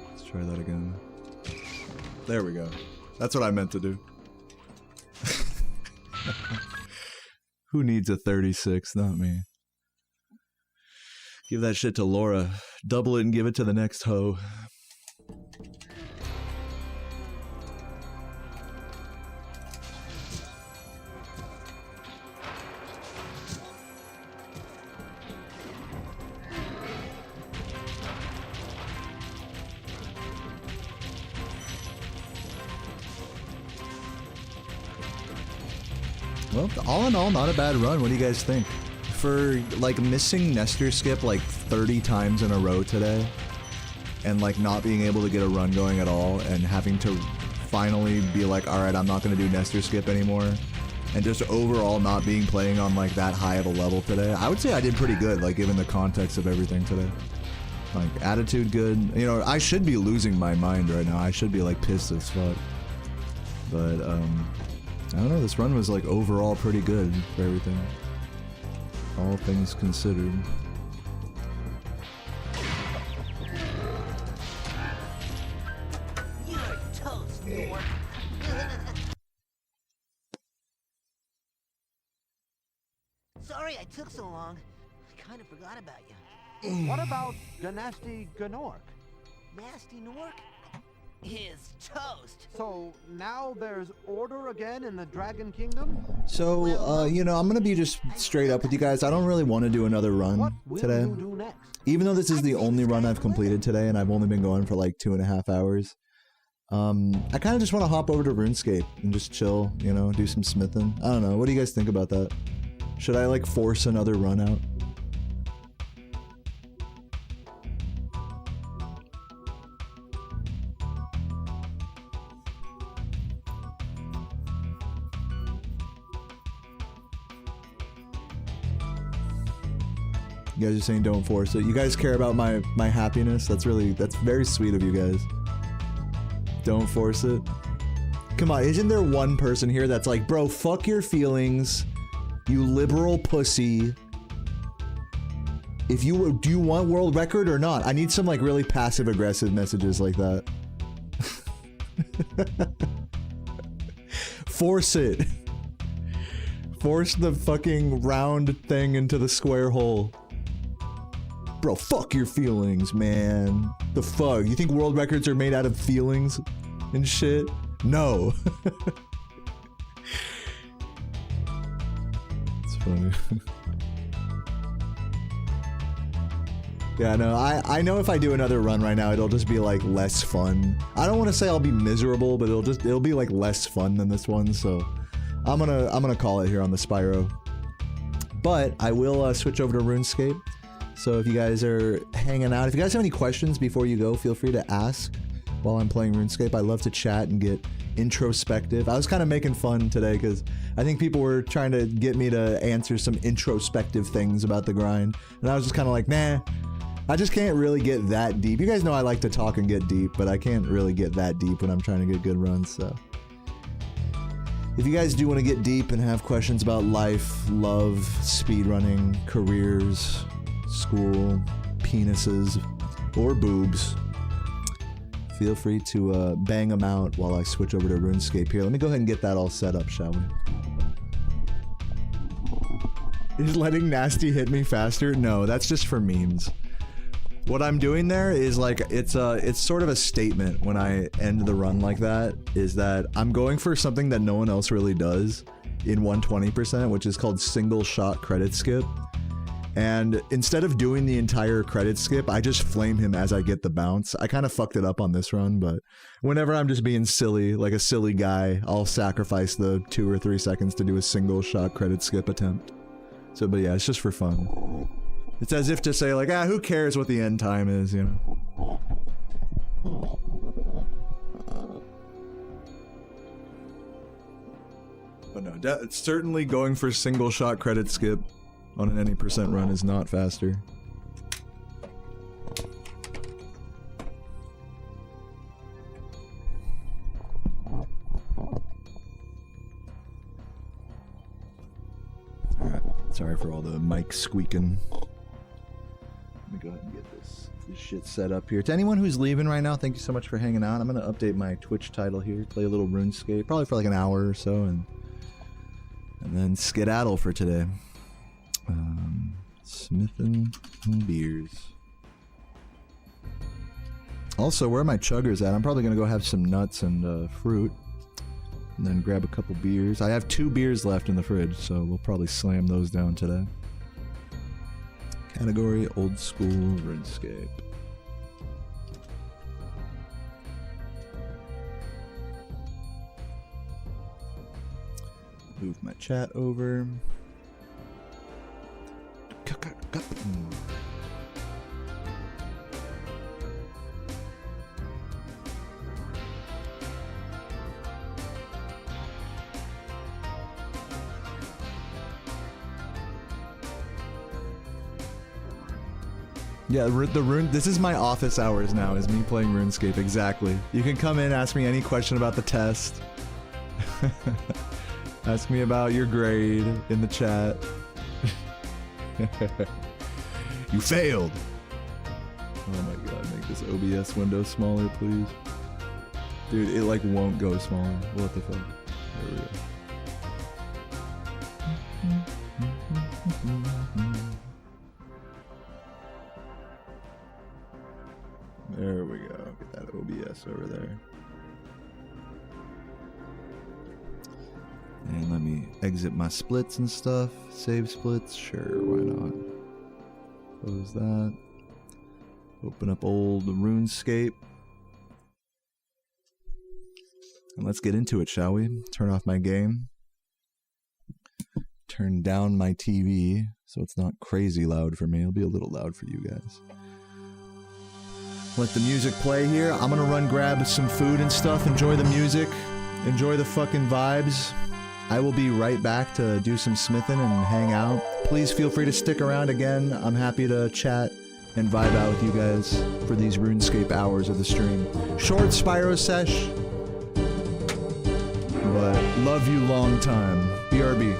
Let's try that again. There we go. That's what I meant to do. Who needs a 36? Not me. Give that shit to Laura. Double it and give it to the next hoe. Well, all in all, not a bad run. What do you guys think? For, like, missing Nester skip, like, 30 times in a row today, and, like, not being able to get a run going at all, and having to finally be like, alright, I'm not gonna do Nester skip anymore, and just overall not playing on, like, that high of a level today, I would say I did pretty good, like, given the context of everything today. Like, attitude good. You know, I should be losing my mind right now. I should be, like, pissed as fuck. But, I don't know, this run was, like, overall pretty good for everything. All things considered. You're toast, Nork. Sorry I took so long. I kind of forgot about you. What about Ganasty Ganork? Nasty Nork is toast. So now there's order again in the Dragon Kingdom? So, you know, I'm gonna be just straight up with you guys. I don't really want to do another run What will today. you do next? Even though this is the only run I've completed today, and I've only been going for like 2.5 hours. I kind of just want to hop over to Runescape and just chill, you know, do some smithing. I don't know. What do you guys think about that? Should I, like, force another run out? You guys are saying don't force it. You guys care about my happiness? That's very sweet of you guys. Don't force it. Come on, isn't there one person here that's like, bro, fuck your feelings, you liberal pussy. Do you want world record or not? I need some like really passive aggressive messages like that. Force it. Force the fucking round thing into the square hole. Bro, fuck your feelings, man. The fuck? You think world records are made out of feelings and shit? No. It's funny. Yeah, no, I know if I do another run right now, it'll just be like less fun. I don't want to say I'll be miserable, but it'll be like less fun than this one, so I'm gonna call it here on the Spyro. But I will switch over to RuneScape. So if you guys are hanging out, if you guys have any questions before you go, feel free to ask while I'm playing RuneScape. I love to chat and get introspective. I was kind of making fun today because I think people were trying to get me to answer some introspective things about the grind. And I was just kind of like, nah, I just can't really get that deep. You guys know I like to talk and get deep, but I can't really get that deep when I'm trying to get good runs, so. If you guys do want to get deep and have questions about life, love, speedrunning, careers, school, penises, or boobs, feel free to bang them out while I switch over to RuneScape here. Let me go ahead and get that all set up, shall we? Is letting Nasty hit me faster? No, that's just for memes. What I'm doing there is like, it's sort of a statement when I end the run like that, is that I'm going for something that no one else really does in 120%, which is called single shot credit skip. And instead of doing the entire credit skip, I just flame him as I get the bounce. I kind of fucked it up on this run, but whenever I'm just being silly, like a silly guy, I'll sacrifice the 2 or 3 seconds to do a single shot credit skip attempt. So, but yeah, it's just for fun. It's as if to say like, ah, who cares what the end time is, you know? But no, certainly going for single shot credit skip on an any percent run is not faster. Sorry for all the mic squeaking. Let me go ahead and get this shit set up here. To anyone who's leaving right now, thank you so much for hanging out. I'm going to update my Twitch title here. Play a little Runescape, probably for like an hour or so, and then skedaddle for today. Smithing beers. Also, where are my chuggers at? I'm probably going to go have some nuts and fruit. And then grab a couple beers. I have 2 beers left in the fridge, so we'll probably slam those down today. Category, old school, Runescape. Move my chat over. Yeah, this is my office hours now, is me playing RuneScape, exactly. You can come in, ask me any question about the test. Ask me about your grade in the chat. You failed! Oh my god, make this OBS window smaller, please. Dude, it like won't go smaller. What the fuck? There we go. There we go. Get that OBS over there. And let me exit my splits and stuff. Save splits. Sure, why not? Close that. Open up old RuneScape. And let's get into it, shall we? Turn off my game. Turn down my TV so it's not crazy loud for me. It'll be a little loud for you guys. Let the music play here. I'm gonna run grab some food and stuff. Enjoy the music. Enjoy the fucking vibes. I will be right back to do some smithing and hang out. Please feel free to stick around again. I'm happy to chat and vibe out with you guys for these RuneScape hours of the stream. Short Spyro sesh, but love you long time. BRB.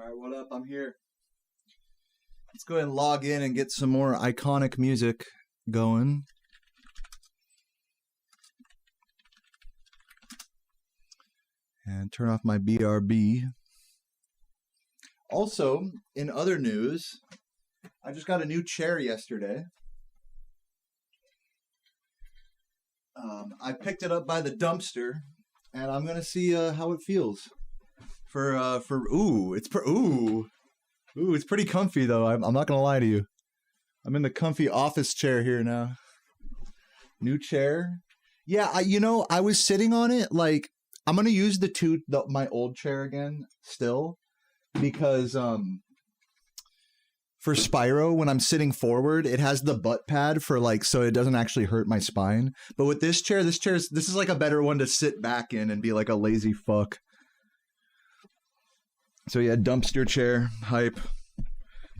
Alright, what up? I'm here. Let's go ahead and log in and get some more iconic music going. And turn off my BRB. Also, in other news, I just got a new chair yesterday. I picked it up by the dumpster, and I'm gonna see how it feels. It's pretty comfy though. I'm not gonna lie to you. I'm in the comfy office chair here now. New chair. Yeah, I was sitting on it. Like, I'm gonna use my old chair again still, because for Spyro, when I'm sitting forward, it has the butt pad for so it doesn't actually hurt my spine. But with this is like a better one to sit back in and be like a lazy fuck. So yeah, dumpster chair, hype.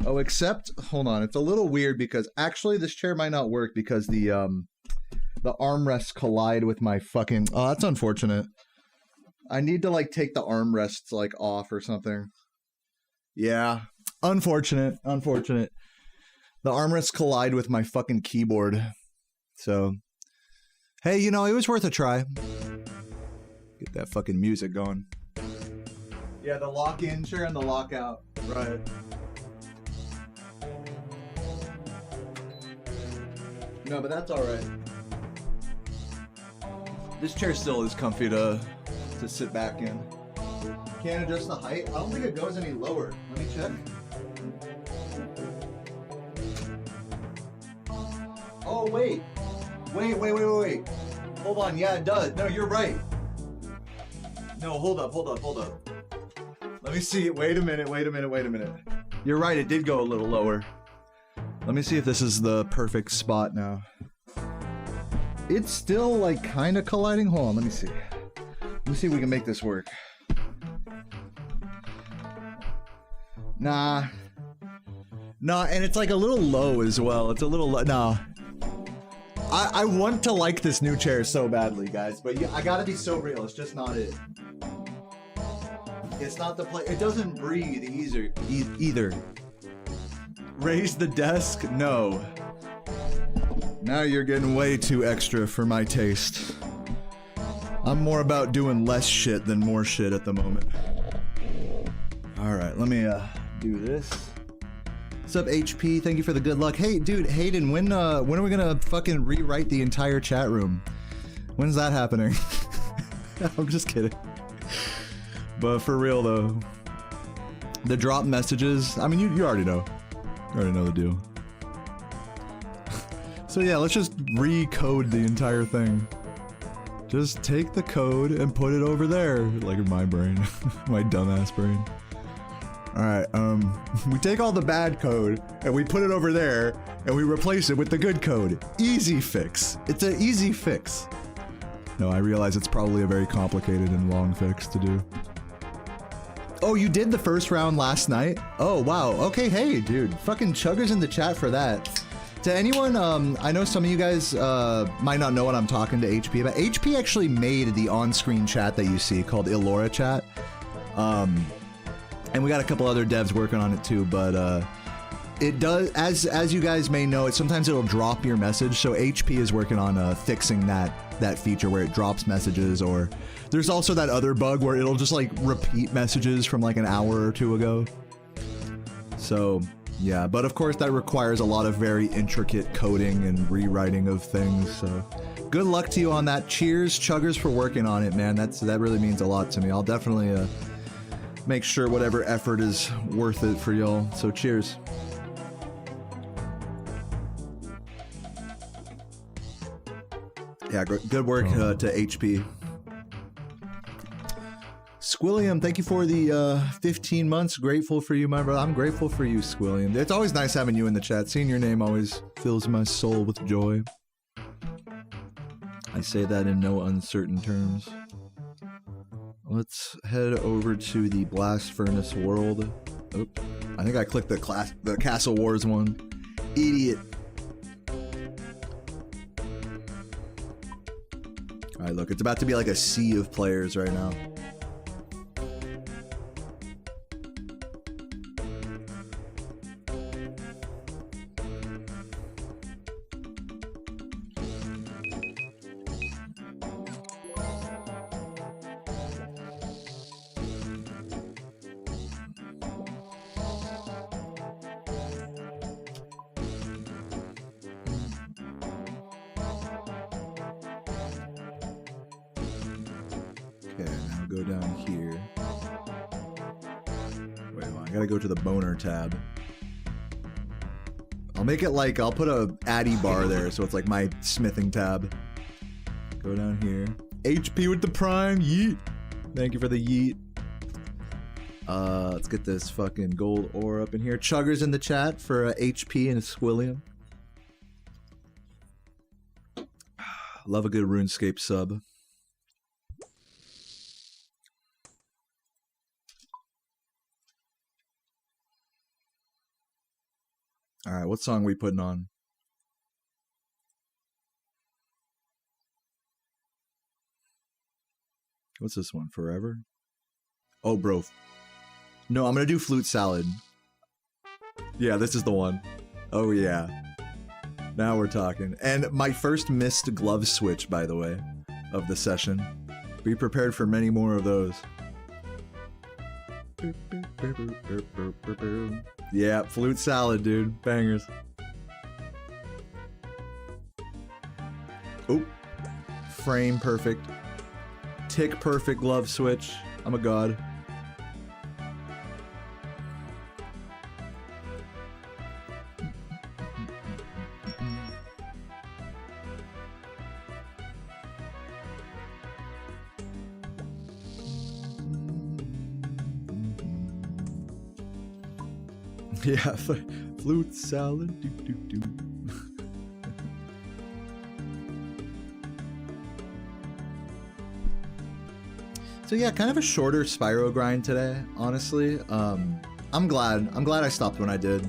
Oh, except, hold on, it's a little weird because actually this chair might not work because the armrests collide with my fucking, oh, that's unfortunate. I need to take the armrests off or something. Yeah, unfortunate. The armrests collide with my fucking keyboard. So, hey, it was worth a try. Get that fucking music going. Yeah, the lock-in chair and the lock-out. Right. No, but that's alright. This chair still is comfy to sit back in. Can't adjust the height? I don't think it goes any lower. Let me check. Oh, wait. Wait. Hold on. Yeah, it does. No, you're right. No, hold up. Let me see. Wait a minute. You're right, it did go a little lower. Let me see if this is the perfect spot now. It's still kind of colliding. Hold on, let me see. Let me see if we can make this work. Nah, and it's a little low as well. It's a little low. Nah. I want to like this new chair so badly, guys, but I gotta be so real. It's just not it. It's not the play. It doesn't breathe either. Raise the desk? No. Now you're getting way too extra for my taste. I'm more about doing less shit than more shit at the moment. Alright, let me do this. What's up, HP? Thank you for the good luck. Hey, dude, Hayden, when are we gonna fucking rewrite the entire chat room? When's that happening? I'm just kidding. But for real though, the drop messages, I mean, you already know. You already know the deal. So yeah, let's just recode the entire thing. Just take the code and put it over there. Like my brain. My dumbass brain. Alright, we take all the bad code and we put it over there and we replace it with the good code. Easy fix. It's an easy fix. No, I realize it's probably a very complicated and long fix to do. Oh, you did the first round last night? Oh, wow. Okay, hey, dude. Fucking chuggers in the chat for that. To anyone, I know some of you guys might not know what I'm talking to HP about. HP actually made the on-screen chat that you see called Illora chat. And we got a couple other devs working on it too, but it does, as you guys may know, sometimes it'll drop your message, so HP is working on fixing that feature where it drops messages, or there's also that other bug where it'll just repeat messages from an hour or two ago. So yeah, but of course that requires a lot of very intricate coding and rewriting of things, so good luck to you on that. Cheers, chuggers, for working on it, man. That really means a lot to me. I'll definitely make sure whatever effort is worth it for y'all, so cheers. Yeah, good work to HP. Squilliam, thank you for the 15 months. Grateful for you, my brother. I'm grateful for you, Squilliam. It's always nice having you in the chat. Seeing your name always fills my soul with joy. I say that in no uncertain terms. Let's head over to the Blast Furnace world. Oop. I think I clicked the Castle Wars one. Idiot. Alright, look, it's about to be like a sea of players right now. Okay, now go down here. Wait, hold on, I gotta go to the boner tab. I'll make it like, I'll put a addy bar there, so it's like my smithing tab. Go down here. HP with the prime, yeet! Thank you for the yeet. Let's get this fucking gold ore up in here. Chuggers in the chat for HP and a Squilliam. Love a good RuneScape sub. Alright, what song are we putting on? What's this one? Forever? Oh, bro. No, I'm gonna do Flute Salad. Yeah, this is the one. Oh, yeah. Now we're talking. And my first missed glove switch, by the way, of the session. Be prepared for many more of those. Yeah, Flute Salad, dude. Bangers. Oh. Frame perfect. Tick perfect glove switch. I'm a god. Yeah, flute salad. Doo, doo, doo. So yeah, kind of a shorter Spyro grind today, honestly. I'm glad I stopped when I did.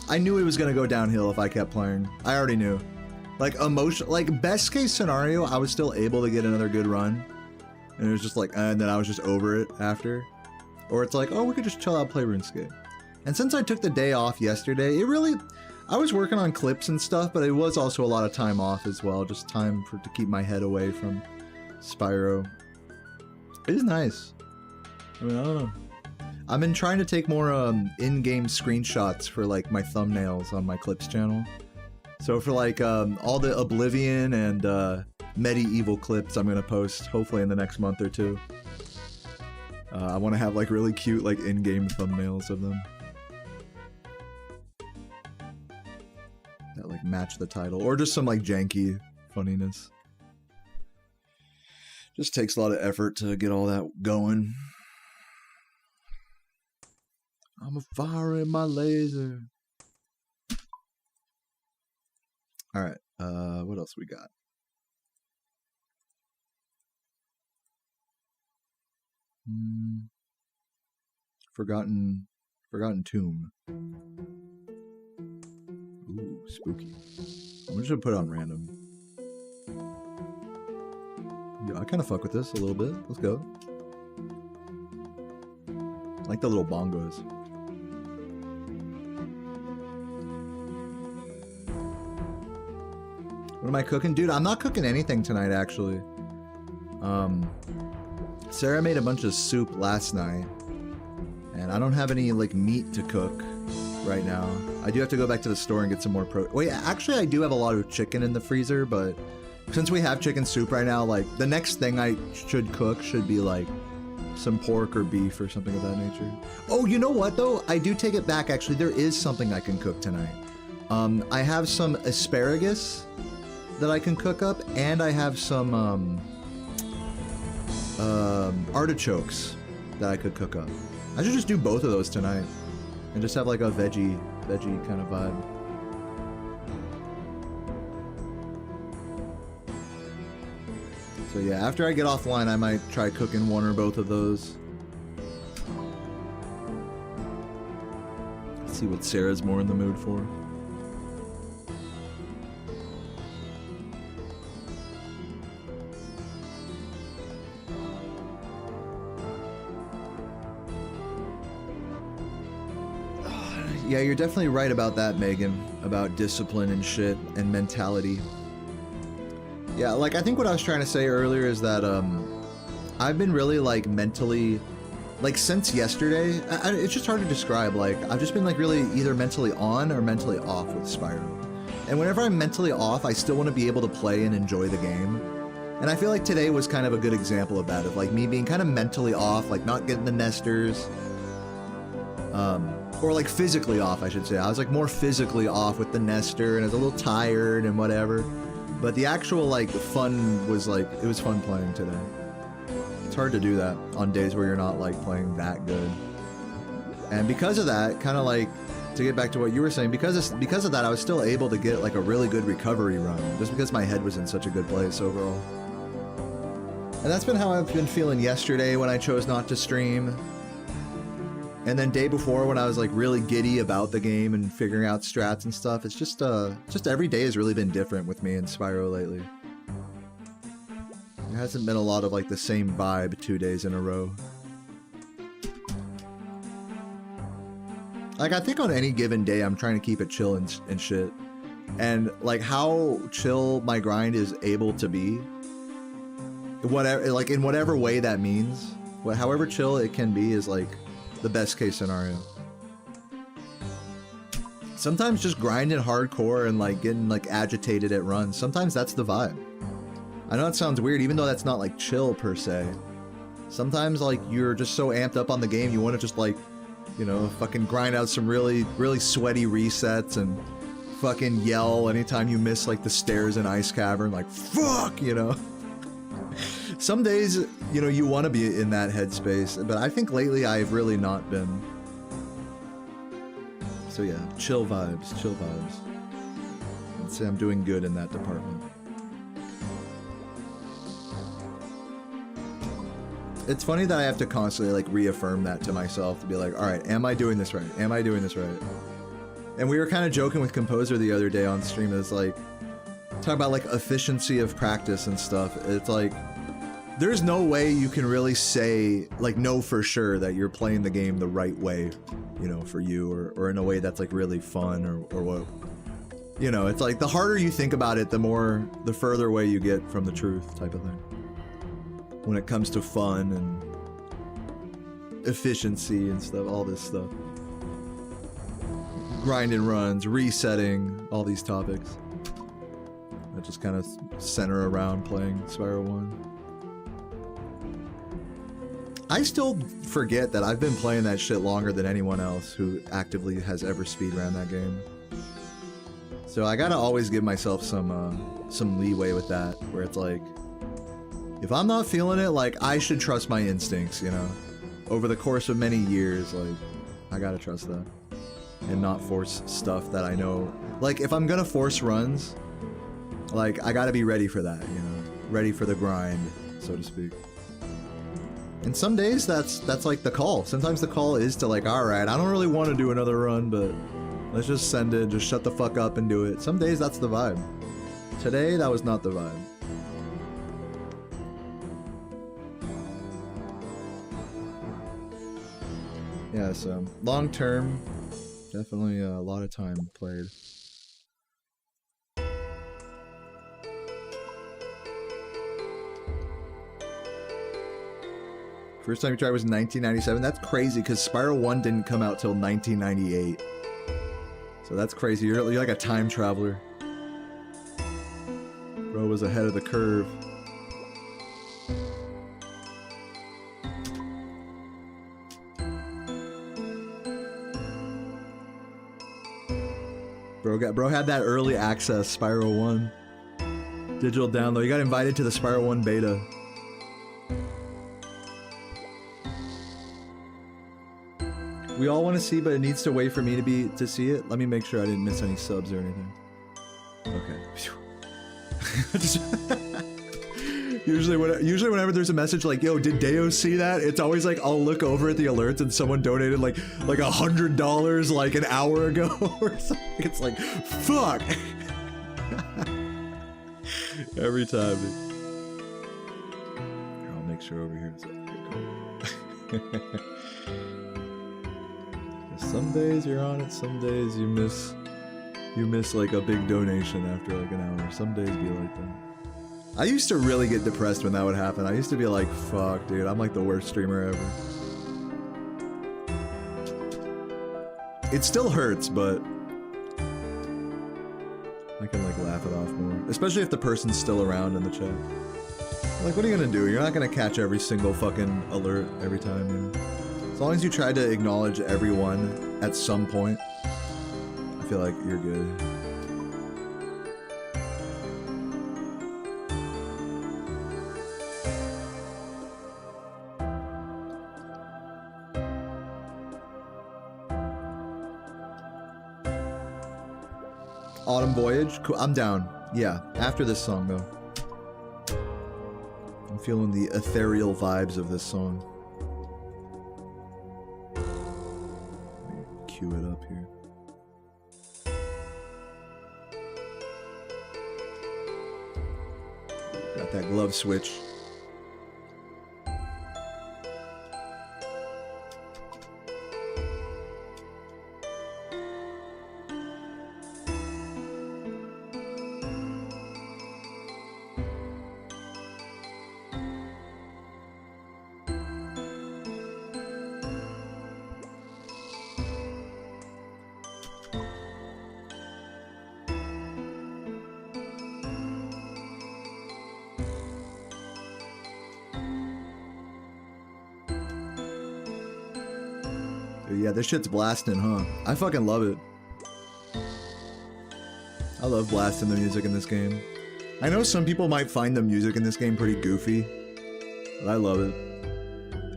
I knew it was gonna go downhill if I kept playing. I already knew. Like best case scenario, I was still able to get another good run. And it was just like, and then I was just over it after. Or it's like, oh, we could just chill out, play RuneScape. And since I took the day off yesterday, I was working on clips and stuff, but it was also a lot of time off as well. Just time to keep my head away from Spyro. It is nice. I mean, I don't know. I've been trying to take more in-game screenshots for like my thumbnails on my clips channel. So for like all the Oblivion and medieval clips I'm gonna post hopefully in the next month or two. I want to have like really cute like in-game thumbnails of them that like match the title, or just some like janky funniness. Just takes a lot of effort to get all that going. I'm a firing my laser. All right, what else we got? Forgotten Tomb. Ooh, spooky. I'm just gonna put it on random. Yeah, I kind of fuck with this a little bit. Let's go. I like the little bongos. What am I cooking? Dude, I'm not cooking anything tonight, actually. Sarah made a bunch of soup last night, and I don't have any, like, meat to cook right now. I do have to go back to the store and get some more Wait, actually, I do have a lot of chicken in the freezer, but since we have chicken soup right now, like, the next thing I should cook should be, like, some pork or beef or something of that nature. Oh, you know what, though? I do take it back, actually. There is something I can cook tonight. I have some asparagus that I can cook up, and I have some, artichokes that I could cook up. I should just do both of those tonight and just have like a veggie kind of vibe. So yeah, after I get offline, I might try cooking one or both of those. Let's see what Sarah's more in the mood for. Yeah, you're definitely right about that, Megan, about discipline and shit and mentality. Yeah, like, I think what I was trying to say earlier is that, I've been really, like, mentally, like, since yesterday, it's just hard to describe, like, I've just been, like, really either mentally on or mentally off with Spyro. And whenever I'm mentally off, I still want to be able to play and enjoy the game. And I feel like today was kind of a good example of that, of like me being kind of mentally off, like not getting the nesters. Or like physically off, I should say. I was like more physically off with the nester and I was a little tired and whatever. But the actual like fun was like, it was fun playing today. It's hard to do that on days where you're not like playing that good. And because of that, kind of like, to get back to what you were saying, because of that, I was still able to get like a really good recovery run, just because my head was in such a good place overall. And that's been how I've been feeling yesterday when I chose not to stream. And then day before when I was like really giddy about the game and figuring out strats and stuff. It's just every day has really been different with me and Spyro lately. There hasn't been a lot of like the same vibe 2 days in a row. Like I think on any given day I'm trying to keep it chill and shit. And like how chill my grind is able to be, whatever, like in whatever way that means, however chill it can be is like the best case scenario. Sometimes just grinding hardcore and like getting like agitated at runs, sometimes that's the vibe. I know it sounds weird, even though that's not like chill per se. Sometimes like you're just so amped up on the game, you want to just like, you know, fucking grind out some really sweaty resets and fucking yell anytime you miss like the stairs in Ice Cavern, like fuck, you know. Some days, you know, you want to be in that headspace, but I think lately I've really not been. So yeah, chill vibes, chill vibes. I'd say I'm doing good in that department. It's funny that I have to constantly like reaffirm that to myself to be like, all right, am I doing this right? Am I doing this right? And we were kind of joking with Composer the other day on stream. It's like, talk about like efficiency of practice and stuff. It's like, there's no way you can really say, like, know for sure that you're playing the game the right way, you know, for you, or in a way that's like really fun or what. You know, it's like the harder you think about it, the further away you get from the truth type of thing. When it comes to fun and efficiency and stuff, all this stuff. Grinding runs, resetting, all these topics. That just kind of center around playing Spyro 1. I still forget that I've been playing that shit longer than anyone else who actively has ever speedrun that game. So I gotta always give myself some leeway with that, where it's like, if I'm not feeling it, like, I should trust my instincts, you know? Over the course of many years, like, I gotta trust that. And not force stuff that I know. Like, if I'm gonna force runs, like, I gotta be ready for that, you know? Ready for the grind, so to speak. And some days, that's like the call. Sometimes the call is to like, alright, I don't really want to do another run, but let's just send it, just shut the fuck up and do it. Some days, that's the vibe. Today, that was not the vibe. Yeah, so long term, definitely a lot of time played. First time you tried was 1997. That's crazy because Spyro 1 didn't come out till 1998. So that's crazy. You're like a time traveler. Bro was ahead of the curve. Bro had that early access Spyro 1 digital download. You got invited to the Spyro 1 beta. We all want to see, but it needs to wait for me to see it. Let me make sure I didn't miss any subs or anything. Okay. Usually whenever there's a message like, yo, did Deo see that? It's always like, I'll look over at the alerts and someone donated like $100 like an hour ago or something. It's like, fuck. Every time. Here, I'll make sure over here. Okay, cool. Some days you're on it, some days you miss like a big donation after like an hour. Some days be like that. I used to really get depressed when that would happen. I used to be like, fuck, dude, I'm like the worst streamer ever. It still hurts, but I can like laugh it off more. Especially if the person's still around in the chat. Like, what are you gonna do? You're not gonna catch every single fucking alert every time, you know? As long as you try to acknowledge everyone at some point, I feel like you're good. Autumn Voyage? Cool. I'm down. Yeah, after this song, though. I'm feeling the ethereal vibes of this song. Let me cue it up here. Got that glove switch. Yeah, this shit's blasting, huh? I fucking love it. I love blasting the music in this game. I know some people might find the music in this game pretty goofy, but I love it.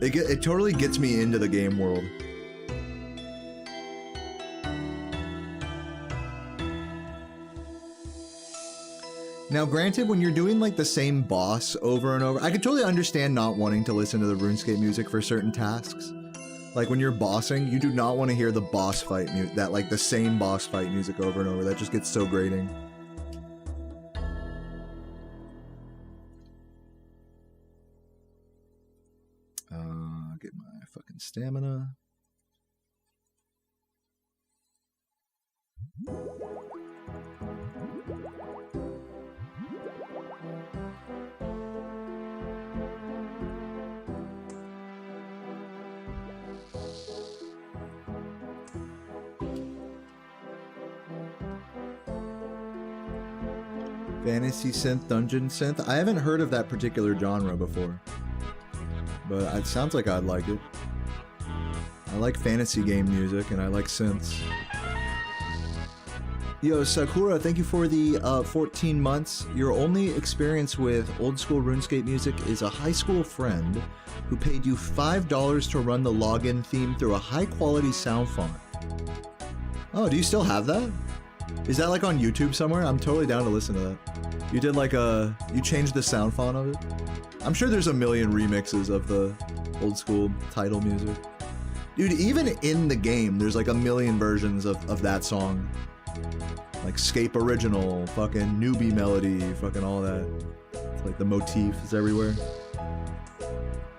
It totally gets me into the game world. Now, granted, when you're doing like the same boss over and over, I could totally understand not wanting to listen to the RuneScape music for certain tasks. Like when you're bossing, you do not want to hear the boss fight that like the same boss fight music over and over. That just gets so grating. Get my fucking stamina. Fantasy synth, dungeon synth. I haven't heard of that particular genre before, but it sounds like I'd like it. I like fantasy game music and I like synths. Yo, Sakura, thank you for the 14 months. Your only experience with old school RuneScape music is a high school friend who paid you $5 to run the login theme through a high quality sound font. Oh, do you still have that? Is that like on YouTube somewhere? I'm totally down to listen to that. You did like you changed the sound font of it? I'm sure there's a million remixes of the old school title music. Dude, even in the game, there's like a million versions of that song. Like Scape Original, fucking Newbie Melody, fucking all that. It's like the motif is everywhere.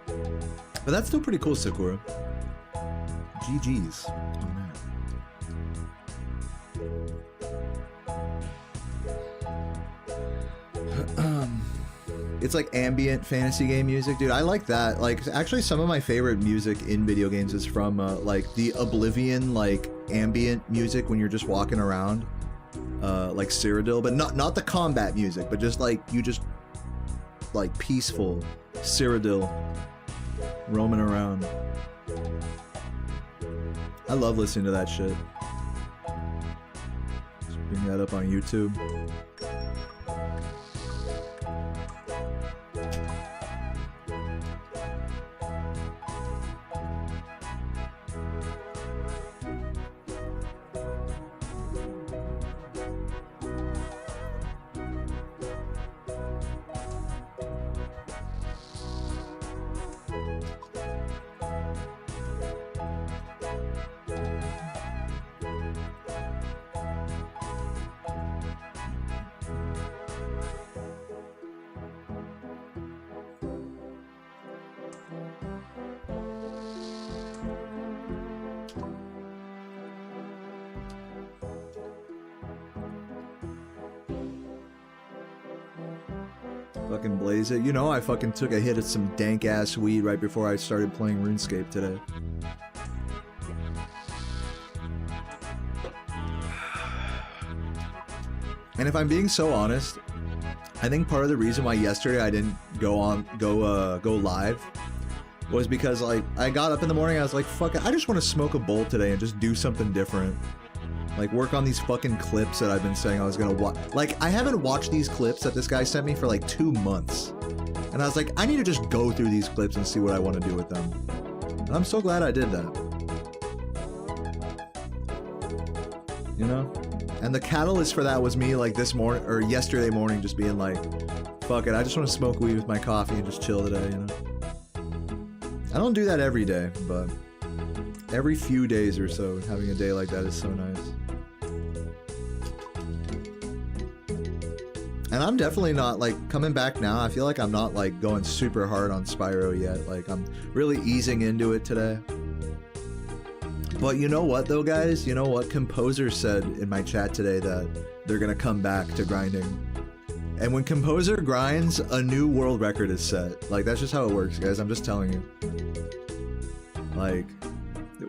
But that's still pretty cool, Sakura. GG's on that. It's like ambient fantasy game music, dude. I like that. Like, actually, some of my favorite music in video games is from like the Oblivion, like ambient music when you're just walking around, like Cyrodiil, but not the combat music, but just like like peaceful Cyrodiil roaming around. I love listening to that shit. Just bring that up on YouTube. Fucking blaze it. You know, I fucking took a hit of some dank ass weed right before I started playing RuneScape today. And if I'm being so honest, I think part of the reason why yesterday I didn't go live was because like I got up in the morning, I was like, fuck it, I just want to smoke a bowl today and just do something different. Like work on these fucking clips that I've been saying I was gonna watch. Like I haven't watched these clips that this guy sent me for like 2 months. And I was like, I need to just go through these clips and see what I want to do with them. And I'm so glad I did that. You know? And the catalyst for that was me like this morning or yesterday morning just being like, fuck it, I just want to smoke weed with my coffee and just chill today, you know? I don't do that every day, but every few days or so, having a day like that is so nice. And I'm definitely not, like, coming back now, I feel like I'm not, like, going super hard on Spyro yet. Like, I'm really easing into it today. But you know what, though, guys? You know what? Composer said in my chat today that they're gonna come back to grinding. And when Composer grinds, a new world record is set. Like, that's just how it works, guys. I'm just telling you. Like,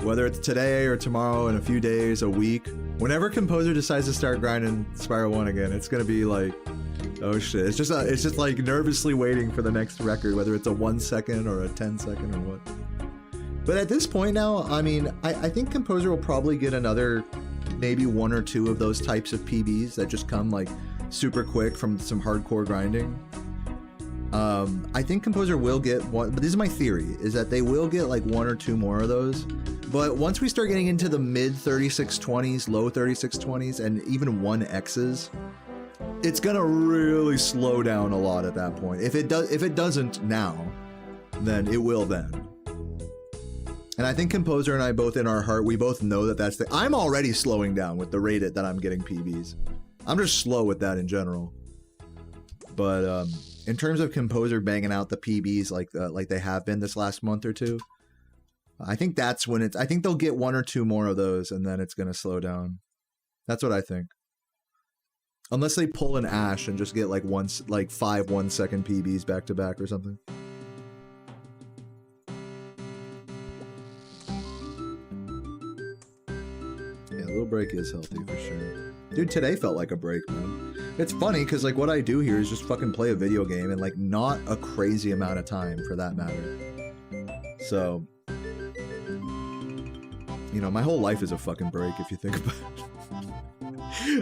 whether it's today or tomorrow, in a few days, a week, whenever Composer decides to start grinding Spyro 1 again, it's gonna be like, oh shit. It's just like nervously waiting for the next record, whether it's a 1 second or a 10 second or what. But at this point now, I mean, I think Composer will probably get another, maybe 1 or 2 of those types of PBs that just come like super quick from some hardcore grinding. I think Composer will get one, but this is my theory, is that they will get like 1 or 2 more of those. But once we start getting into the mid 3620s, low 3620s, and even 1Xs, it's gonna really slow down a lot at that point. If it doesn't now, then it will then. And I think Composer and I both in our heart, we both know that that's the... I'm already slowing down with the rate that I'm getting PBs. I'm just slow with that in general. But in terms of Composer banging out the PBs like they have been this last month or two, I think that's when it's... I think they'll get 1 or 2 more of those and then it's going to slow down. That's what I think. Unless they pull an Ash and just get like 5 1-second PBs back to back or something. Little break is healthy for sure. Dude, today felt like a break, man. It's funny because like what I do here is just fucking play a video game and like not a crazy amount of time for that matter. So, you know, my whole life is a fucking break if you think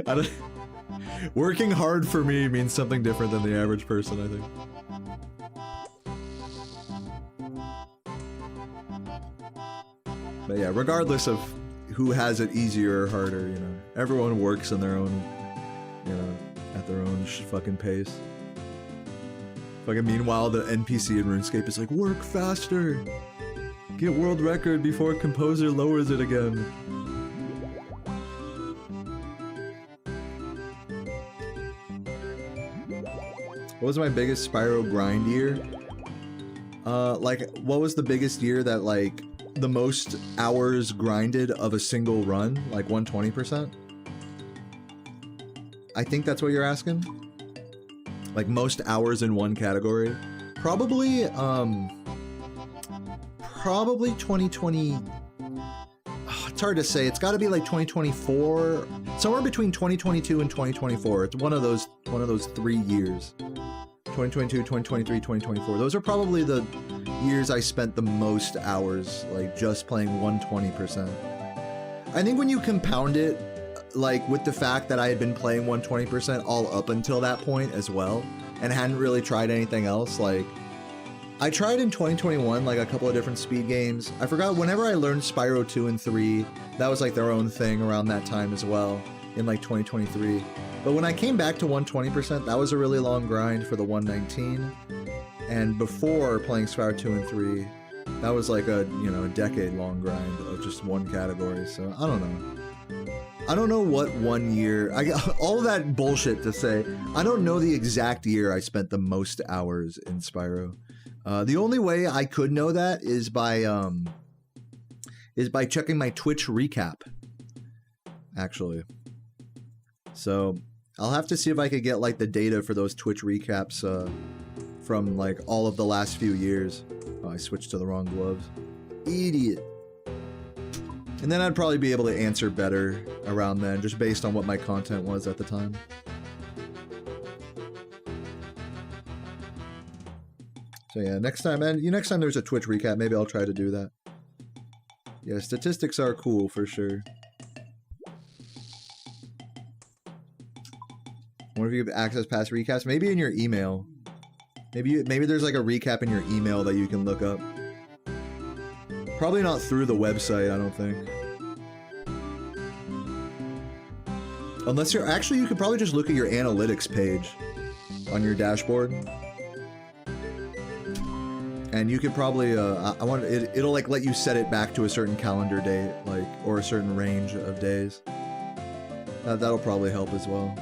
about it. Working hard for me means something different than the average person, I think. But yeah, regardless of who has it easier or harder, you know. Everyone works in their own, you know, at their own fucking pace. Fucking meanwhile, the NPC in RuneScape is like, work faster! Get world record before Composer lowers it again. What was my biggest Spyro grind year? Like, what was the biggest year that, like, the most hours grinded of a single run, like 120%? I think that's what you're asking. Like most hours in one category. Probably 2020. Oh, it's hard to say. It's got to be like 2024, somewhere between 2022 and 2024. It's one of those 3 years. 2022, 2023, 2024. Those are probably the years I spent the most hours, like, just playing 120%. I think when you compound it, like, with the fact that I had been playing 120% all up until that point as well, and hadn't really tried anything else, like, I tried in 2021, like, a couple of different speed games. I forgot, whenever I learned Spyro 2 and 3, that was, like, their own thing around that time as well, in, like, 2023. But when I came back to 120%, that was a really long grind for the 119. And before playing Spyro 2 and 3, that was like a, you know, a decade-long grind of just one category. So, I don't know. I don't know what 1 year... I got all that bullshit to say. I don't know the exact year I spent the most hours in Spyro. The only way I could know that is by checking my Twitch recap, actually. So, I'll have to see if I could get, like, the data for those Twitch recaps, from, like, all of the last few years. Oh, I switched to the wrong gloves. Idiot. And then I'd probably be able to answer better around then, just based on what my content was at the time. So yeah, next time, and next time there's a Twitch recap, maybe I'll try to do that. Yeah, statistics are cool for sure. I wonder if you have access past recaps, maybe in your email. Maybe there's like a recap in your email that you can look up. Probably not through the website, I don't think. Unless you're actually, you could probably just look at your analytics page on your dashboard. And you could probably, it'll like let you set it back to a certain calendar date, like, or a certain range of days. That'll probably help as well.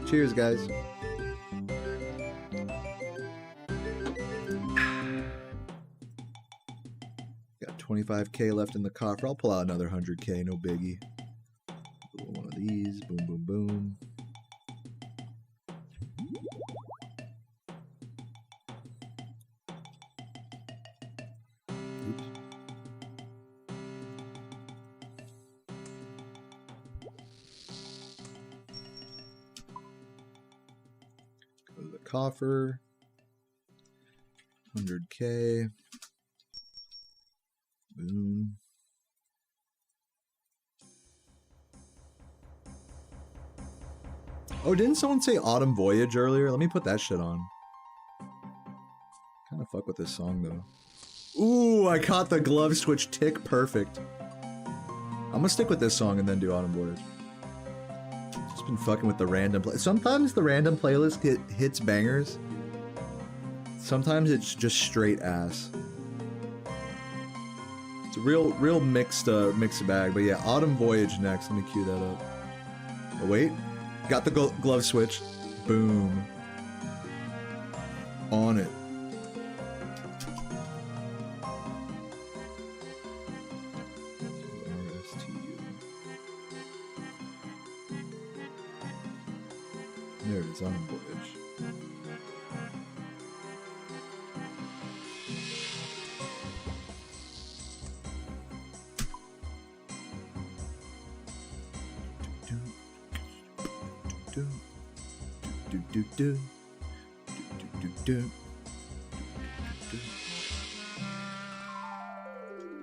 Cheers, guys. Got 25K left in the coffer. I'll pull out another 100K, no biggie. One of these, boom, boom, boom. Oops. Go to the coffer. 100K. Boom. Oh, didn't someone say Autumn Voyage earlier? Let me put that shit on. Kind of fuck with this song though. Ooh, I caught the glove switch tick perfect. I'm gonna stick with this song and then do Autumn Voyage. Just been fucking with the random play. Sometimes the random playlist hits bangers. Sometimes it's just straight ass. It's a real mixed bag. But yeah, Autumn Voyage next. Let me cue that up. Oh wait, got the glove switch. Boom. On it. There it is, Autumn Voyage.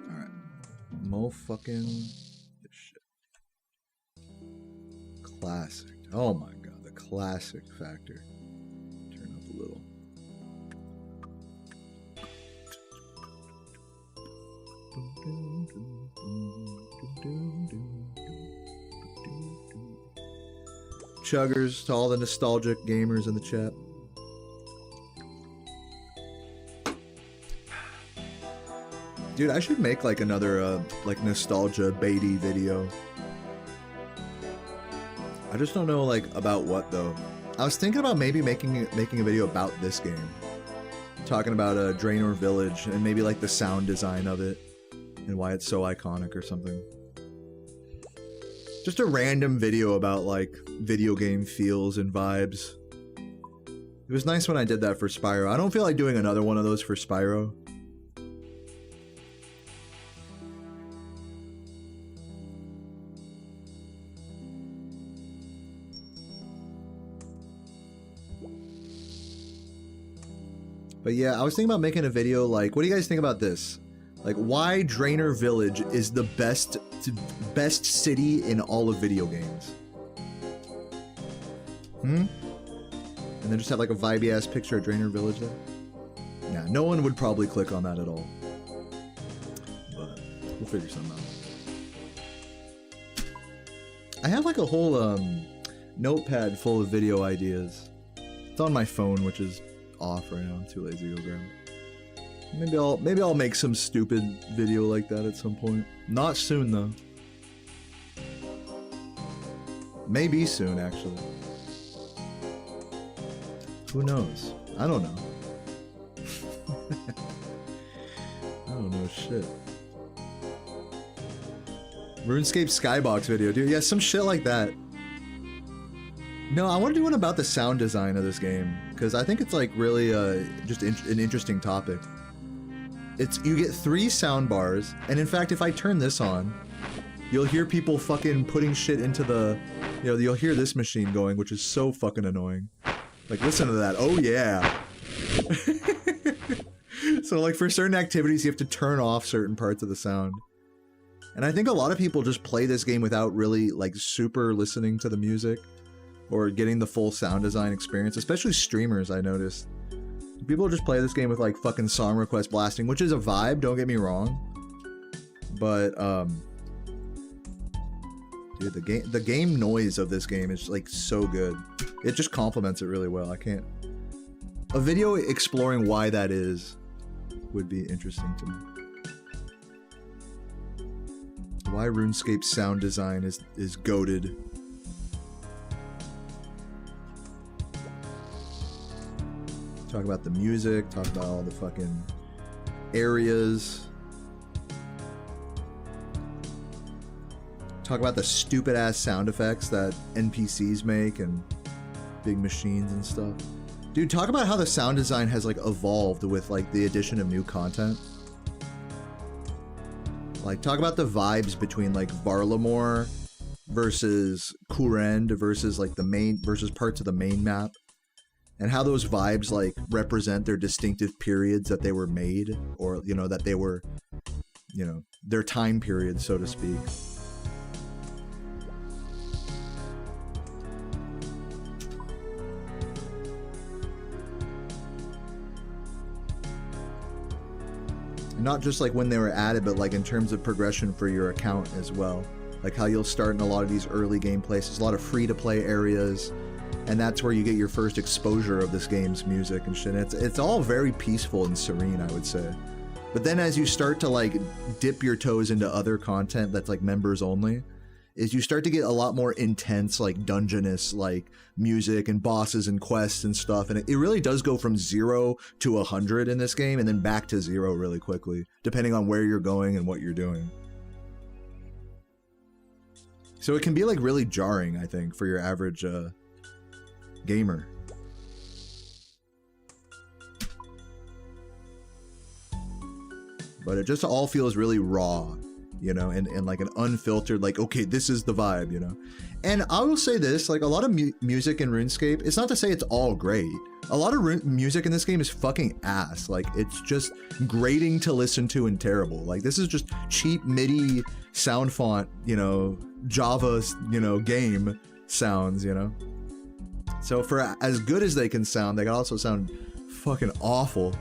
Alright. Mo fucking this shit. Classic. Oh my god, the classic factor. Turn up a little. Chuggers to all the nostalgic gamers in the chat. Dude, I should make like another like nostalgia baity video. I just don't know like about what though. I was thinking about maybe making a video about this game. Talking about Draenor Village and maybe like the sound design of it and why it's so iconic or something. Just a random video about like video game feels and vibes. It was nice when I did that for Spyro. I don't feel like doing another one of those for Spyro. But yeah, I was thinking about making a video like, what do you guys think about this? Like, why Draenor Village is the best city in all of video games? And then just have like a vibey ass picture of Draenor Village there? Yeah, no one would probably click on that at all. But we'll figure something out. I have like a whole notepad full of video ideas. It's on my phone, which is off right now. I'm too lazy to go grab it. Maybe I'll make some stupid video like that at some point. Not soon though. Maybe soon actually. Who knows? I don't know. I don't know shit. Runescape Skybox video, dude. Yeah, some shit like that. No, I want to do one about the sound design of this game, because I think it's like really just an interesting topic. You get 3 sound bars, and in fact, if I turn this on, you'll hear people fucking putting shit into the, you know, you'll hear this machine going, which is so fucking annoying. Like, listen to that. Oh yeah. So like for certain activities, you have to turn off certain parts of the sound. And I think a lot of people just play this game without really like super listening to the music or getting the full sound design experience, especially streamers, I noticed. People just play this game with like fucking song request blasting, which is a vibe, don't get me wrong. But dude, the game noise of this game is like so good. It just complements it really well. A video exploring why that is would be interesting to me. Why RuneScape's sound design is goated. Talk about the music, talk about all the fucking areas. Talk about the stupid ass sound effects that NPCs make and big machines and stuff. Dude, talk about how the sound design has like evolved with like the addition of new content. Like, talk about the vibes between like Varlamore versus Kurend versus like versus parts of the main map. And how those vibes like represent their distinctive periods that they were made, or, you know, that they were, you know, their time period, so to speak. Not just like when they were added, but like in terms of progression for your account as well. Like how you'll start in a lot of these early game places, a lot of free-to-play areas, and that's where you get your first exposure of this game's music and shit. It's all very peaceful and serene, I would say. But then as you start to like dip your toes into other content that's like members only, is you start to get a lot more intense, like dungeonous, like music and bosses and quests and stuff. And it really does go from 0 to 100 in this game, and then back to 0 really quickly, depending on where you're going and what you're doing. So it can be like really jarring, I think, for your average gamer. But it just all feels really raw, you know, and like an unfiltered, like, okay, this is the vibe, you know. And I will say this, like a lot of music in RuneScape, it's not to say it's all great. A lot of music in this game is fucking ass. Like, it's just grating to listen to and terrible. Like, this is just cheap MIDI sound font, you know, Java, you know, game sounds, you know. So for as good as they can sound, they can also sound fucking awful.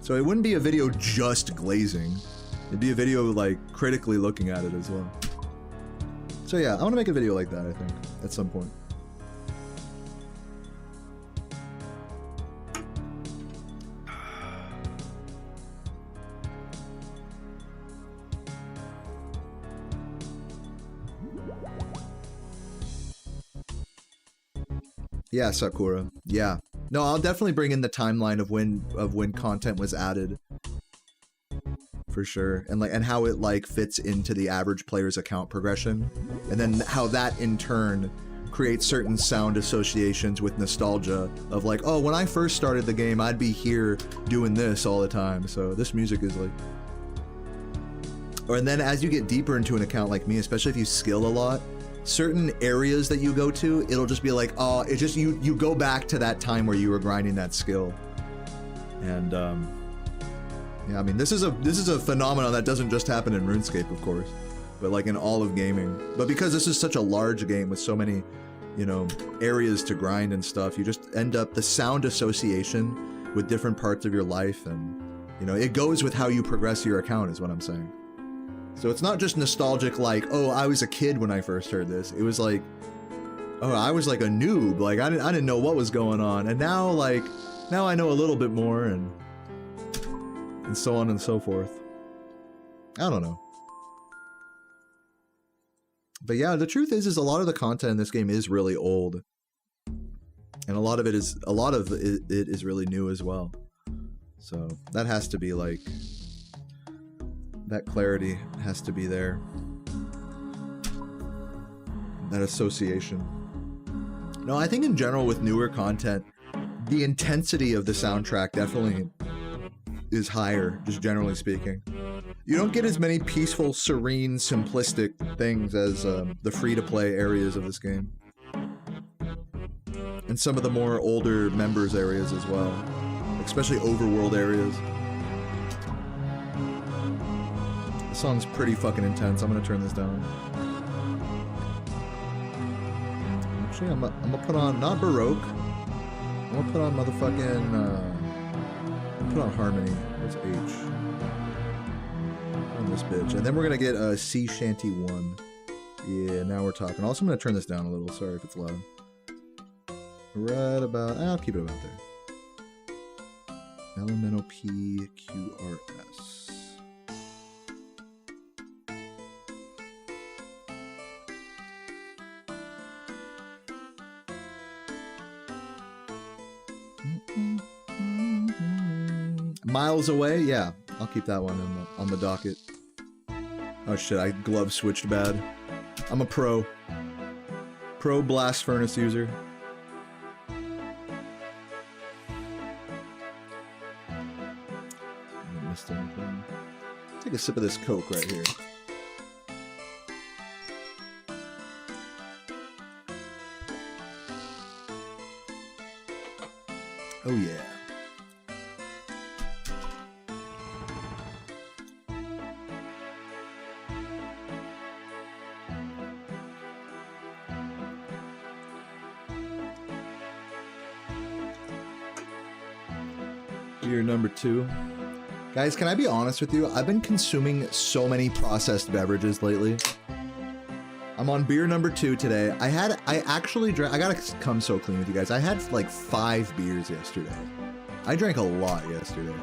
So it wouldn't be a video just glazing. It'd be a video like critically looking at it as well. So yeah, I want to make a video like that, I think, at some point. Yeah, Sakura. Yeah. No, I'll definitely bring in the timeline of when content was added. For sure. And how it like fits into the average player's account progression. And then how that in turn creates certain sound associations with nostalgia of like, oh, when I first started the game, I'd be here doing this all the time. So this music is like... And then as you get deeper into an account like me, especially if you skill a lot, certain areas that you go to, it'll just be like, oh, it just, you go back to that time where you were grinding that skill. And yeah, I mean, this is a phenomenon that doesn't just happen in RuneScape, of course, but like in all of gaming. But because this is such a large game with so many, you know, areas to grind and stuff, you just end up, the sound association with different parts of your life, and, you know, it goes with how you progress your account is what I'm saying. So it's not just nostalgic like, oh, I was a kid when I first heard this. It was like, oh, I was like a noob. Like, I didn't know what was going on. And now, like, now I know a little bit more, and so on and so forth. I don't know. But yeah, the truth is a lot of the content in this game is really old. And a lot of it is really new as well. So that has to be like... that clarity has to be there. that association. No, I think in general with newer content, the intensity of the soundtrack definitely is higher, just generally speaking. You don't get as many peaceful, serene, simplistic things as the free-to-play areas of this game. And some of the more older members areas as well. Especially overworld areas. The song's pretty fucking intense. I'm gonna turn this down. Actually, I'm gonna put on, not Baroque. I'm gonna put on motherfucking, put on Harmony. What's H? On this bitch. And then we're gonna get a Sea Shanty 1. Yeah, now we're talking. Also, I'm gonna turn this down a little. Sorry if it's loud. Right about, I'll keep it about there. Elemental P Q R S. Miles Away, yeah, I'll keep that one on the docket. Oh shit, I glove switched bad. I'm a pro blast furnace user. I missed anything. Take a sip of this Coke right here. Oh yeah. Beer number 2. Guys, can I be honest with you? I've been consuming so many processed beverages lately. I'm on beer number 2 today. I actually drank, I gotta come so clean with you guys. I had like 5 beers yesterday. I drank a lot yesterday.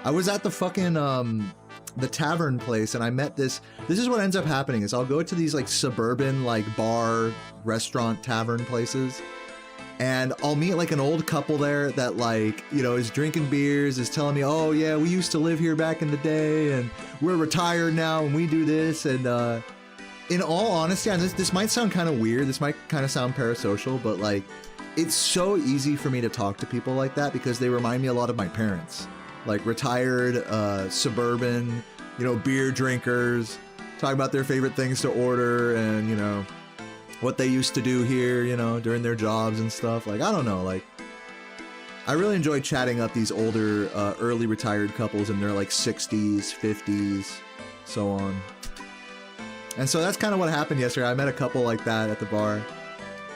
I was at the fucking, the tavern place and I met this is what ends up happening is I'll go to these like suburban like bar, restaurant, tavern places. And I'll meet like an old couple there that like, you know, is drinking beers, is telling me, oh yeah, we used to live here back in the day and we're retired now and we do this. And in all honesty, and this might sound kind of weird, this might kind of sound parasocial, but like, it's so easy for me to talk to people like that because they remind me a lot of my parents. Like retired, suburban, you know, beer drinkers, talk about their favorite things to order and, you know, what they used to do here, you know, during their jobs and stuff. Like, I don't know, like, I really enjoy chatting up these older, early retired couples in their, like, 60s, 50s, so on. And so that's kind of what happened yesterday. I met a couple like that at the bar.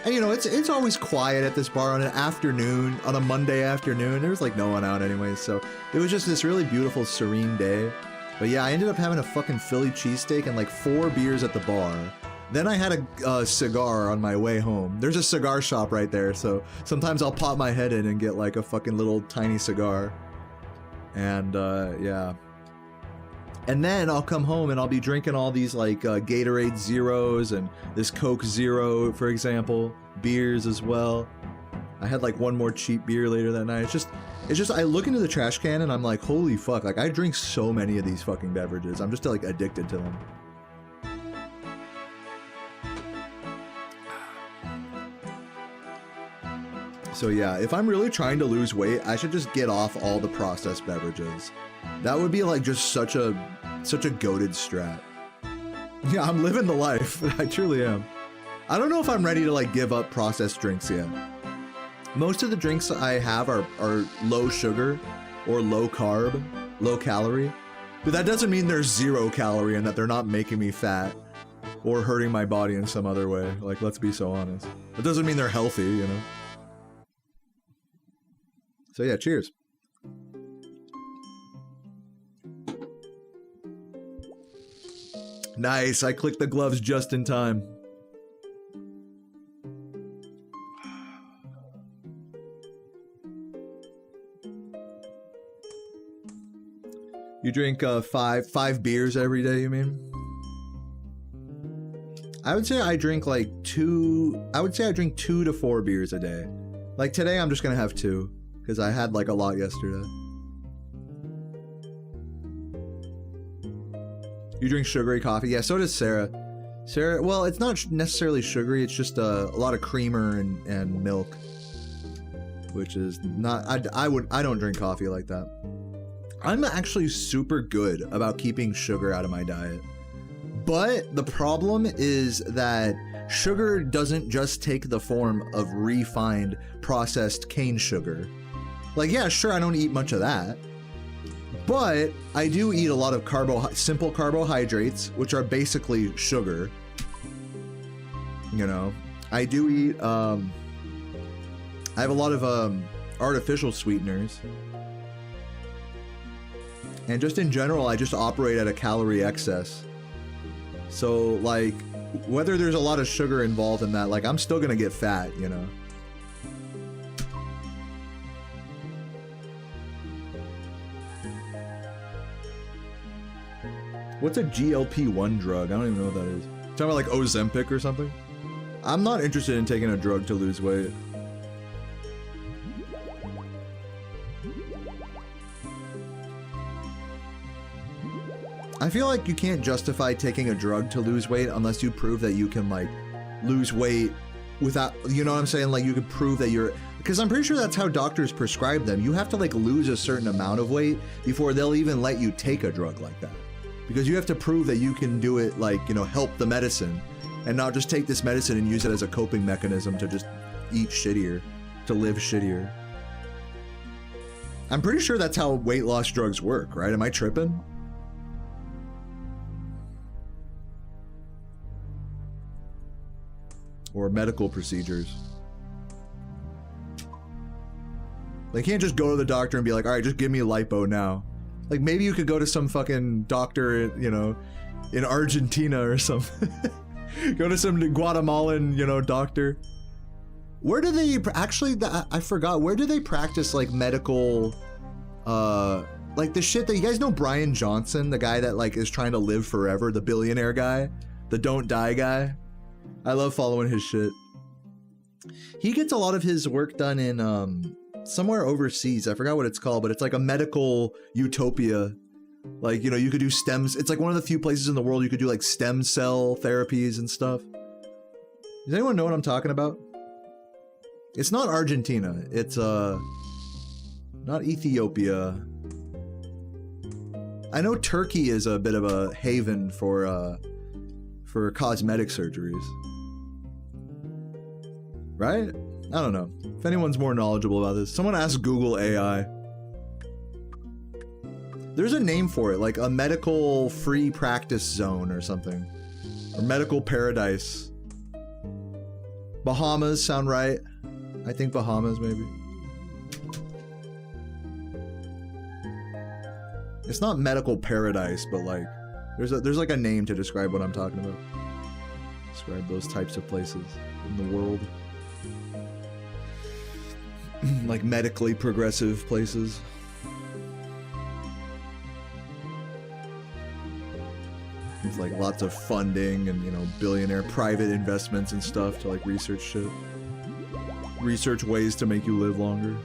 And, you know, it's always quiet at this bar on an afternoon, on a Monday afternoon. There's, like, no one out anyway, so it was just this really beautiful, serene day. But, yeah, I ended up having a fucking Philly cheesesteak and, like, 4 beers at the bar. Then I had a cigar on my way home. There's a cigar shop right there, so sometimes I'll pop my head in and get like a fucking little tiny cigar. And yeah. And then I'll come home and I'll be drinking all these like Gatorade Zeros and this Coke Zero, for example. Beers as well. I had like one more cheap beer later that night. It's just I look into the trash can and I'm like, holy fuck, like I drink so many of these fucking beverages. I'm just like addicted to them. So yeah, if I'm really trying to lose weight, I should just get off all the processed beverages. That would be like just such a goated strat. Yeah, I'm living the life. I truly am. I don't know if I'm ready to like give up processed drinks yet. Most of the drinks I have are low sugar or low carb, low calorie. But that doesn't mean there's 0 calorie and that they're not making me fat or hurting my body in some other way. Like, let's be so honest. It doesn't mean they're healthy, you know? So yeah, cheers. Nice, I clicked the gloves just in time. You drink five beers every day, you mean? I would say I drink like 2 to 4 beers a day. Like today I'm just gonna have 2. Because I had like a lot yesterday. You drink sugary coffee? Yeah, so does Sarah. Sarah, well, it's not necessarily sugary. It's just a lot of creamer and milk, which is not. I don't drink coffee like that. I'm actually super good about keeping sugar out of my diet, but the problem is that sugar doesn't just take the form of refined processed cane sugar. Like, yeah, sure, I don't eat much of that, but I do eat a lot of simple carbohydrates, which are basically sugar. You know, I do eat, I have a lot of artificial sweeteners. And just in general, I just operate at a calorie excess. So, like, whether there's a lot of sugar involved in that, like, I'm still gonna get fat, you know? What's a GLP-1 drug? I don't even know what that is. Talking about like Ozempic or something? I'm not interested in taking a drug to lose weight. I feel like you can't justify taking a drug to lose weight unless you prove that you can, like, lose weight without, you know what I'm saying? Like, you could prove that you're, because I'm pretty sure that's how doctors prescribe them. You have to, like, lose a certain amount of weight before they'll even let you take a drug like that. Because you have to prove that you can do it, like, you know, help the medicine and not just take this medicine and use it as a coping mechanism to just eat shittier, to live shittier. I'm pretty sure that's how weight loss drugs work, right? Am I tripping? Or medical procedures. They can't just go to the doctor and be like, all right, just give me lipo now. Like, maybe you could go to some fucking doctor, you know, in Argentina or something. Go to some Guatemalan, you know, doctor. Where do they, actually, I forgot, where do they practice, like, medical, like, the shit that, you guys know Brian Johnson, the guy that, like, is trying to live forever, the billionaire guy, the don't die guy? I love following his shit. He gets a lot of his work done in somewhere overseas. I forgot what it's called, but it's like a medical utopia. Like, you know, you could do stems. It's like one of the few places in the world you could do like stem cell therapies and stuff. Does anyone know what I'm talking about? It's not Argentina. It's not Ethiopia. I know Turkey is a bit of a haven for cosmetic surgeries. Right? I don't know. If anyone's more knowledgeable about this, someone ask Google AI. There's a name for it, like a medical free practice zone or something. Or medical paradise. Bahamas sound right? I think Bahamas, maybe. It's not medical paradise, but like, there's like a name to describe what I'm talking about. Describe those types of places in the world. Like medically progressive places. With like lots of funding and, you know, billionaire private investments and stuff to like research shit. Research ways to make you live longer.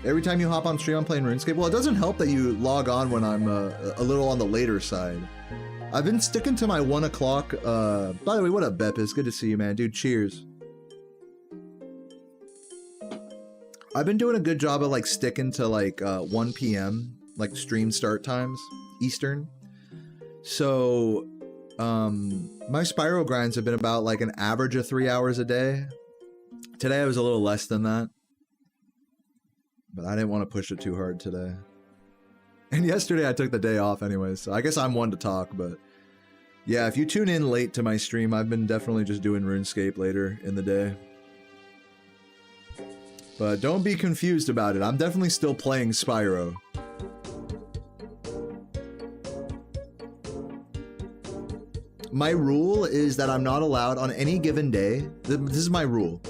Every time you hop on stream, I'm playing RuneScape. Well, it doesn't help that you log on when I'm a little on the later side. I've been sticking to my 1 o'clock. By the way, what up, Beppis? Good to see you, man. Dude, cheers. I've been doing a good job of like sticking to like 1 p.m. like stream start times, Eastern. So, my Spyro grinds have been about like an average of 3 hours a day. Today I was a little less than that. But I didn't want to push it too hard today. And yesterday I took the day off anyways, so I guess I'm one to talk, but yeah, if you tune in late to my stream, I've been definitely just doing RuneScape later in the day. But don't be confused about it, I'm definitely still playing Spyro. My rule is that I'm not allowed on any given day, this is my rule,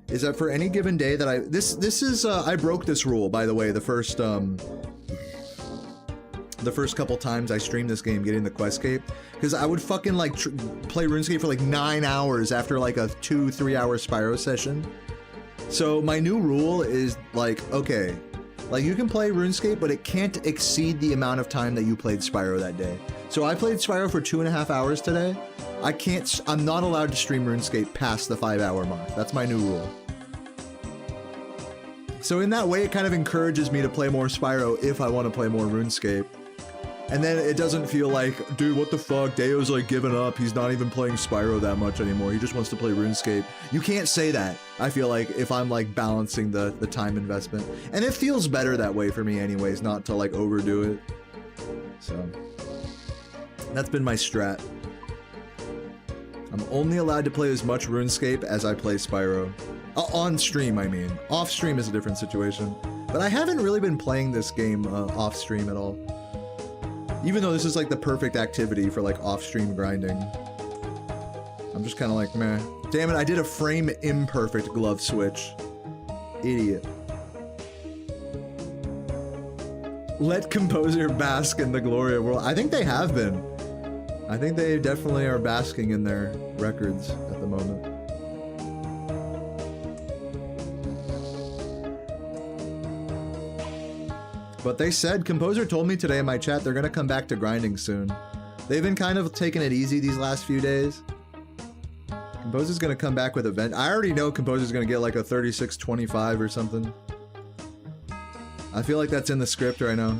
is that for any given day that I broke this rule, by the way, the first couple times I streamed this game, getting the Questcape, because I would fucking like play RuneScape for like 9 hours after like a 2-3 hour Spyro session. So my new rule is like, okay, Like, you can play RuneScape, but it can't exceed the amount of time that you played Spyro that day. So I played Spyro for 2.5 hours today. I'm not allowed to stream RuneScape past the 5-hour mark. That's my new rule. So in that way, it kind of encourages me to play more Spyro if I want to play more RuneScape. And then it doesn't feel like, dude, what the fuck, Deo's like giving up, he's not even playing Spyro that much anymore, he just wants to play RuneScape. You can't say that, I feel like, if I'm like balancing the time investment. And it feels better that way for me anyways, not to like overdo it. So, that's been my strat. I'm only allowed to play as much RuneScape as I play Spyro. On stream, I mean. Off stream is a different situation. But I haven't really been playing this game off stream at all. Even though this is like the perfect activity for like off-stream grinding. I'm just kind of like, meh. Damn it, I did a frame imperfect glove switch. Idiot. Let composer bask in the glory of world. I think they have been. I think they definitely are basking in their records at the moment. But they said, Composer told me today in my chat, they're gonna come back to grinding soon. They've been kind of taking it easy these last few days. Composer's gonna come back with a vent. I already know Composer's gonna get like a 36-25 or something. I feel like that's in the script right now.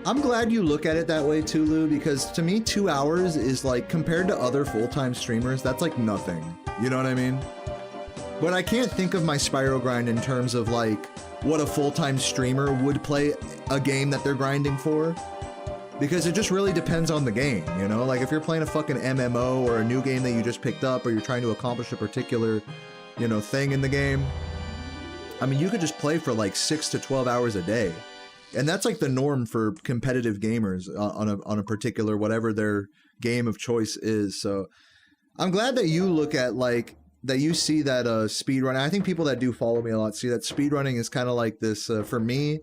I'm glad you look at it that way too, Lou, because to me 2 hours is like, compared to other full-time streamers, that's like nothing. You know what I mean? But I can't think of my Spyro grind in terms of like what a full-time streamer would play a game that they're grinding for. Because it just really depends on the game, you know? Like if you're playing a fucking MMO or a new game that you just picked up, or you're trying to accomplish a particular, you know, thing in the game, I mean, you could just play for like 6 to 12 hours a day. And that's like the norm for competitive gamers on a particular, whatever their game of choice is. So I'm glad that you look at like, that you see that speedrun. I think people that do follow me a lot see that speedrunning is kind of like this, for me,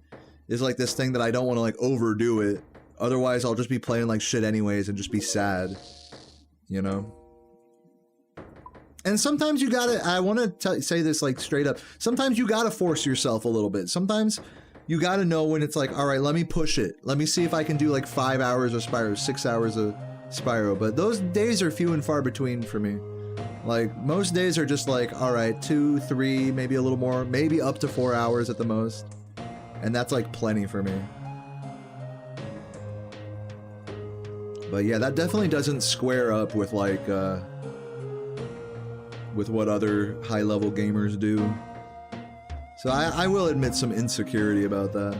is like this thing that I don't want to like overdo it. Otherwise, I'll just be playing like shit anyways and just be sad, you know? And sometimes you gotta, I want to say this like straight up, sometimes you gotta force yourself a little bit. Sometimes you gotta know when it's like, all right, let me push it. Let me see if I can do like 5 hours of Spyro, 6 hours of Spyro. But those days are few and far between for me. Like, most days are just like, all right, 2, 3, maybe a little more, maybe up to 4 hours at the most. And that's like plenty for me. But yeah, that definitely doesn't square up with like, with what other high-level gamers do. So I will admit some insecurity about that.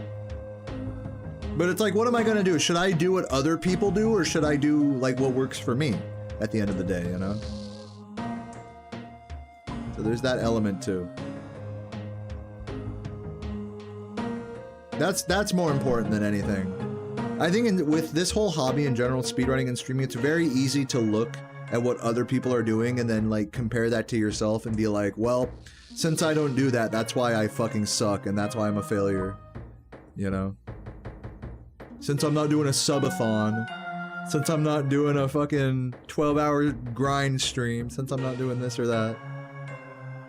But it's like, what am I gonna do? Should I do what other people do, or should I do like what works for me at the end of the day, you know? So there's that element too. That's more important than anything. I think with this whole hobby in general, speedrunning and streaming, it's very easy to look at what other people are doing and then like compare that to yourself and be like, well, since I don't do that, that's why I fucking suck and that's why I'm a failure, you know? Since I'm not doing a subathon, since I'm not doing a fucking 12-hour grind stream, since I'm not doing this or that,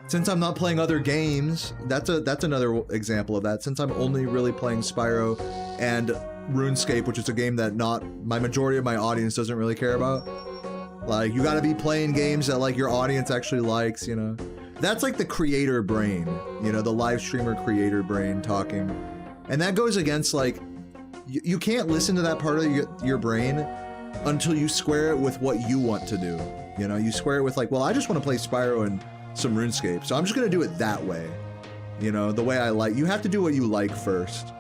since I'm not playing other games, that's another example of that. Since I'm only really playing Spyro and RuneScape, which is a game that my majority of my audience doesn't really care about. Like, you gotta be playing games that like your audience actually likes, you know? That's like the creator brain, you know, the live streamer creator brain talking. And that goes against like, you can't listen to that part of your brain until you square it with what you want to do. You know, you square it with like, well, I just want to play Spyro and some RuneScape, so I'm just gonna do it that way. You know, the way I like. You have to do what you like first.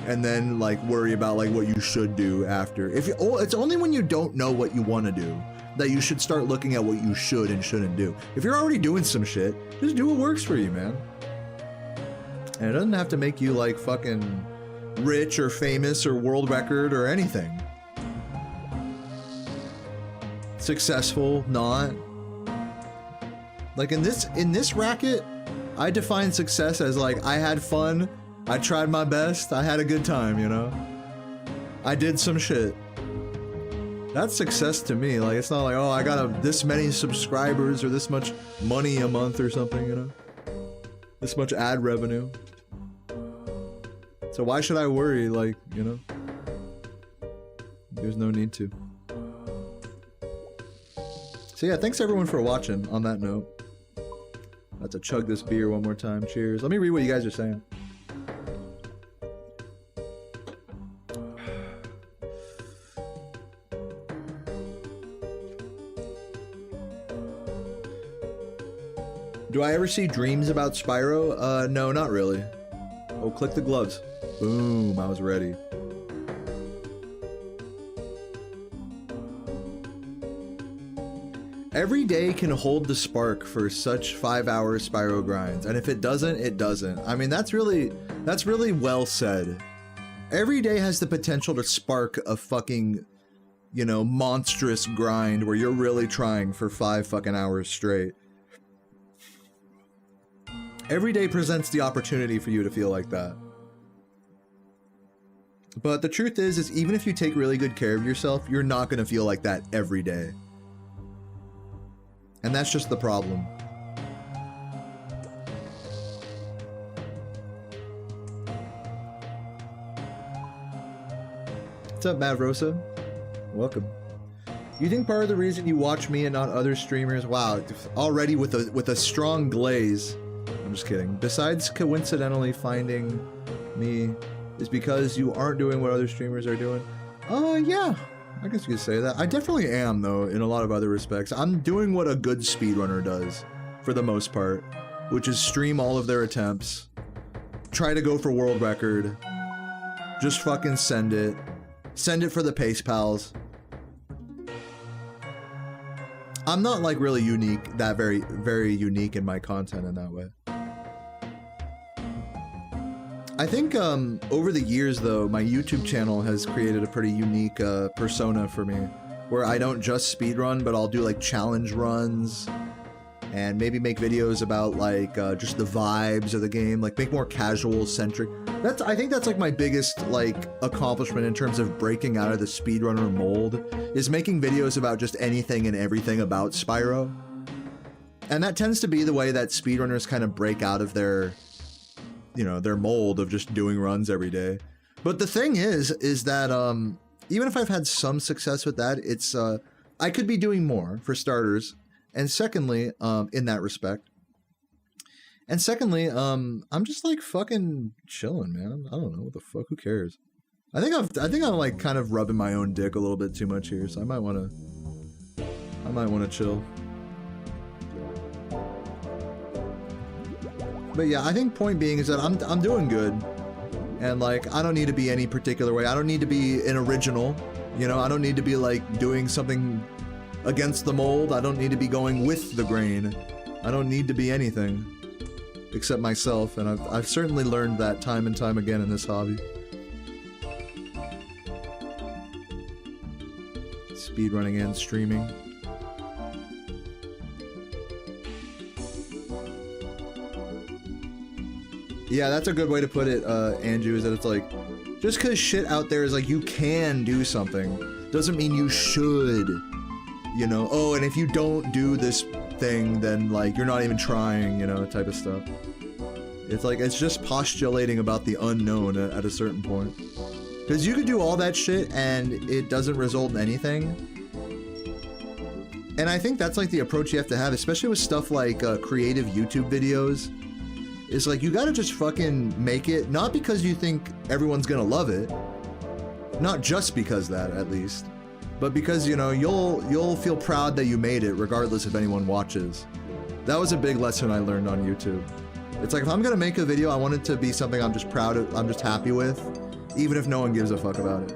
And then like worry about like what you should do after. It's only when you don't know what you want to do that you should start looking at what you should and shouldn't do. If you're already doing some shit, just do what works for you, man. And it doesn't have to make you like fucking rich or famous or world record or anything. Successful, not. Like in this racket, I define success as like, I had fun, I tried my best, I had a good time, you know? I did some shit. That's success to me. Like, it's not like, oh, I got this many subscribers or this much money a month or something, you know? This much ad revenue. So why should I worry, like, you know? There's no need to. So yeah, thanks everyone for watching on that note. I have to chug this beer one more time. Cheers. Let me read what you guys are saying. Do I ever see dreams about Spyro? No, not really. Oh, click the gloves. Boom, I was ready. Every day can hold the spark for such 5-hour Spyro grinds, and if it doesn't, it doesn't. I mean, that's really well said. Every day has the potential to spark a fucking, you know, monstrous grind where you're really trying for 5 fucking hours straight. Every day presents the opportunity for you to feel like that. But the truth is even if you take really good care of yourself, you're not gonna feel like that every day. And that's just the problem. What's up, Mavrosa? Welcome. You think part of the reason you watch me and not other streamers? Wow, already with a strong glaze. I'm just kidding. Besides coincidentally finding me is because you aren't doing what other streamers are doing. Yeah. I guess you could say that. I definitely am, though, in a lot of other respects. I'm doing what a good speedrunner does, for the most part, which is stream all of their attempts, try to go for world record, just fucking send it for the pace pals. I'm not, like, really unique, that very, very unique in my content in that way. I think over the years, though, my YouTube channel has created a pretty unique persona for me, where I don't just speedrun, but I'll do like challenge runs, and maybe make videos about like just the vibes of the game, like make more casual centric. I think that's like my biggest like accomplishment in terms of breaking out of the speedrunner mold, is making videos about just anything and everything about Spyro. And that tends to be the way that speedrunners kind of break out of their, you know, their mold of just doing runs every day. But the thing is that even if I've had some success with that, it's I could be doing more, for starters, and secondly, in that respect. And secondly, I'm just like fucking chilling, man. I don't know what the fuck. Who cares? I think I'm like kind of rubbing my own dick a little bit too much here, so I might want to chill. But yeah, I think point being is that I'm doing good, and like I don't need to be any particular way. I don't need to be an original, you know. I don't need to be like doing something against the mold. I don't need to be going with the grain. I don't need to be anything except myself, and I've certainly learned that time and time again in this hobby. Speedrunning and streaming. Yeah, that's a good way to put it, Andrew, is that it's like, just because shit out there is like, you can do something, doesn't mean you should, you know? Oh, and if you don't do this thing, then like, you're not even trying, you know, type of stuff. It's like, it's just postulating about the unknown at a certain point. Because you could do all that shit and it doesn't result in anything. And I think that's like the approach you have to have, especially with stuff like creative YouTube videos. It's like, you gotta just fucking make it, not because you think everyone's gonna love it, not just because that, at least, but because, you know, you'll feel proud that you made it regardless if anyone watches. That was a big lesson I learned on YouTube. It's like, if I'm gonna make a video, I want it to be something I'm just proud of, I'm just happy with, even if no one gives a fuck about it.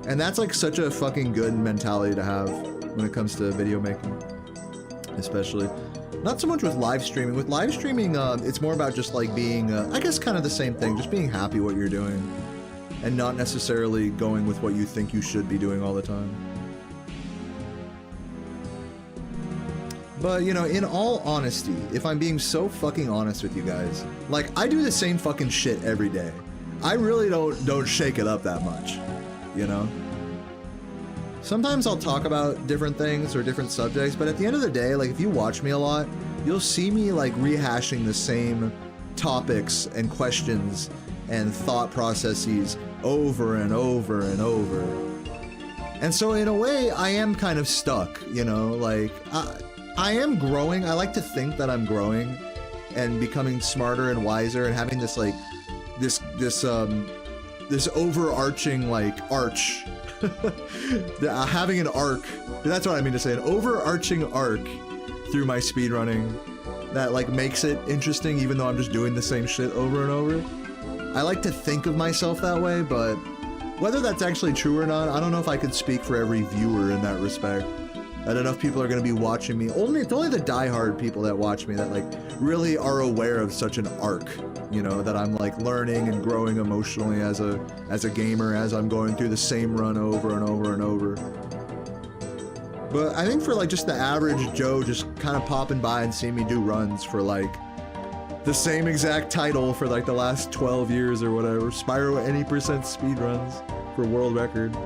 And that's like such a fucking good mentality to have when it comes to video making, especially. Not so much with live streaming. With live streaming, it's more about just like being, I guess kind of the same thing, just being happy what you're doing, and not necessarily going with what you think you should be doing all the time. But, you know, in all honesty, if I'm being so fucking honest with you guys, like, I do the same fucking shit every day. I really don't shake it up that much, you know? sometimes I'll talk about different things or different subjects, but at the end of the day, like if you watch me a lot, you'll see me like rehashing the same topics and questions and thought processes over and over and over. And so in a way, I am kind of stuck, you know, like I am growing. I like to think that I'm growing and becoming smarter and wiser and having this like this overarching like arch. Having an arc. That's what I mean to say, an overarching arc through my speedrunning that like makes it interesting even though I'm just doing the same shit over and over. I like to think of myself that way, but whether that's actually true or not, I don't know if I could speak for every viewer in that respect. That enough people are going to be watching me. It's only the diehard people that watch me that like really are aware of such an arc, you know, that I'm like learning and growing emotionally as a gamer as I'm going through the same run over and over and over. But I think for like just the average Joe just kind of popping by and seeing me do runs for like the same exact title for like the last 12 years or whatever, Spyro Any Speedruns for world record.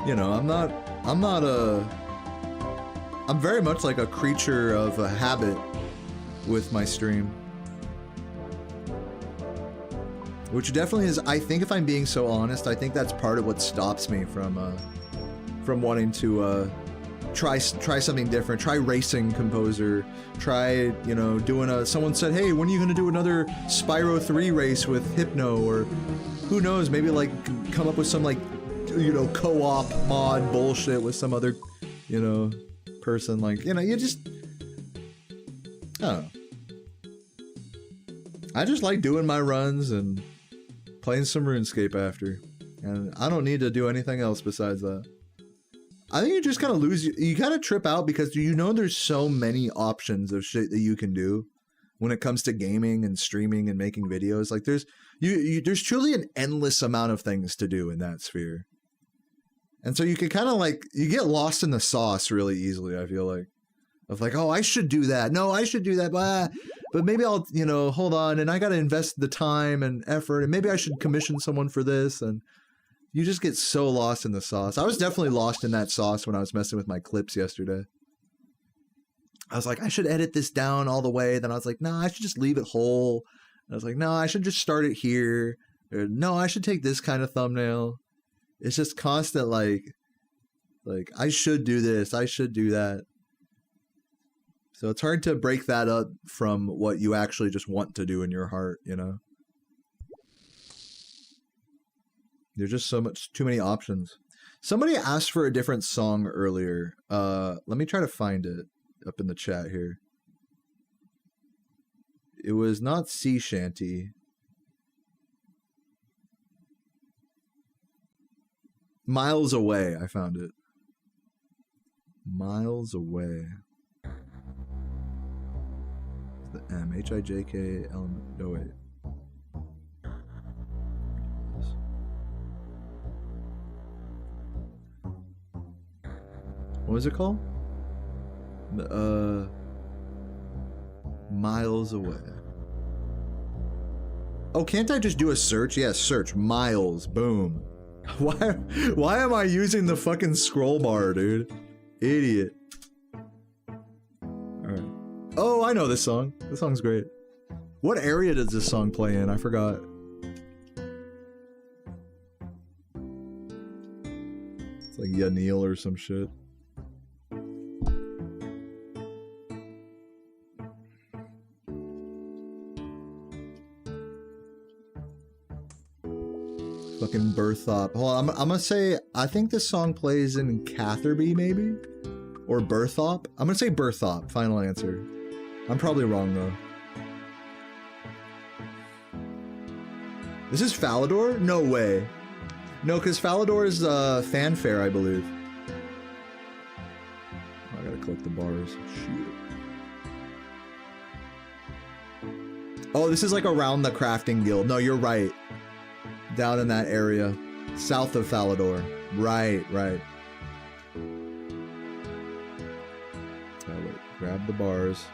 You know, I'm very much like a creature of a habit with my stream. Which definitely is, I think if I'm being so honest, I think that's part of what stops me from wanting to try something different, try racing Composer, try, you know, doing someone said, hey, when are you gonna do another Spyro 3 race with Hypno, or who knows, maybe like come up with some like, you know, co-op mod bullshit with some other, you know, person, like, you know, you just, I don't know. I just like doing my runs and playing some RuneScape after, and I don't need to do anything else besides that. I think you just kind of you kind of trip out because you know there's so many options of shit that you can do when it comes to gaming and streaming and making videos. Like there's truly an endless amount of things to do in that sphere. And so you can kind of like, you get lost in the sauce really easily, I feel like. Of like, oh, I should do that. No, I should do that. But maybe I'll, you know, hold on, and I got to invest the time and effort, and maybe I should commission someone for this. And you just get so lost in the sauce. I was definitely lost in that sauce when I was messing with my clips yesterday. I was like, I should edit this down all the way. Then I was like, no, I should just leave it whole. And I was like, no, I should just start it here. Or no, I should take this kind of thumbnail. It's just constant like I should do this, I should do that. So it's hard to break that up from what you actually just want to do in your heart, you know? There's just too many options. Somebody asked for a different song earlier. Let me try to find it up in the chat here. It was not Sea Shanty. Miles Away, I found it. Miles Away. The M, H-I-J-K-L, no wait. What was it called? Miles Away. Oh, can't I just do a search? Yes, search Miles, boom. Why am I using the fucking scroll bar, dude? Idiot. Alright. Oh, I know this song. This song's great. What area does this song play in? I forgot. It's like Yanil or some shit. Fucking Berthop. Hold on, I'm gonna say, I think this song plays in Catherby, maybe? Or Berthop? I'm gonna say Berthop, final answer. I'm probably wrong, though. This is Falador? No way. No, because Falador is Fanfare, I believe. Oh, I gotta collect the bars. Shit. Oh, this is like around the crafting guild. No, you're right. Down in that area. South of Falador. Right, right. Oh, wait. Grab the bars.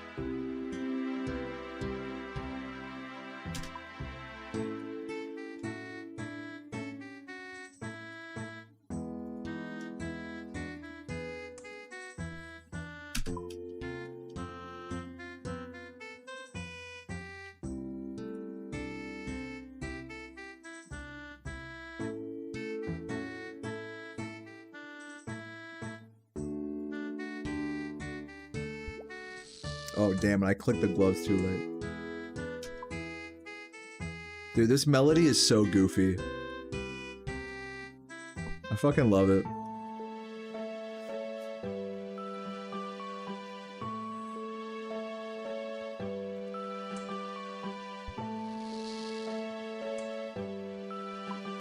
Oh, damn it. I clicked the gloves too late. Dude, this melody is so goofy. I fucking love it.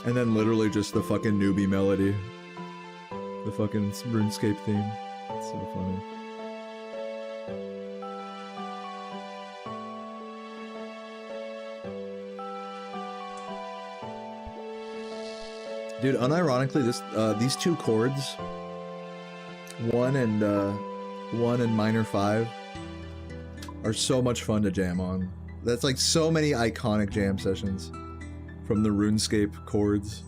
And then literally just the fucking newbie melody. The fucking RuneScape theme. It's so funny. Dude, unironically, these two chords, one and minor 5, are so much fun to jam on. That's like so many iconic jam sessions from the RuneScape chords.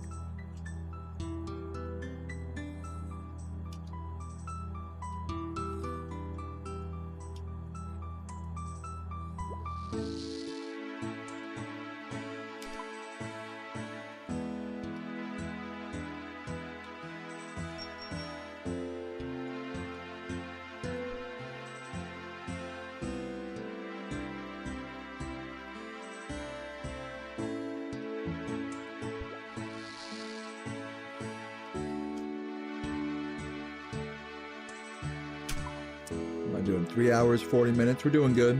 Doing 3 hours, 40 minutes. We're doing good.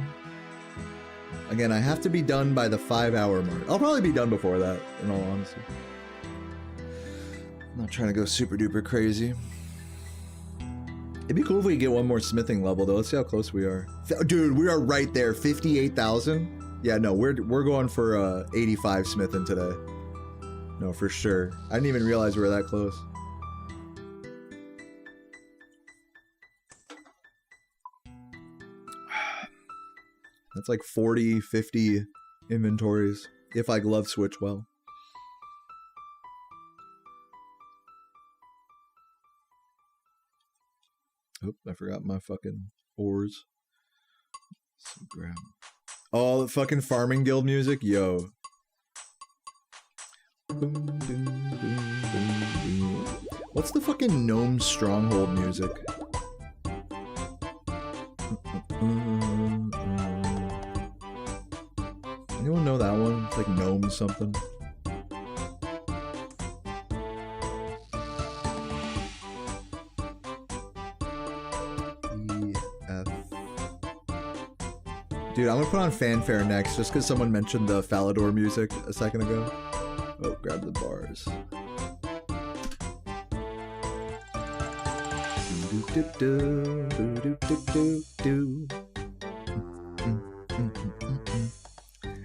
Again, I have to be done by the 5-hour mark. I'll probably be done before that, in all honesty. I'm not trying to go super duper crazy. It'd be cool if we get one more smithing level, though. Let's see how close we are. Dude, we are right there. 58,000. Yeah, no, we're going for 85 smithing today. No, for sure. I didn't even realize we were that close. That's like 40, 50 inventories, if I glove switch well. Oop, I forgot my fucking ores. So grab. Oh, the fucking farming guild music? Yo. What's the fucking gnome stronghold music? Anyone know that one? It's like gnome something. E-F. Dude, I'm gonna put on Fanfare next, just because someone mentioned the Falador music a second ago. Oh, grab the bars.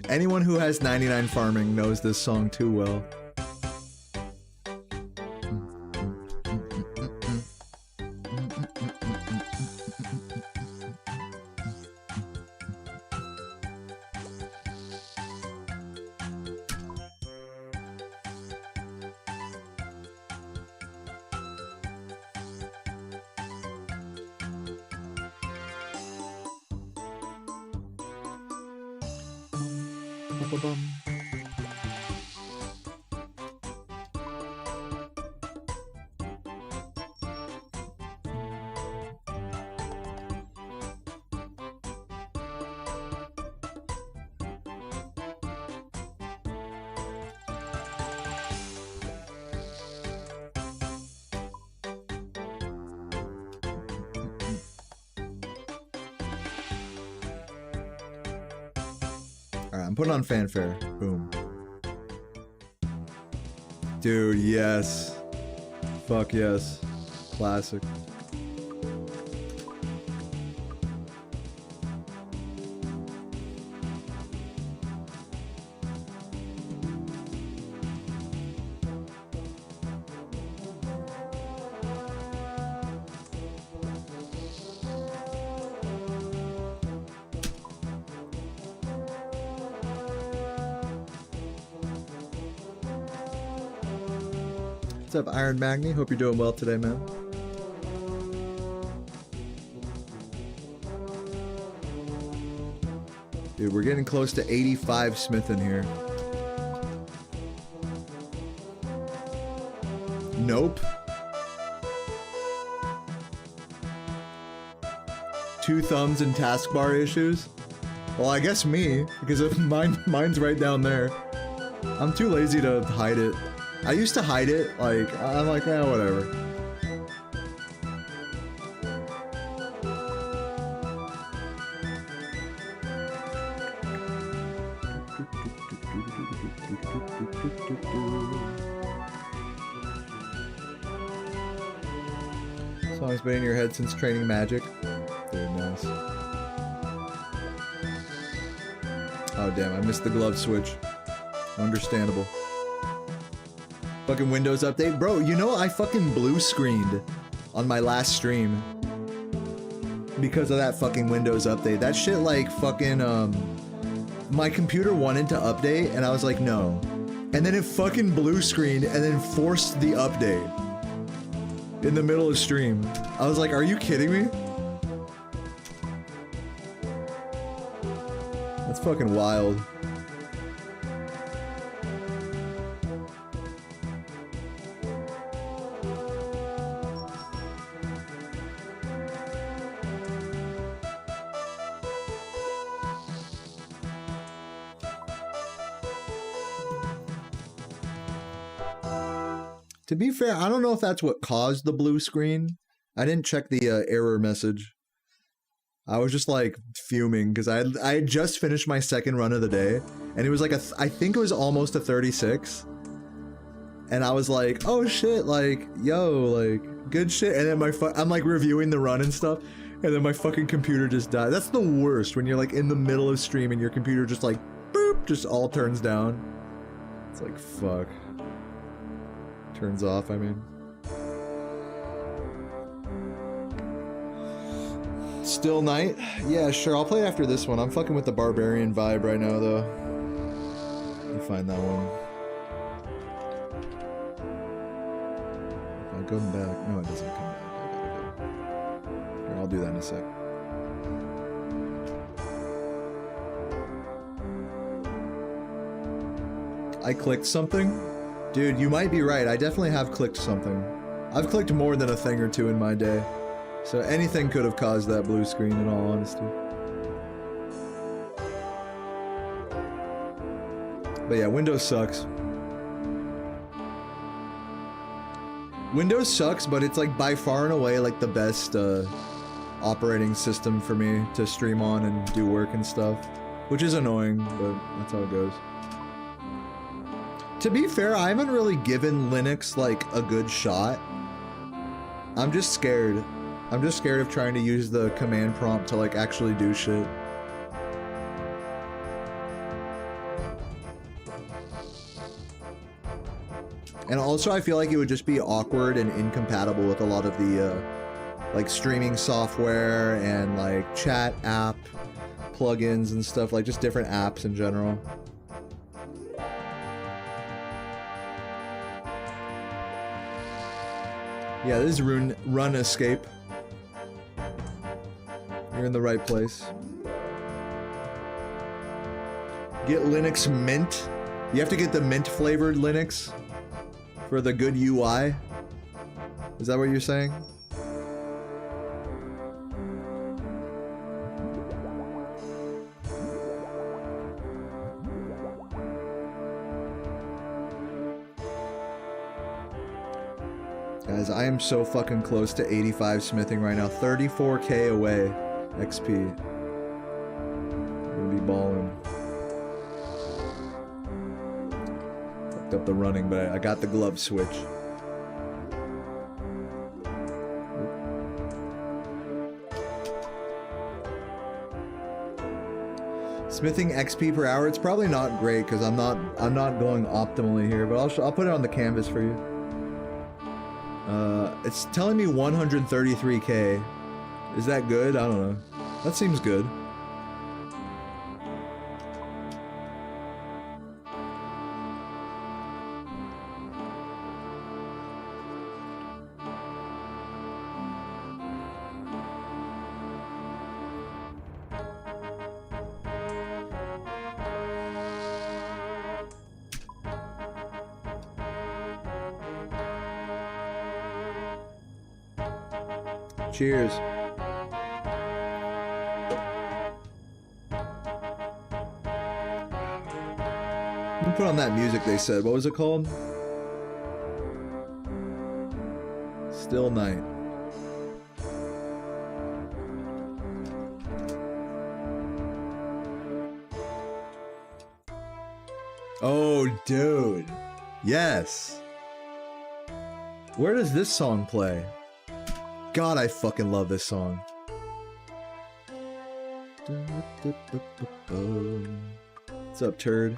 Anyone who has 99 farming knows this song too well. I'm putting on Fanfare. Boom. Dude, yes. Fuck yes. Classic. What's up, Iron Magni? Hope you're doing well today, man. Dude, we're getting close to 85 smith in here. Nope. 2 thumbs and taskbar issues? Well, I guess me, because of mine's right down there. I'm too lazy to hide it. I used to hide it, like, I'm like, eh, whatever. Song's been in your head since training magic. Very nice. Oh damn, I missed the glove switch. Understandable. Fucking Windows update. Bro, you know I fucking blue screened on my last stream because of that fucking Windows update. That shit like fucking my computer wanted to update and I was like no. And then it fucking blue screened and then forced the update in the middle of stream. I was like, are you kidding me? That's fucking wild. To be fair, I don't know if that's what caused the blue screen. I didn't check the error message. I was just like fuming because I had just finished my second run of the day and it was like I think it was almost a 36. And I was like, oh shit, like, yo, like, good shit. And then I'm like reviewing the run and stuff and then my fucking computer just died. That's the worst when you're like in the middle of stream and your computer just like, boop, just all turns down. It's like, fuck. Turns off, I mean. Still Night? Yeah, sure, I'll play after this one. I'm fucking with the Barbarian vibe right now, though. Let me find that one. If I go back... No, it doesn't come back. I gotta go. Here, I'll do that in a sec. I clicked something? Dude, you might be right. I definitely have clicked something. I've clicked more than a thing or two in my day. So anything could have caused that blue screen, in all honesty. But yeah, Windows sucks. Windows sucks, but it's like by far and away like the best operating system for me to stream on and do work and stuff. Which is annoying, but that's how it goes. To be fair, I haven't really given Linux like a good shot. I'm just scared. I'm just scared of trying to use the command prompt to like actually do shit. And also I feel like it would just be awkward and incompatible with a lot of the like streaming software and like chat app plugins and stuff, like just different apps in general. Yeah, this is Runescape. You're in the right place. Get Linux Mint. You have to get the mint flavored Linux for the good UI. Is that what you're saying? Guys, I am so fucking close to 85 smithing right now. 34k away. XP. I'm gonna be balling. Fucked up the running, but I got the glove switch. Smithing XP per hour. It's probably not great because I'm not going optimally here, but I'll put it on the canvas for you. It's telling me 133k. Is that good? I don't know. That seems good. Cheers. put on that music they said. What was it called? Still Night. Oh, dude. Yes. Where does this song play? God, I fucking love this song. What's up, Turd?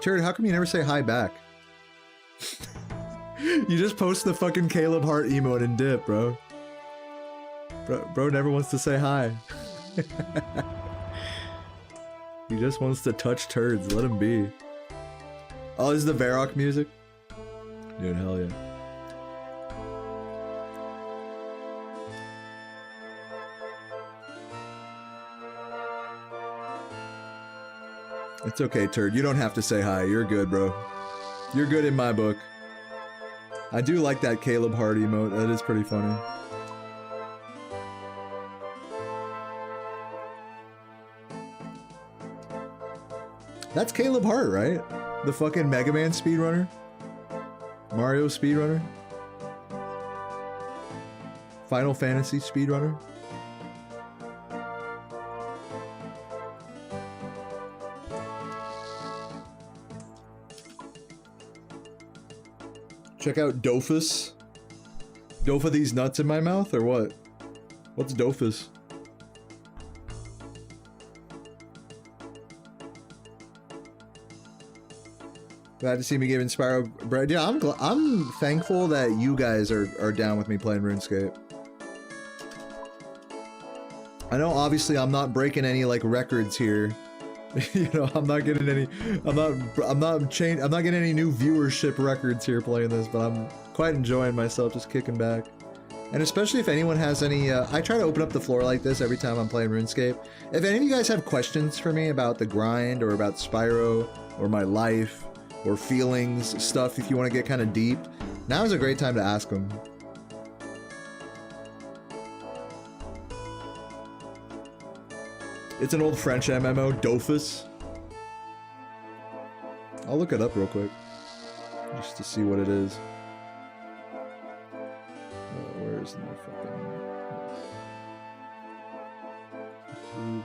Turd, how come you never say hi back? You just post the fucking Caleb Hart emote and dip, bro. Bro never wants to say hi. He just wants to touch turds. Let him be. Oh, this is the Varrock music? Dude, hell yeah. It's okay, Turd. You don't have to say hi. You're good, bro. You're good in my book. I do like that Caleb Hart emote. That is pretty funny. That's Caleb Hart, right? The fucking Mega Man speedrunner? Mario speedrunner? Final Fantasy speedrunner? Check out Dofus. Dofa these nuts in my mouth, or what? What's Dofus? Glad to see me giving Spyro bread. Yeah, I'm thankful that you guys are down with me playing RuneScape. I know obviously I'm not breaking any like records here. You know, I'm not getting any I'm not getting any new viewership records here playing this, but I'm quite enjoying myself just kicking back. And especially if anyone has any I try to open up the floor like this every time I'm playing RuneScape. If any of you guys have questions for me about the grind or about Spyro or my life or feelings, stuff, if you want to get kind of deep, now is a great time to ask them. It's an old French MMO, Dofus. I'll look it up real quick, just to see what it is. Where is my fucking...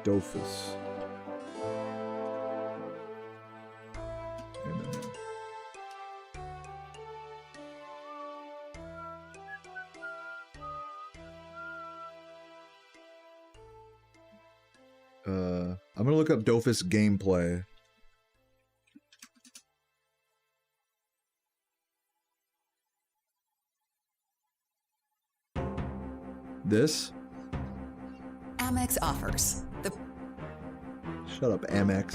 Dofus. I'm gonna look up Dofus gameplay. This? Amex offers the... Shut up, Amex.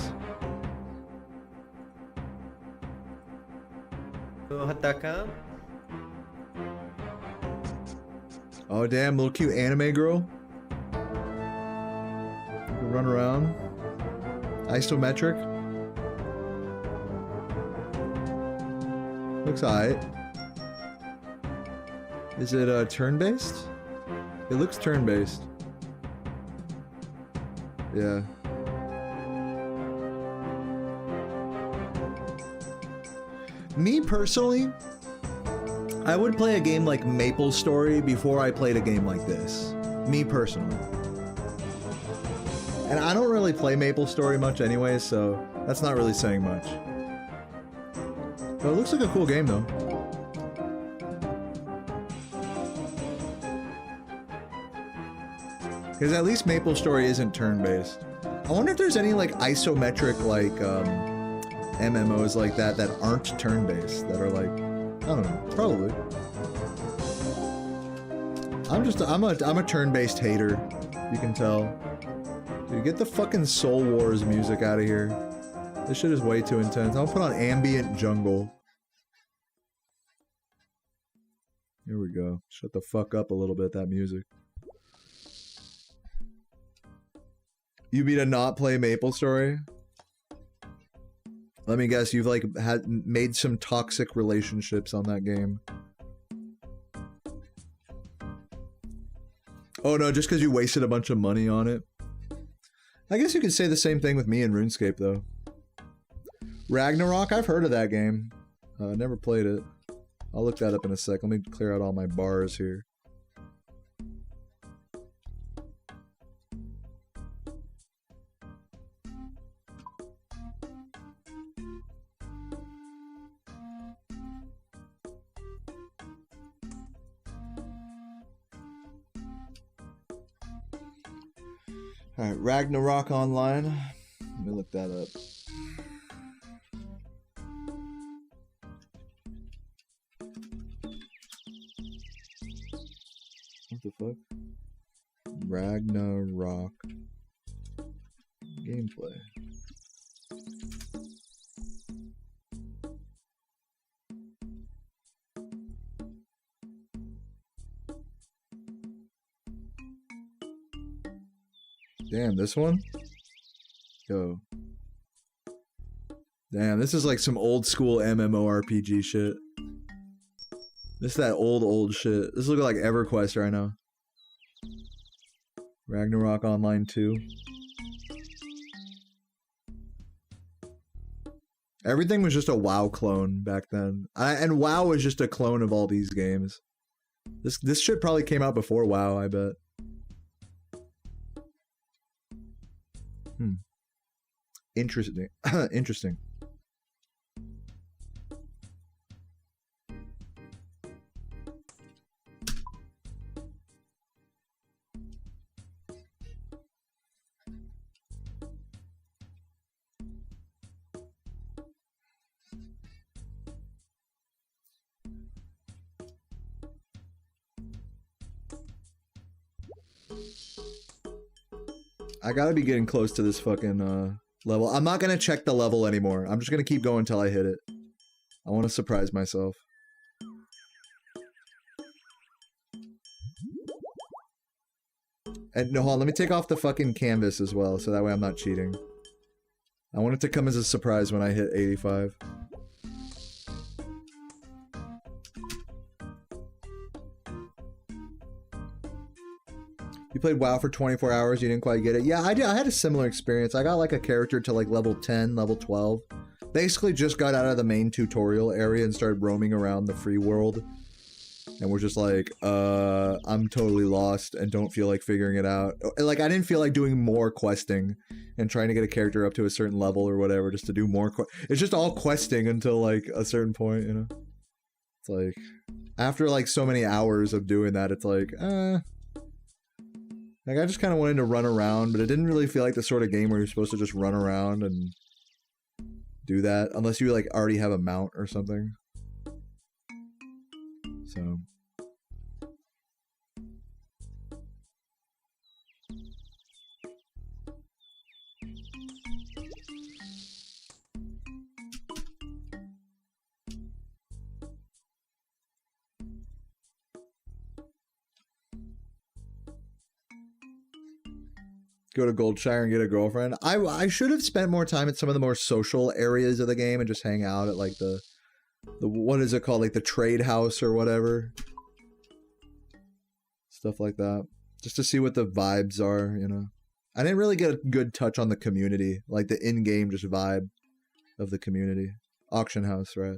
Oh damn, little cute anime girl. Run around. Isometric. Looks alright. Is it turn-based? It looks turn-based. Yeah. Me personally, I would play a game like Maple Story before I played a game like this. Me personally. And I don't really play Maple Story much anyway, so that's not really saying much. But it looks like a cool game though. Because at least Maple Story isn't turn-based. I wonder if there's any like isometric like MMOs like that that aren't turn-based, that are like, I don't know, probably. I'm a turn-based hater, you can tell. Dude, get the fucking Soul Wars music out of here. This shit is way too intense. I'll put on ambient jungle. Here we go. Shut the fuck up a little bit, that music. You mean to not play Maple Story? Let me guess, you've like made some toxic relationships on that game. Oh no, just because you wasted a bunch of money on it. I guess you could say the same thing with me in RuneScape, though. Ragnarok, I've heard of that game. Never played it. I'll look that up in a sec. Let me clear out all my bars here. Alright, Ragnarok Online. Let me look that up. What the fuck? Ragnarok gameplay. Damn, this one? Yo. Damn, this is like some old school MMORPG shit. This is that old shit. This looks like EverQuest right now. Ragnarok Online 2. Everything was just a WoW clone back then. And WoW was just a clone of all these games. This shit probably came out before WoW, I bet. Interesting. Interesting. I gotta be getting close to this fucking level. I'm not gonna check the level anymore. I'm just gonna keep going until I hit it. I want to surprise myself. And no, hold on, let me take off the fucking canvas as well, so that way I'm not cheating. I want it to come as a surprise when I hit 85. You played WoW for 24 hours, you didn't quite get it. Yeah, I did. I had a similar experience. I got like a character to like level 10, level 12. Basically just got out of the main tutorial area and started roaming around the free world. And we're just like, I'm totally lost and don't feel like figuring it out. Like, I didn't feel like doing more questing and trying to get a character up to a certain level or whatever just to do more. It's just all questing until like a certain point, you know? It's like, after like so many hours of doing that, it's like, like, I just kind of wanted to run around, but it didn't really feel like the sort of game where you're supposed to just run around and do that, unless you, like, already have a mount or something. So... Go to Goldshire and get a girlfriend. I should have spent more time at some of the more social areas of the game and just hang out at like the what is it called, like the trade house or whatever, stuff like that, just to see what the vibes are, you know. I didn't really get a good touch on the community, like the in-game just vibe of the community. Auction house, right?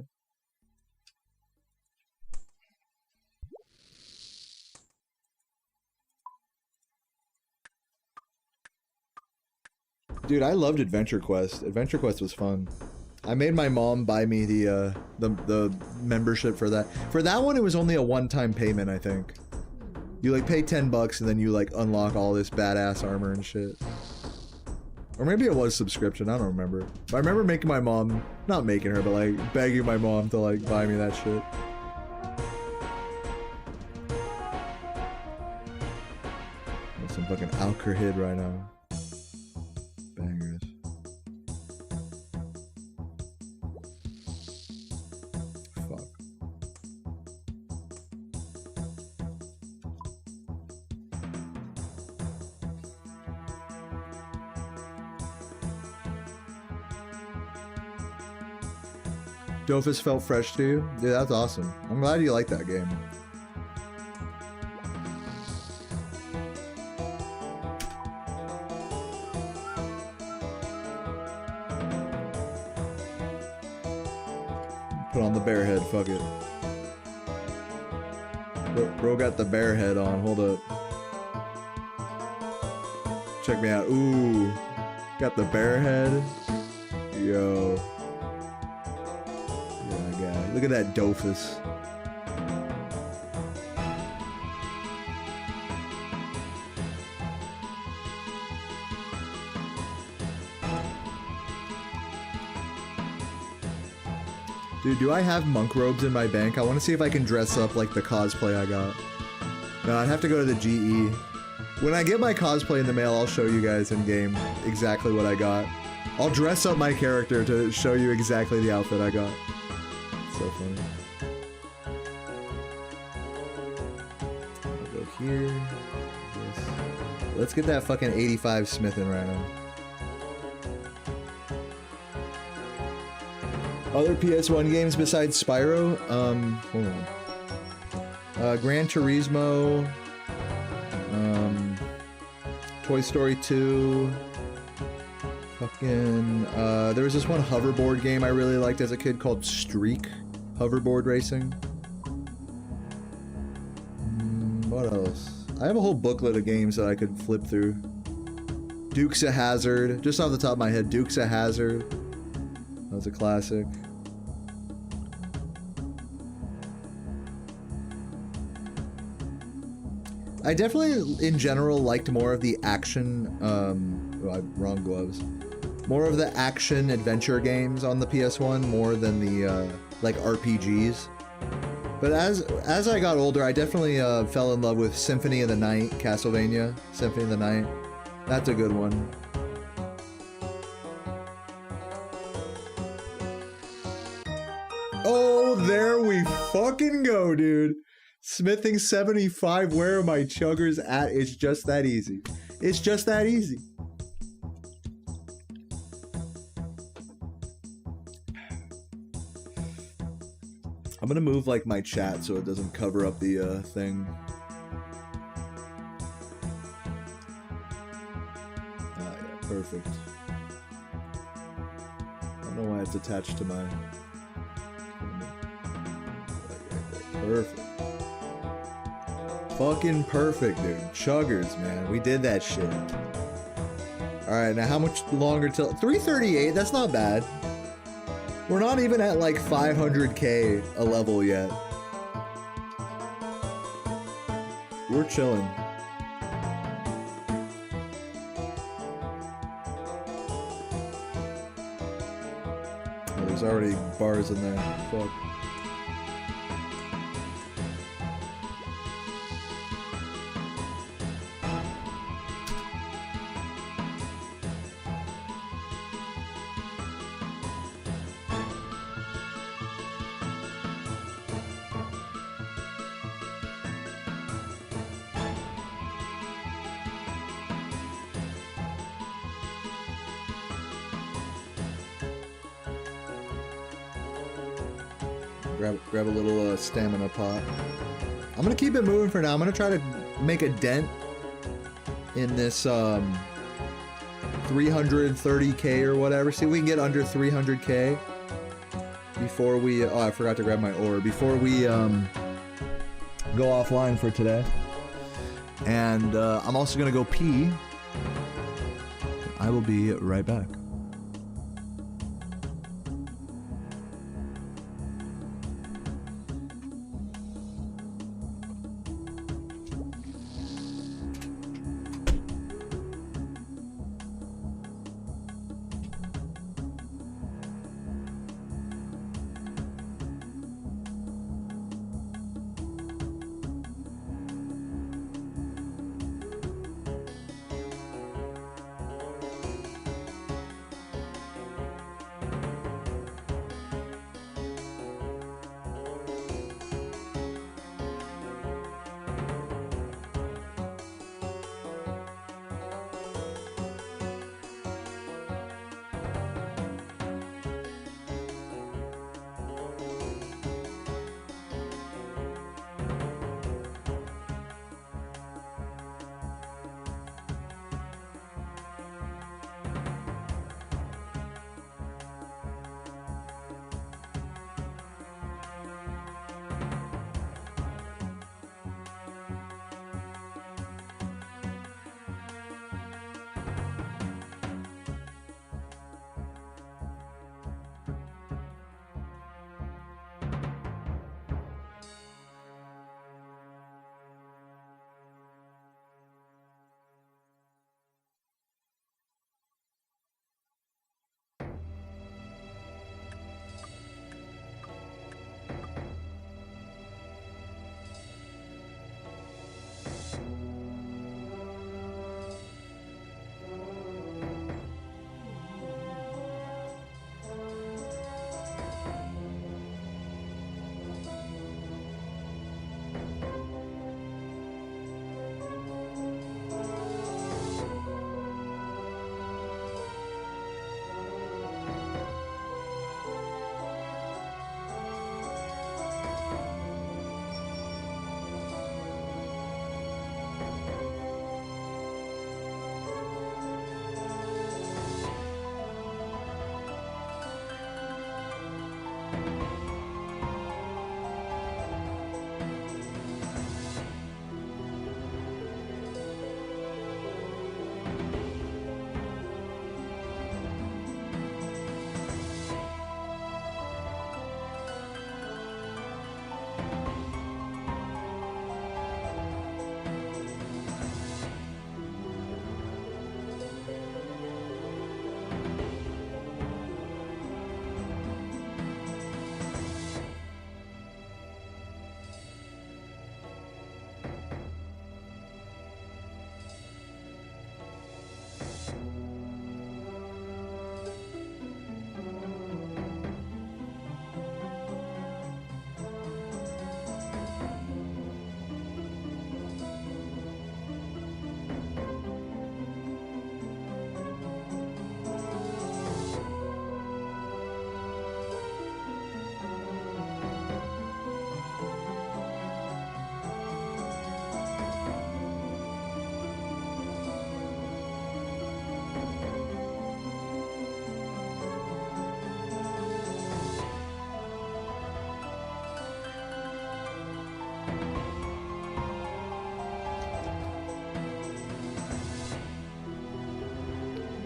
Dude, I loved Adventure Quest. Adventure Quest was fun. I made my mom buy me the membership for that. For that one, it was only a one-time payment, I think. You like pay $10 and then you like unlock all this badass armor and shit. Or maybe it was subscription, I don't remember. But I remember making my mom, not making her, but like begging my mom to like buy me that shit. That's some fucking Alker hid right now. Bangers. Fuck. Dofus felt fresh to you? Dude, that's awesome. I'm glad you like that game. bear head. Fuck it. Bro got the bear head on. Hold up. Check me out. Ooh. Got the bear head. Yo. Yeah, guy. Look at that doofus. Dude, do I have monk robes in my bank? I want to see if I can dress up like the cosplay I got. No, I'd have to go to the GE. When I get my cosplay in the mail, I'll show you guys in game exactly what I got. I'll dress up my character to show you exactly the outfit I got. It's so funny. I'll go here. This. Let's get that fucking 85 smithing right now. Other PS1 games besides Spyro? Hold on. Gran Turismo. Toy Story 2. Fucking, there was this one hoverboard game I really liked as a kid called Streak Hoverboard Racing. What else? I have a whole booklet of games that I could flip through. Dukes of Hazzard. Just off the top of my head, Dukes of Hazzard. That was a classic. I definitely, in general, liked more of the action, wrong gloves. More of the action adventure games on the PS1, more than the, like, RPGs. But as I got older, I definitely fell in love with Symphony of the Night, Castlevania, Symphony of the Night. That's a good one. Oh, there we fucking go, dude. Smithing 75, where are my chuggers at? It's just that easy. It's just that easy. I'm gonna move like my chat so it doesn't cover up the thing. Ah, yeah, perfect. I don't know why it's attached to my... Perfect. Fucking perfect, dude. Chuggers, man. We did that shit. Alright, now how much longer till... 338, that's not bad. We're not even at like 500k a level yet. We're chilling. Oh, there's already bars in there. Fuck. Grab a little stamina pot. I'm gonna keep it moving for now. I'm gonna try to make a dent in this 330k or whatever. See if we can get under 300k before we... Oh, I forgot to grab my ore. Before we go offline for today. And I'm also gonna go pee. I will be right back.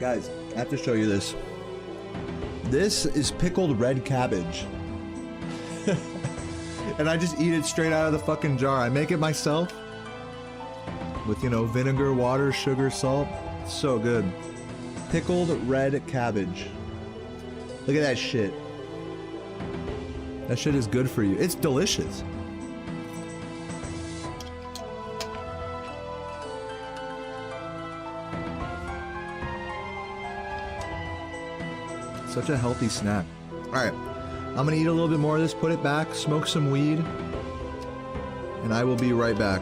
Guys, I have to show you this. This is pickled red cabbage. And I just eat it straight out of the fucking jar. I make it myself with, you know, vinegar, water, sugar, salt. It's so good. Pickled red cabbage. Look at that shit. That shit is good for you. It's delicious. Such a healthy snack. All right, I'm gonna eat a little bit more of this, put it back, smoke some weed, and I will be right back.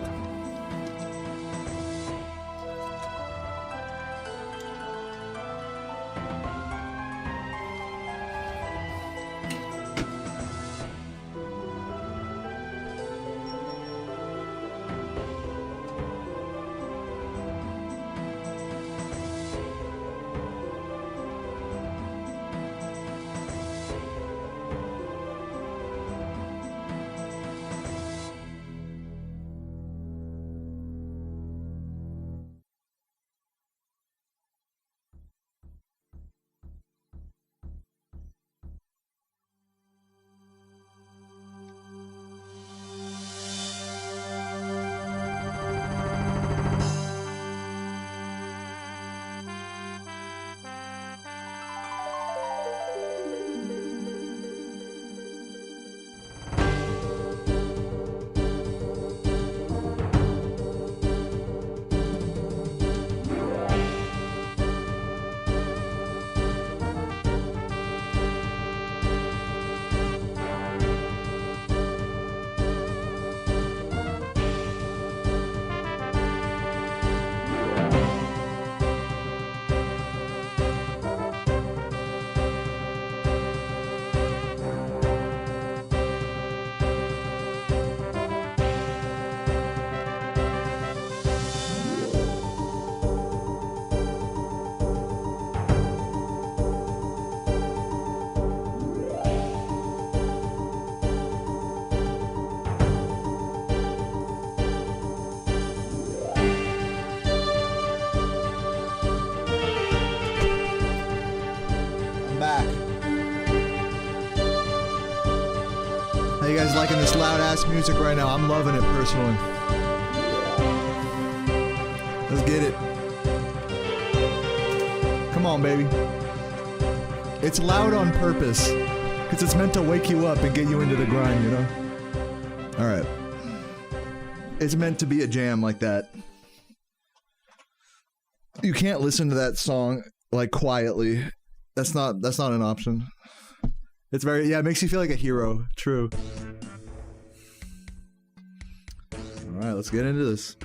How you guys liking this loud ass music right now? I'm loving it personally. Let's get it. Come on, baby. It's loud on purpose, because it's meant to wake you up and get you into the grind, you know? Alright. It's meant to be a jam like that. You can't listen to that song, like, quietly. That's not an option. It's very, yeah, it makes you feel like a hero. True. Alright, let's get into this.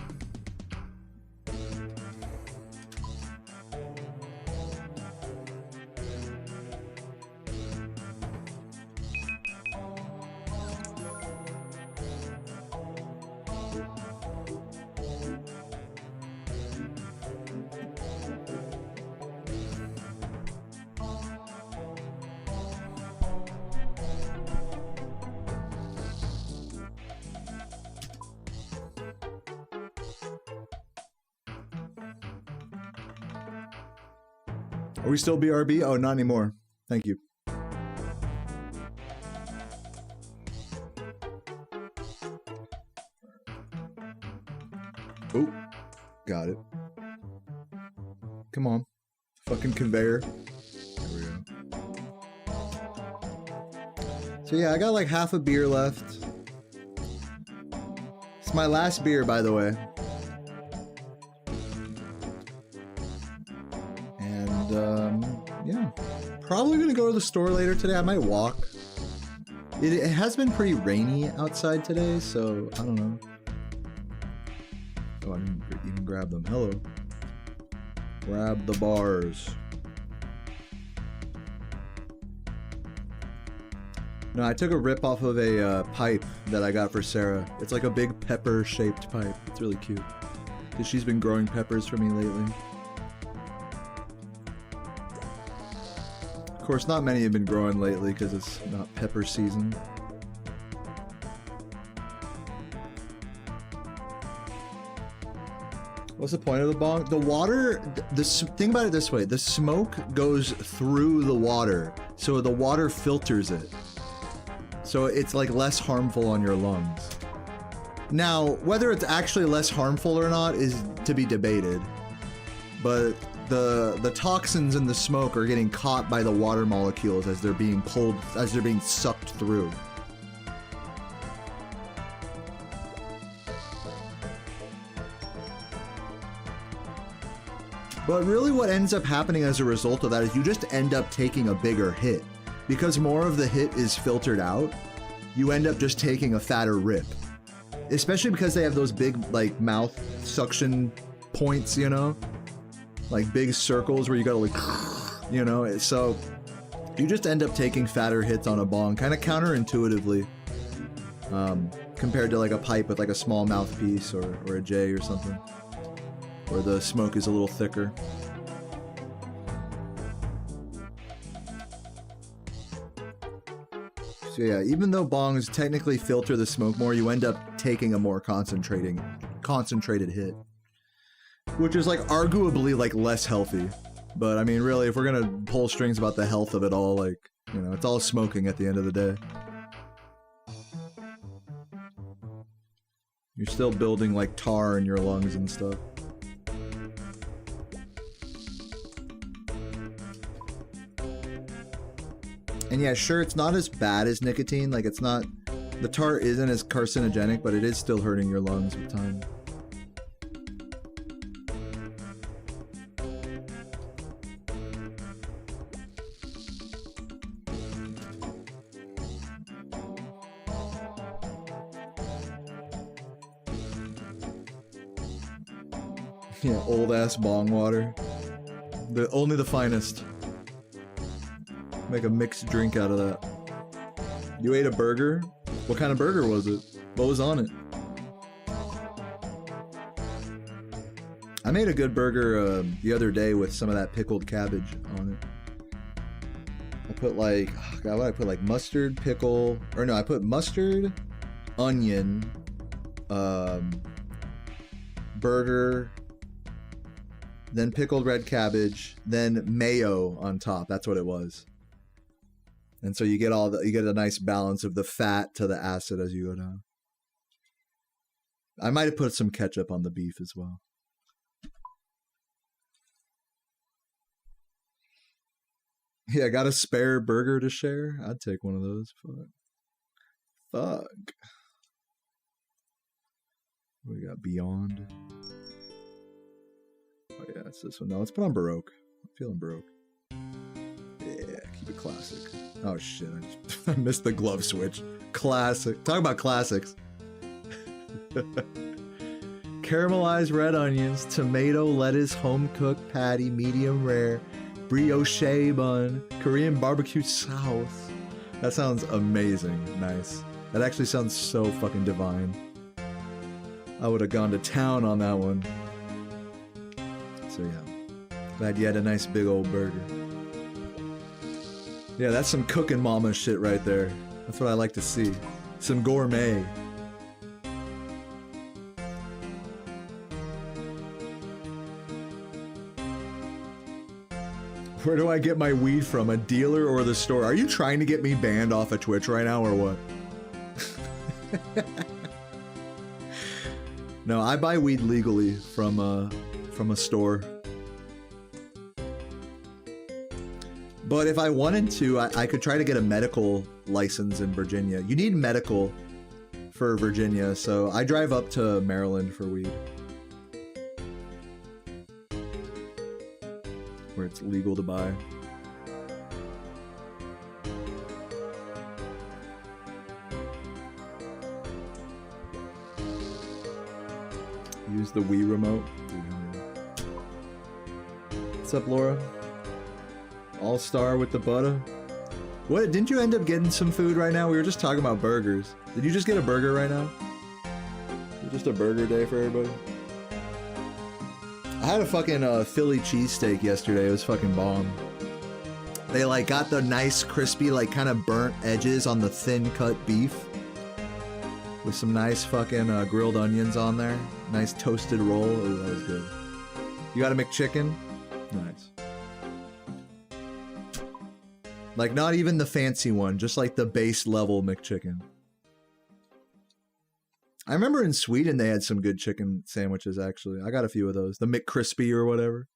Are we still BRB? Oh, not anymore. Thank you. Oh, got it. Come on. Fucking conveyor. There we go. So yeah, I got like half a beer left. It's my last beer, by the way. Yeah, probably gonna go to the store later today. I might walk. It has been pretty rainy outside today, so I don't know. Oh, I didn't even grab them. Hello. Grab the bars. No, I took a rip off of a pipe that I got for Sarah. It's like a big pepper-shaped pipe. It's really cute. Because she's been growing peppers for me lately. Of course, not many have been growing lately because it's not pepper season. What's the point of the bong? The water, think about it this way. The smoke goes through the water, so the water filters it. So it's like less harmful on your lungs. Now, whether it's actually less harmful or not is to be debated. But the toxins in the smoke are getting caught by the water molecules as they're being pulled, as they're being sucked through. But really what ends up happening as a result of that is you just end up taking a bigger hit. Because more of the hit is filtered out, you end up just taking a fatter rip. Especially because they have those big, like, mouth suction points, you know? Like big circles where you gotta like, you know? So you just end up taking fatter hits on a bong, kind of counterintuitively. Compared to like a pipe with like a small mouthpiece or a J or something. Where the smoke is a little thicker. So yeah, even though bongs technically filter the smoke more, you end up taking a more concentrated hit. Which is like arguably like less healthy. But I mean really, if we're gonna pull strings about the health of it all, like, you know, it's all smoking at the end of the day. You're still building like tar in your lungs and stuff. And yeah, sure, it's not as bad as nicotine. Like, it's not... The tar isn't as carcinogenic, but it is still hurting your lungs with time. Yeah, old-ass bong water. Only the finest. Make a mixed drink out of that. You ate a burger? What kind of burger was it? What was on it? I made a good burger the other day with some of that pickled cabbage on it. I put like, oh God, what did I put? Like mustard, pickle, or no, I put mustard, onion, burger, then pickled red cabbage, then mayo on top. That's what it was. And so you get a nice balance of the fat to the acid as you go down. I might have put some ketchup on the beef as well. Yeah, got a spare burger to share? I'd take one of those. Fuck. What do we got? Beyond. Oh yeah, it's this one. No, let's put on Baroque. I'm feeling Baroque. Yeah, keep it classic. Oh shit, I missed the glove switch. Classic. Talk about classics. Caramelized red onions, tomato, lettuce, home-cooked patty, medium rare, brioche bun, Korean barbecue sauce. That sounds amazing. Nice. That actually sounds so fucking divine. I would have gone to town on that one. So yeah. Glad you had a nice big old burger. Yeah, that's some cooking mama shit right there. That's what I like to see. Some gourmet. Where do I get my weed from? A dealer or the store? Are you trying to get me banned off of Twitch right now or what? No, I buy weed legally from a store. But if I wanted to, I could try to get a medical license in Virginia. You need medical for Virginia, so I drive up to Maryland for weed. Where it's legal to buy. Use the Wii remote. What's up, Laura? All-star with the butter. What, didn't you end up getting some food right now? We were just talking about burgers. Did you just get a burger right now? Is it just a burger day for everybody? I had a fucking Philly cheesesteak yesterday. It was fucking bomb. They like got the nice crispy, like kind of burnt edges on the thin cut beef. with some nice fucking grilled onions on there. Nice toasted roll. Oh, that was good. You got a McChicken? Nice. Like, not even the fancy one, just like the base level McChicken. I remember in Sweden they had some good chicken sandwiches, actually. I got a few of those. The McCrispy or whatever.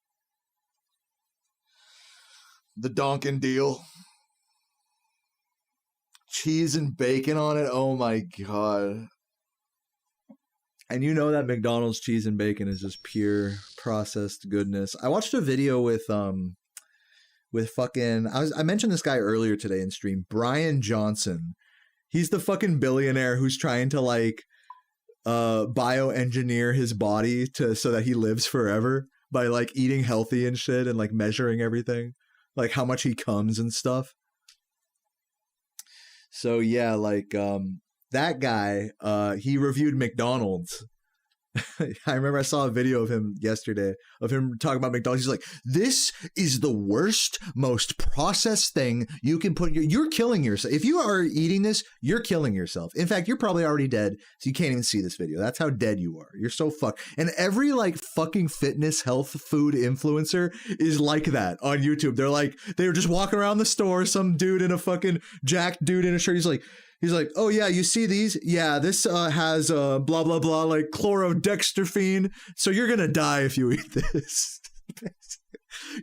The Donkin deal. Cheese and bacon on it. Oh my god. And you know that McDonald's cheese and bacon is just pure processed goodness. I watched a video with fucking I mentioned this guy earlier today in stream, Brian Johnson. He's the fucking billionaire who's trying to like bioengineer his body so that he lives forever by like eating healthy and shit and like measuring everything, like how much he comes and stuff. So yeah, like that guy, he reviewed McDonald's. I remember I saw a video of him yesterday of him talking about McDonald's. He's like, this is the worst, most processed thing you can put. You're killing yourself. If you are eating this, you're killing yourself. In fact, you're probably already dead, so you can't even see this video. That's how dead you are. You're so fucked. And every like fucking fitness, health, food influencer is like that on YouTube. They're just walking around the store. Some dude in a fucking jacked dude in a shirt. He's like, oh yeah, you see these? Yeah, this has blah, blah, blah, like chlorodextrophene. So you're going to die if you eat this.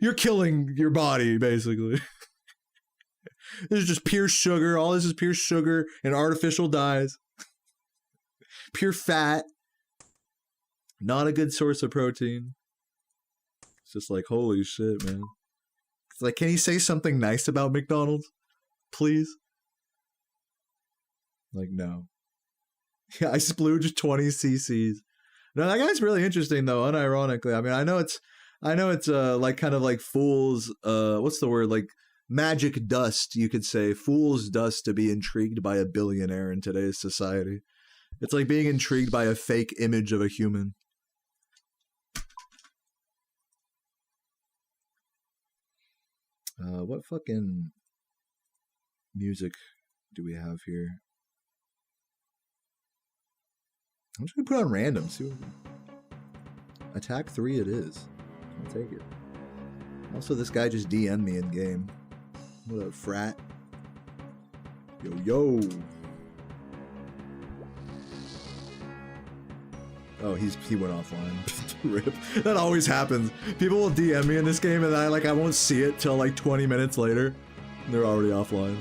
You're killing your body, basically. This is just pure sugar. All this is pure sugar and artificial dyes. Pure fat. Not a good source of protein. It's just like, holy shit, man. It's like, can he say something nice about McDonald's? Please? Like, no. Yeah, I splooged 20 cc's. No, that guy's really interesting though, unironically. I mean, I know it's like kind of like fool's what's the word? Like magic dust, you could say. Fool's dust to be intrigued by a billionaire in today's society. It's like being intrigued by a fake image of a human. What fucking music do we have here? I'm just gonna put on random. See what... Attack 3 it is. I'll take it. Also, this guy just DM'd me in game. What up, frat? Yo. Oh, he went offline. Rip. That always happens. People will DM me in this game and I won't see it till like 20 minutes later. And they're already offline.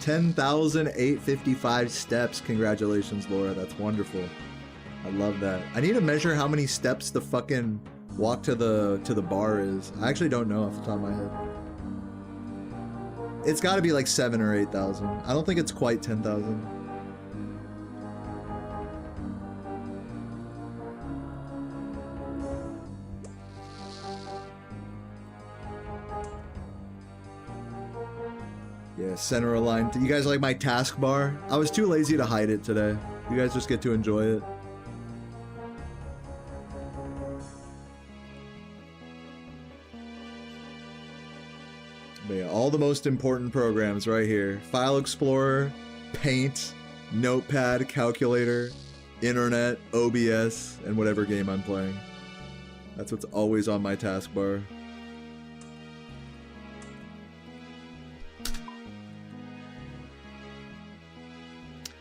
10,855 steps. Congratulations, Laura. That's wonderful. I love that. I need to measure how many steps the fucking walk to the bar is. I actually don't know off the top of my head. It's got to be like 7,000 or 8,000. I don't think it's quite 10,000. Yeah, center aligned. You guys like my taskbar? I was too lazy to hide it today. You guys just get to enjoy it. But yeah, all the most important programs right here. File Explorer, Paint, Notepad, Calculator, Internet, OBS, and whatever game I'm playing. That's what's always on my taskbar.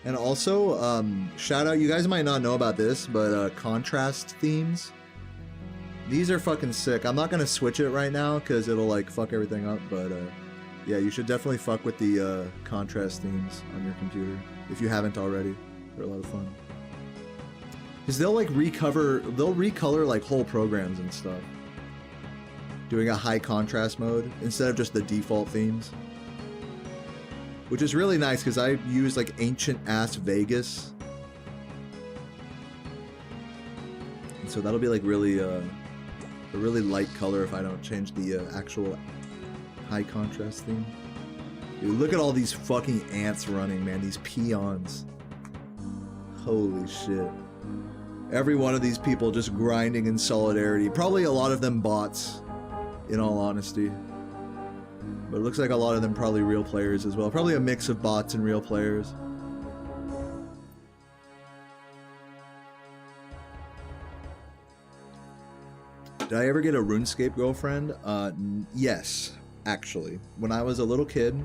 And also, shout out, you guys might not know about this, but contrast themes. These are fucking sick. I'm not gonna switch it right now because it'll like fuck everything up, but yeah, you should definitely fuck with the contrast themes on your computer if you haven't already. They're a lot of fun. Because they'll like recolor like whole programs and stuff. Doing a high contrast mode instead of just the default themes. Which is really nice because I use like ancient ass Vegas. And so that'll be like really a really light color if I don't change the actual high contrast theme. Dude, look at all these fucking ants running, man. These peons. Holy shit. Every one of these people just grinding in solidarity. Probably a lot of them bots, in all honesty. But it looks like a lot of them probably real players as well. Probably a mix of bots and real players. Did I ever get a Runescape girlfriend? Yes, actually. When I was a little kid,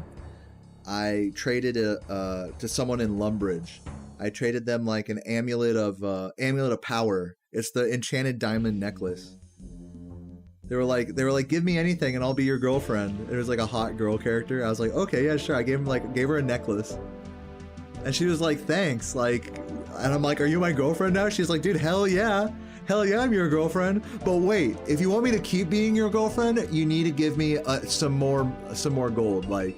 I traded to someone in Lumbridge. I traded them like an amulet of power. It's the enchanted diamond necklace. They were like, give me anything and I'll be your girlfriend. It was like a hot girl character. I was like, okay, yeah, sure. I gave her a necklace. And she was like, thanks. Like, and I'm like, are you my girlfriend now? She's like, dude, hell yeah. Hell yeah, I'm your girlfriend. But wait, if you want me to keep being your girlfriend, you need to give me some more gold. Like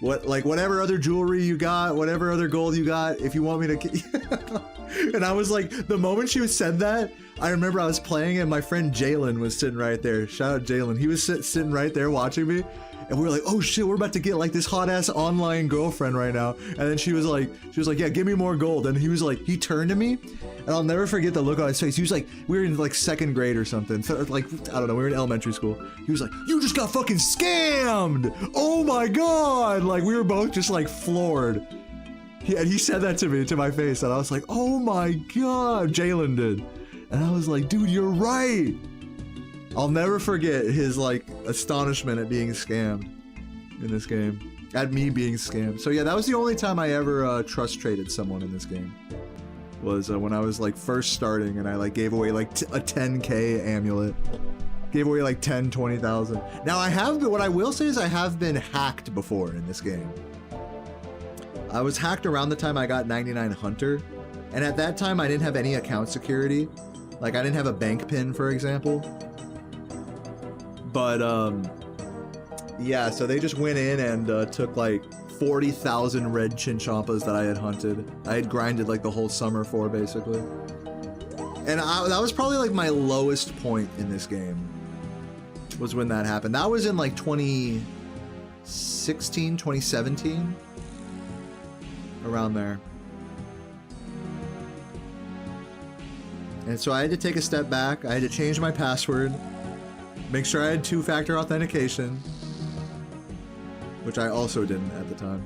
whatever other jewelry you got, whatever other gold you got, if you want me to And I was like, the moment she said that, I remember I was playing and my friend Jalen was sitting right there. Shout out Jalen. He was sitting right there watching me. And we were like, oh shit, we're about to get like this hot ass online girlfriend right now. And then she was like, yeah, give me more gold. And he was like, he turned to me and I'll never forget the look on his face. He was like, we were in like 2nd grade or something. So, like, I don't know, we were in elementary school. He was like, you just got fucking scammed. Oh my God. Like we were both just like floored. And he said that to me, to my face. And I was like, oh my God, Jalen did. And I was like, dude, you're right. I'll never forget his like astonishment at being scammed in this game, at me being scammed. So yeah, that was the only time I ever trust traded someone in this game. Was when I was like first starting and I like gave away like a 10k amulet. Gave away like 10, 20,000. Now I have been, what I will say is I have been hacked before in this game. I was hacked around the time I got 99 Hunter. And at that time I didn't have any account security. Like I didn't have a bank pin, for example. But yeah, so they just went in and took like 40,000 red chinchompas that I had hunted. I had grinded like the whole summer for, basically. And that was probably like my lowest point in this game, was when that happened. That was in like 2016, 2017, around there. And so I had to take a step back. I had to change my password, make sure I had 2-factor authentication, which I also didn't at the time.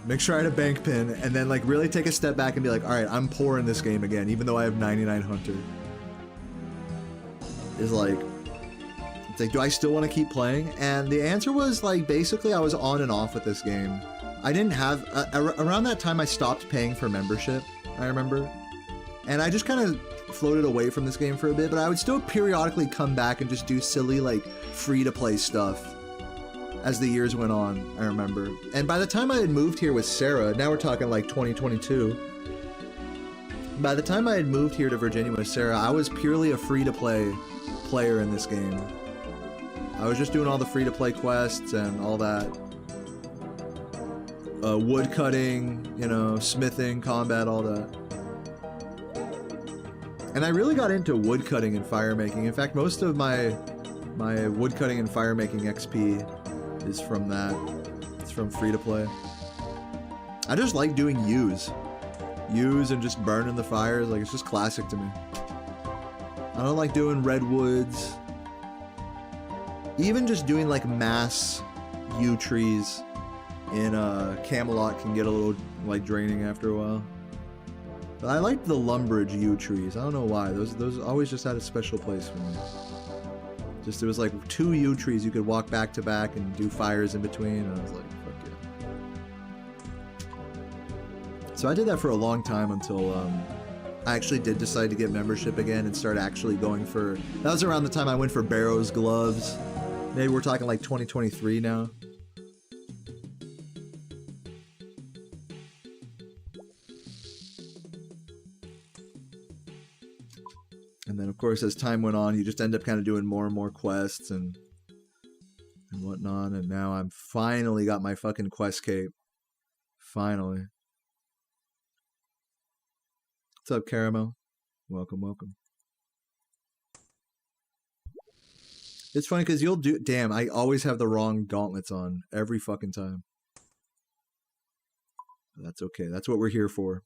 Make sure I had a bank pin, and then like really take a step back and be like, all right, I'm poor in this game again, even though I have 99 Hunter. It's like, do I still want to keep playing? And the answer was like, basically I was on and off with this game. I didn't have, around that time I stopped paying for membership, I remember. And I just kind of floated away from this game for a bit, but I would still periodically come back and just do silly, like, free-to-play stuff as the years went on, I remember. And by the time I had moved here with Sarah, now we're talking like 2022, by the time I had moved here to Virginia with Sarah, I was purely a free-to-play player in this game. I was just doing all the free-to-play quests and all that. Wood cutting, you know, smithing, combat, all that. And I really got into woodcutting and fire making. In fact, most of my woodcutting and fire making XP is from that. It's from free to play. I just like doing U's and just burning the fires. Like, it's just classic to me. I don't like doing redwoods. Even just doing like mass yew trees in Camelot can get a little like draining after a while. But I liked the Lumbridge yew trees. I don't know why. Those always just had a special place for me. Just, there was like 2 yew trees you could walk back to back and do fires in between, and I was like, fuck yeah. So I did that for a long time until I actually did decide to get membership again and start actually going for... That was around the time I went for Barrow's gloves. Maybe we're talking like 2023 now. And then, of course, as time went on, you just end up kind of doing more and more quests and whatnot. And now I'm finally got my fucking quest cape. Finally. What's up, Caramel? Welcome, welcome. It's funny because you'll do... Damn, I always have the wrong gauntlets on every fucking time. That's okay. That's what we're here for.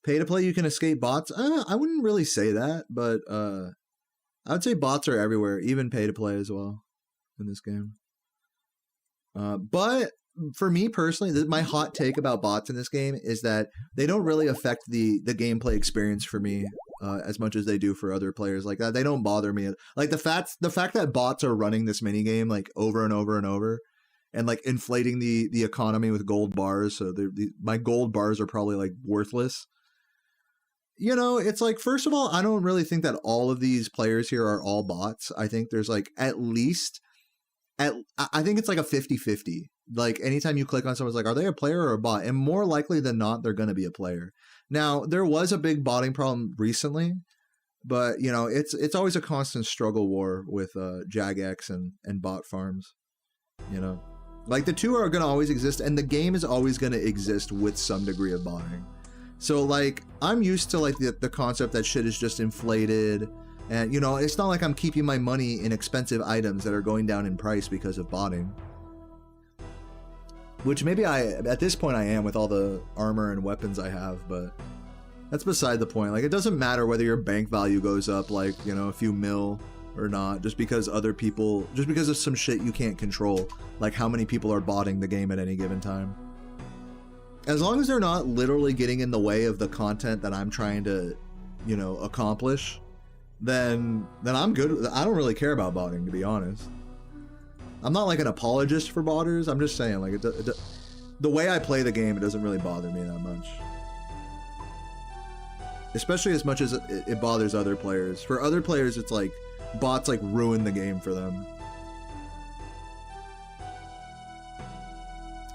Pay to play, you can escape bots. I wouldn't really say that, but I would say bots are everywhere, even pay to play as well in this game. But for me personally, my hot take about bots in this game is that they don't really affect the gameplay experience for me as much as they do for other players like that. They don't bother me. Like the fact that bots are running this mini game like over and over and over, and like inflating the economy with gold bars. So my gold bars are probably like worthless. You know, it's like, first of all, I don't really think that all of these players here are all bots. I think there's like I think it's like a 50-50. Like anytime you click on someone's like, are they a player or a bot? And more likely than not, they're going to be a player. Now, there was a big botting problem recently, but you know, it's always a constant struggle war with Jagex and bot farms. You know, like the two are going to always exist, and the game is always going to exist with some degree of botting. So like, I'm used to like the concept that shit is just inflated, and you know, it's not like I'm keeping my money in expensive items that are going down in price because of botting. Which maybe at this point I am with all the armor and weapons I have, but that's beside the point. Like, it doesn't matter whether your bank value goes up like, you know, a few mil or not, just because of some shit you can't control, like how many people are botting the game at any given time. As long as they're not literally getting in the way of the content that I'm trying to, you know, accomplish, then I'm good. I don't really care about botting, to be honest. I'm not like an apologist for botters. I'm just saying, like, the way I play the game, it doesn't really bother me that much. Especially as much as it bothers other players. For other players, it's like bots like ruin the game for them.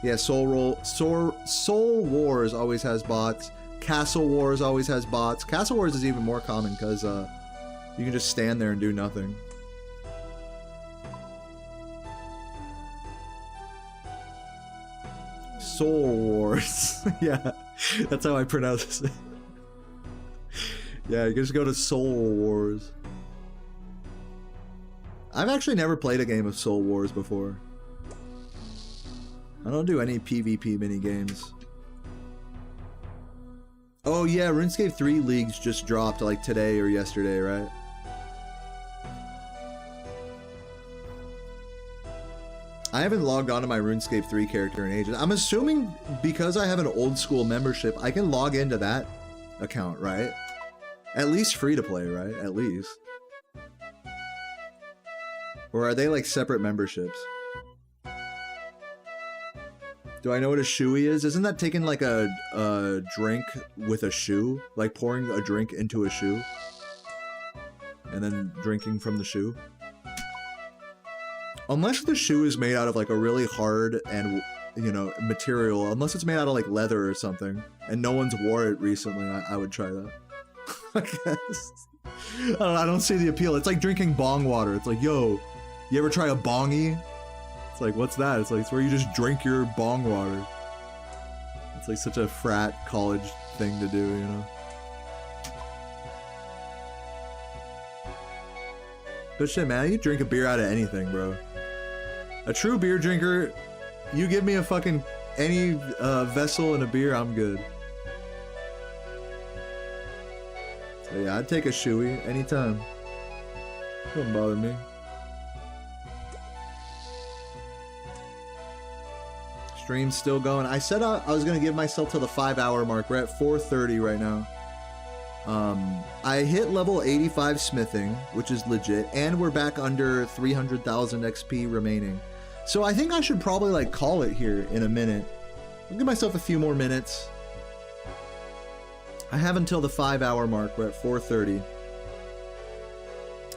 Yeah, Soul Wars always has bots. Castle Wars always has bots. Castle Wars is even more common because you can just stand there and do nothing. Soul Wars. Yeah, that's how I pronounce it. Yeah, you can just go to Soul Wars. I've actually never played a game of Soul Wars before. I don't do any PvP mini games. Oh yeah, RuneScape 3 leagues just dropped like today or yesterday, right? I haven't logged onto my RuneScape 3 character in ages. I'm assuming because I have an old school membership, I can log into that account, right? At least free to play, right? At least. Or are they like separate memberships? Do I know what a shoey is? Isn't that taking like a drink with a shoe? Like pouring a drink into a shoe? And then drinking from the shoe? Unless the shoe is made out of like a really hard and, you know, material. Unless it's made out of like leather or something. And no one's wore it recently, I would try that. I guess. I don't see the appeal. It's like drinking bong water. It's like, yo, you ever try a bongie? It's like, what's that? It's like, it's where you just drink your bong water. It's like such a frat college thing to do, you know? But shit, man, you drink a beer out of anything, bro. A true beer drinker, you give me a fucking, any vessel and a beer, I'm good. So yeah, I'd take a shoey anytime. Don't bother me. Stream's still going. I said I was going to give myself to the 5-hour mark. We're at 4:30 right now. I hit level 85 smithing, which is legit, and we're back under 300,000 XP remaining. So I think I should probably like call it here in a minute. I'll give myself a few more minutes. I have until the 5-hour mark. We're at 4:30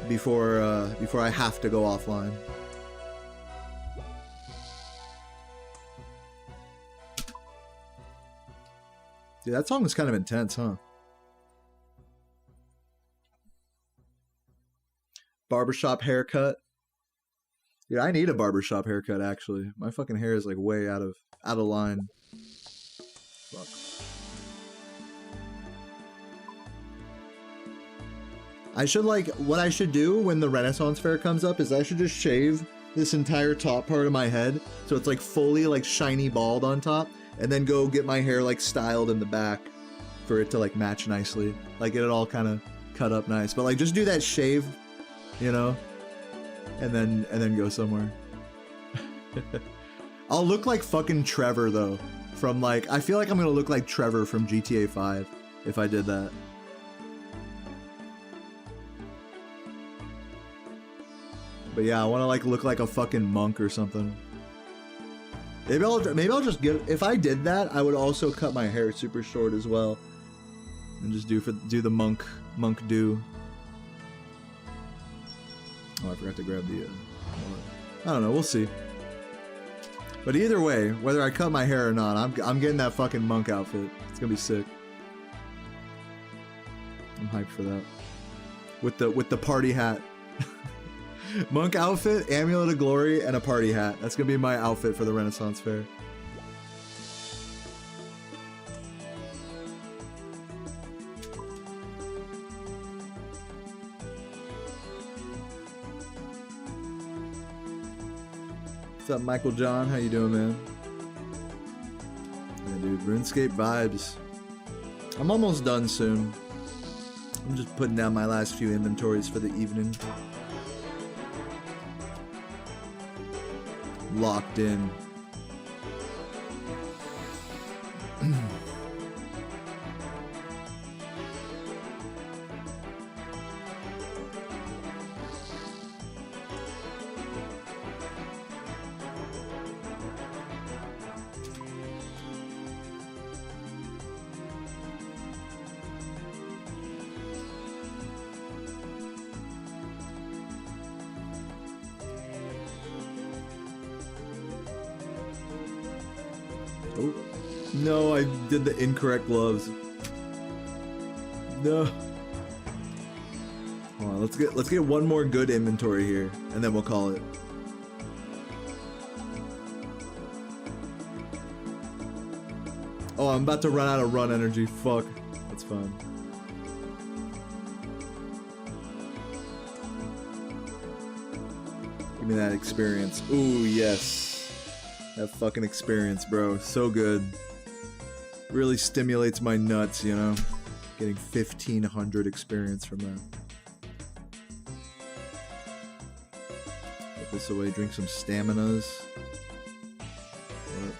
before I have to go offline. Dude, that song was kind of intense, huh? Barbershop haircut. Yeah, I need a barbershop haircut actually. My fucking hair is like way out of line. Fuck. I should like, what I should do when the Renaissance Fair comes up is I should just shave this entire top part of my head so it's like fully like shiny bald on top, and then go get my hair like styled in the back for it to like match nicely, like get it all kind of cut up nice. But like just do that shave, you know, and then go somewhere. I'll look like fucking Trevor though, from like, I feel like I'm gonna look like Trevor from GTA 5 if I did that. But yeah, I want to like look like a fucking monk or something. Maybe I'll just give, if I did that, I would also cut my hair super short as well, and just do the monk do. Oh, I forgot to grab the. I don't know. We'll see. But either way, whether I cut my hair or not, I'm getting that fucking monk outfit. It's gonna be sick. I'm hyped for that. With the party hat. Monk outfit, amulet of glory, and a party hat. That's gonna be my outfit for the Renaissance Fair. What's up, Michael John? How you doing, man? Yeah, dude, RuneScape vibes. I'm almost done soon. I'm just putting down my last few inventories for the evening. Locked in. Oh, no, I did the incorrect gloves. No. Hold on, let's get one more good inventory here, and then we'll call it. Oh, I'm about to run out of run energy. Fuck. That's fine. Give me that experience. Ooh, yes. That fucking experience, bro. So good. Really stimulates my nuts, you know? Getting 1,500 experience from that. Put this away, drink some staminas. What?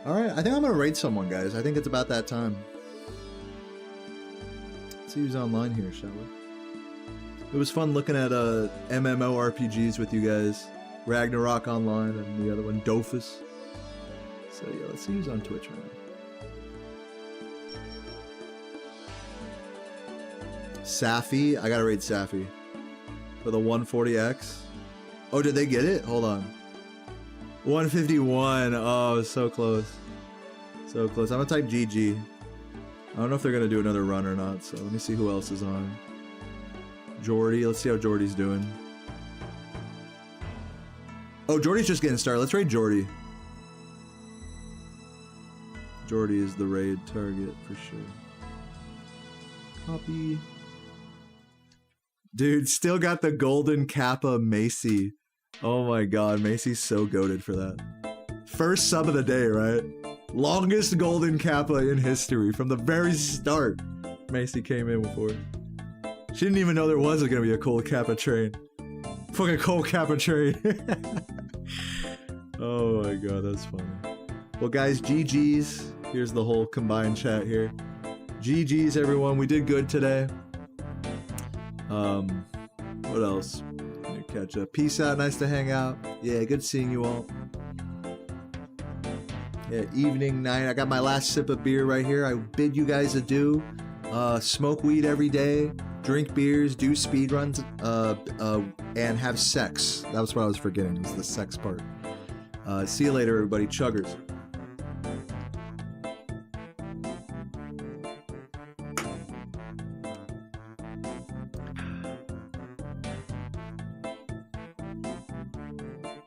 Alright, I think I'm gonna raid someone, guys. I think it's about that time. Let's see who's online here, shall we? It was fun looking at MMORPGs with you guys. Ragnarok online and the other one, Dofus. So yeah, let's see who's on Twitch right now. Safi, I gotta raid Safi. For the 140X. Oh, did they get it? Hold on. 151, oh, so close. So close, I'm gonna type GG. I don't know if they're gonna do another run or not, so let me see who else is on. Jordy, let's see how Jordy's doing. Oh, Jordy's just getting started. Let's raid Jordy. Jordy is the raid target for sure. Copy. Dude, still got the golden Kappa Macy. Oh my god, Macy's so goated for that. First sub of the day, right? Longest golden Kappa in history from the very start. Macy came in before. She didn't even know there was gonna be a cold Kappa train. Fucking cold Kappa train. Oh my god, that's funny. Well guys, GG's. Here's the whole combined chat here. GG's everyone, we did good today. What else? Catch up. Peace out, nice to hang out. Yeah, good seeing you all. Yeah, evening, night. I got my last sip of beer right here. I bid you guys adieu. Smoke weed every day. Drink beers, do speedruns, and have sex. That was what I was forgetting, was the sex part. See you later, everybody. Chuggers.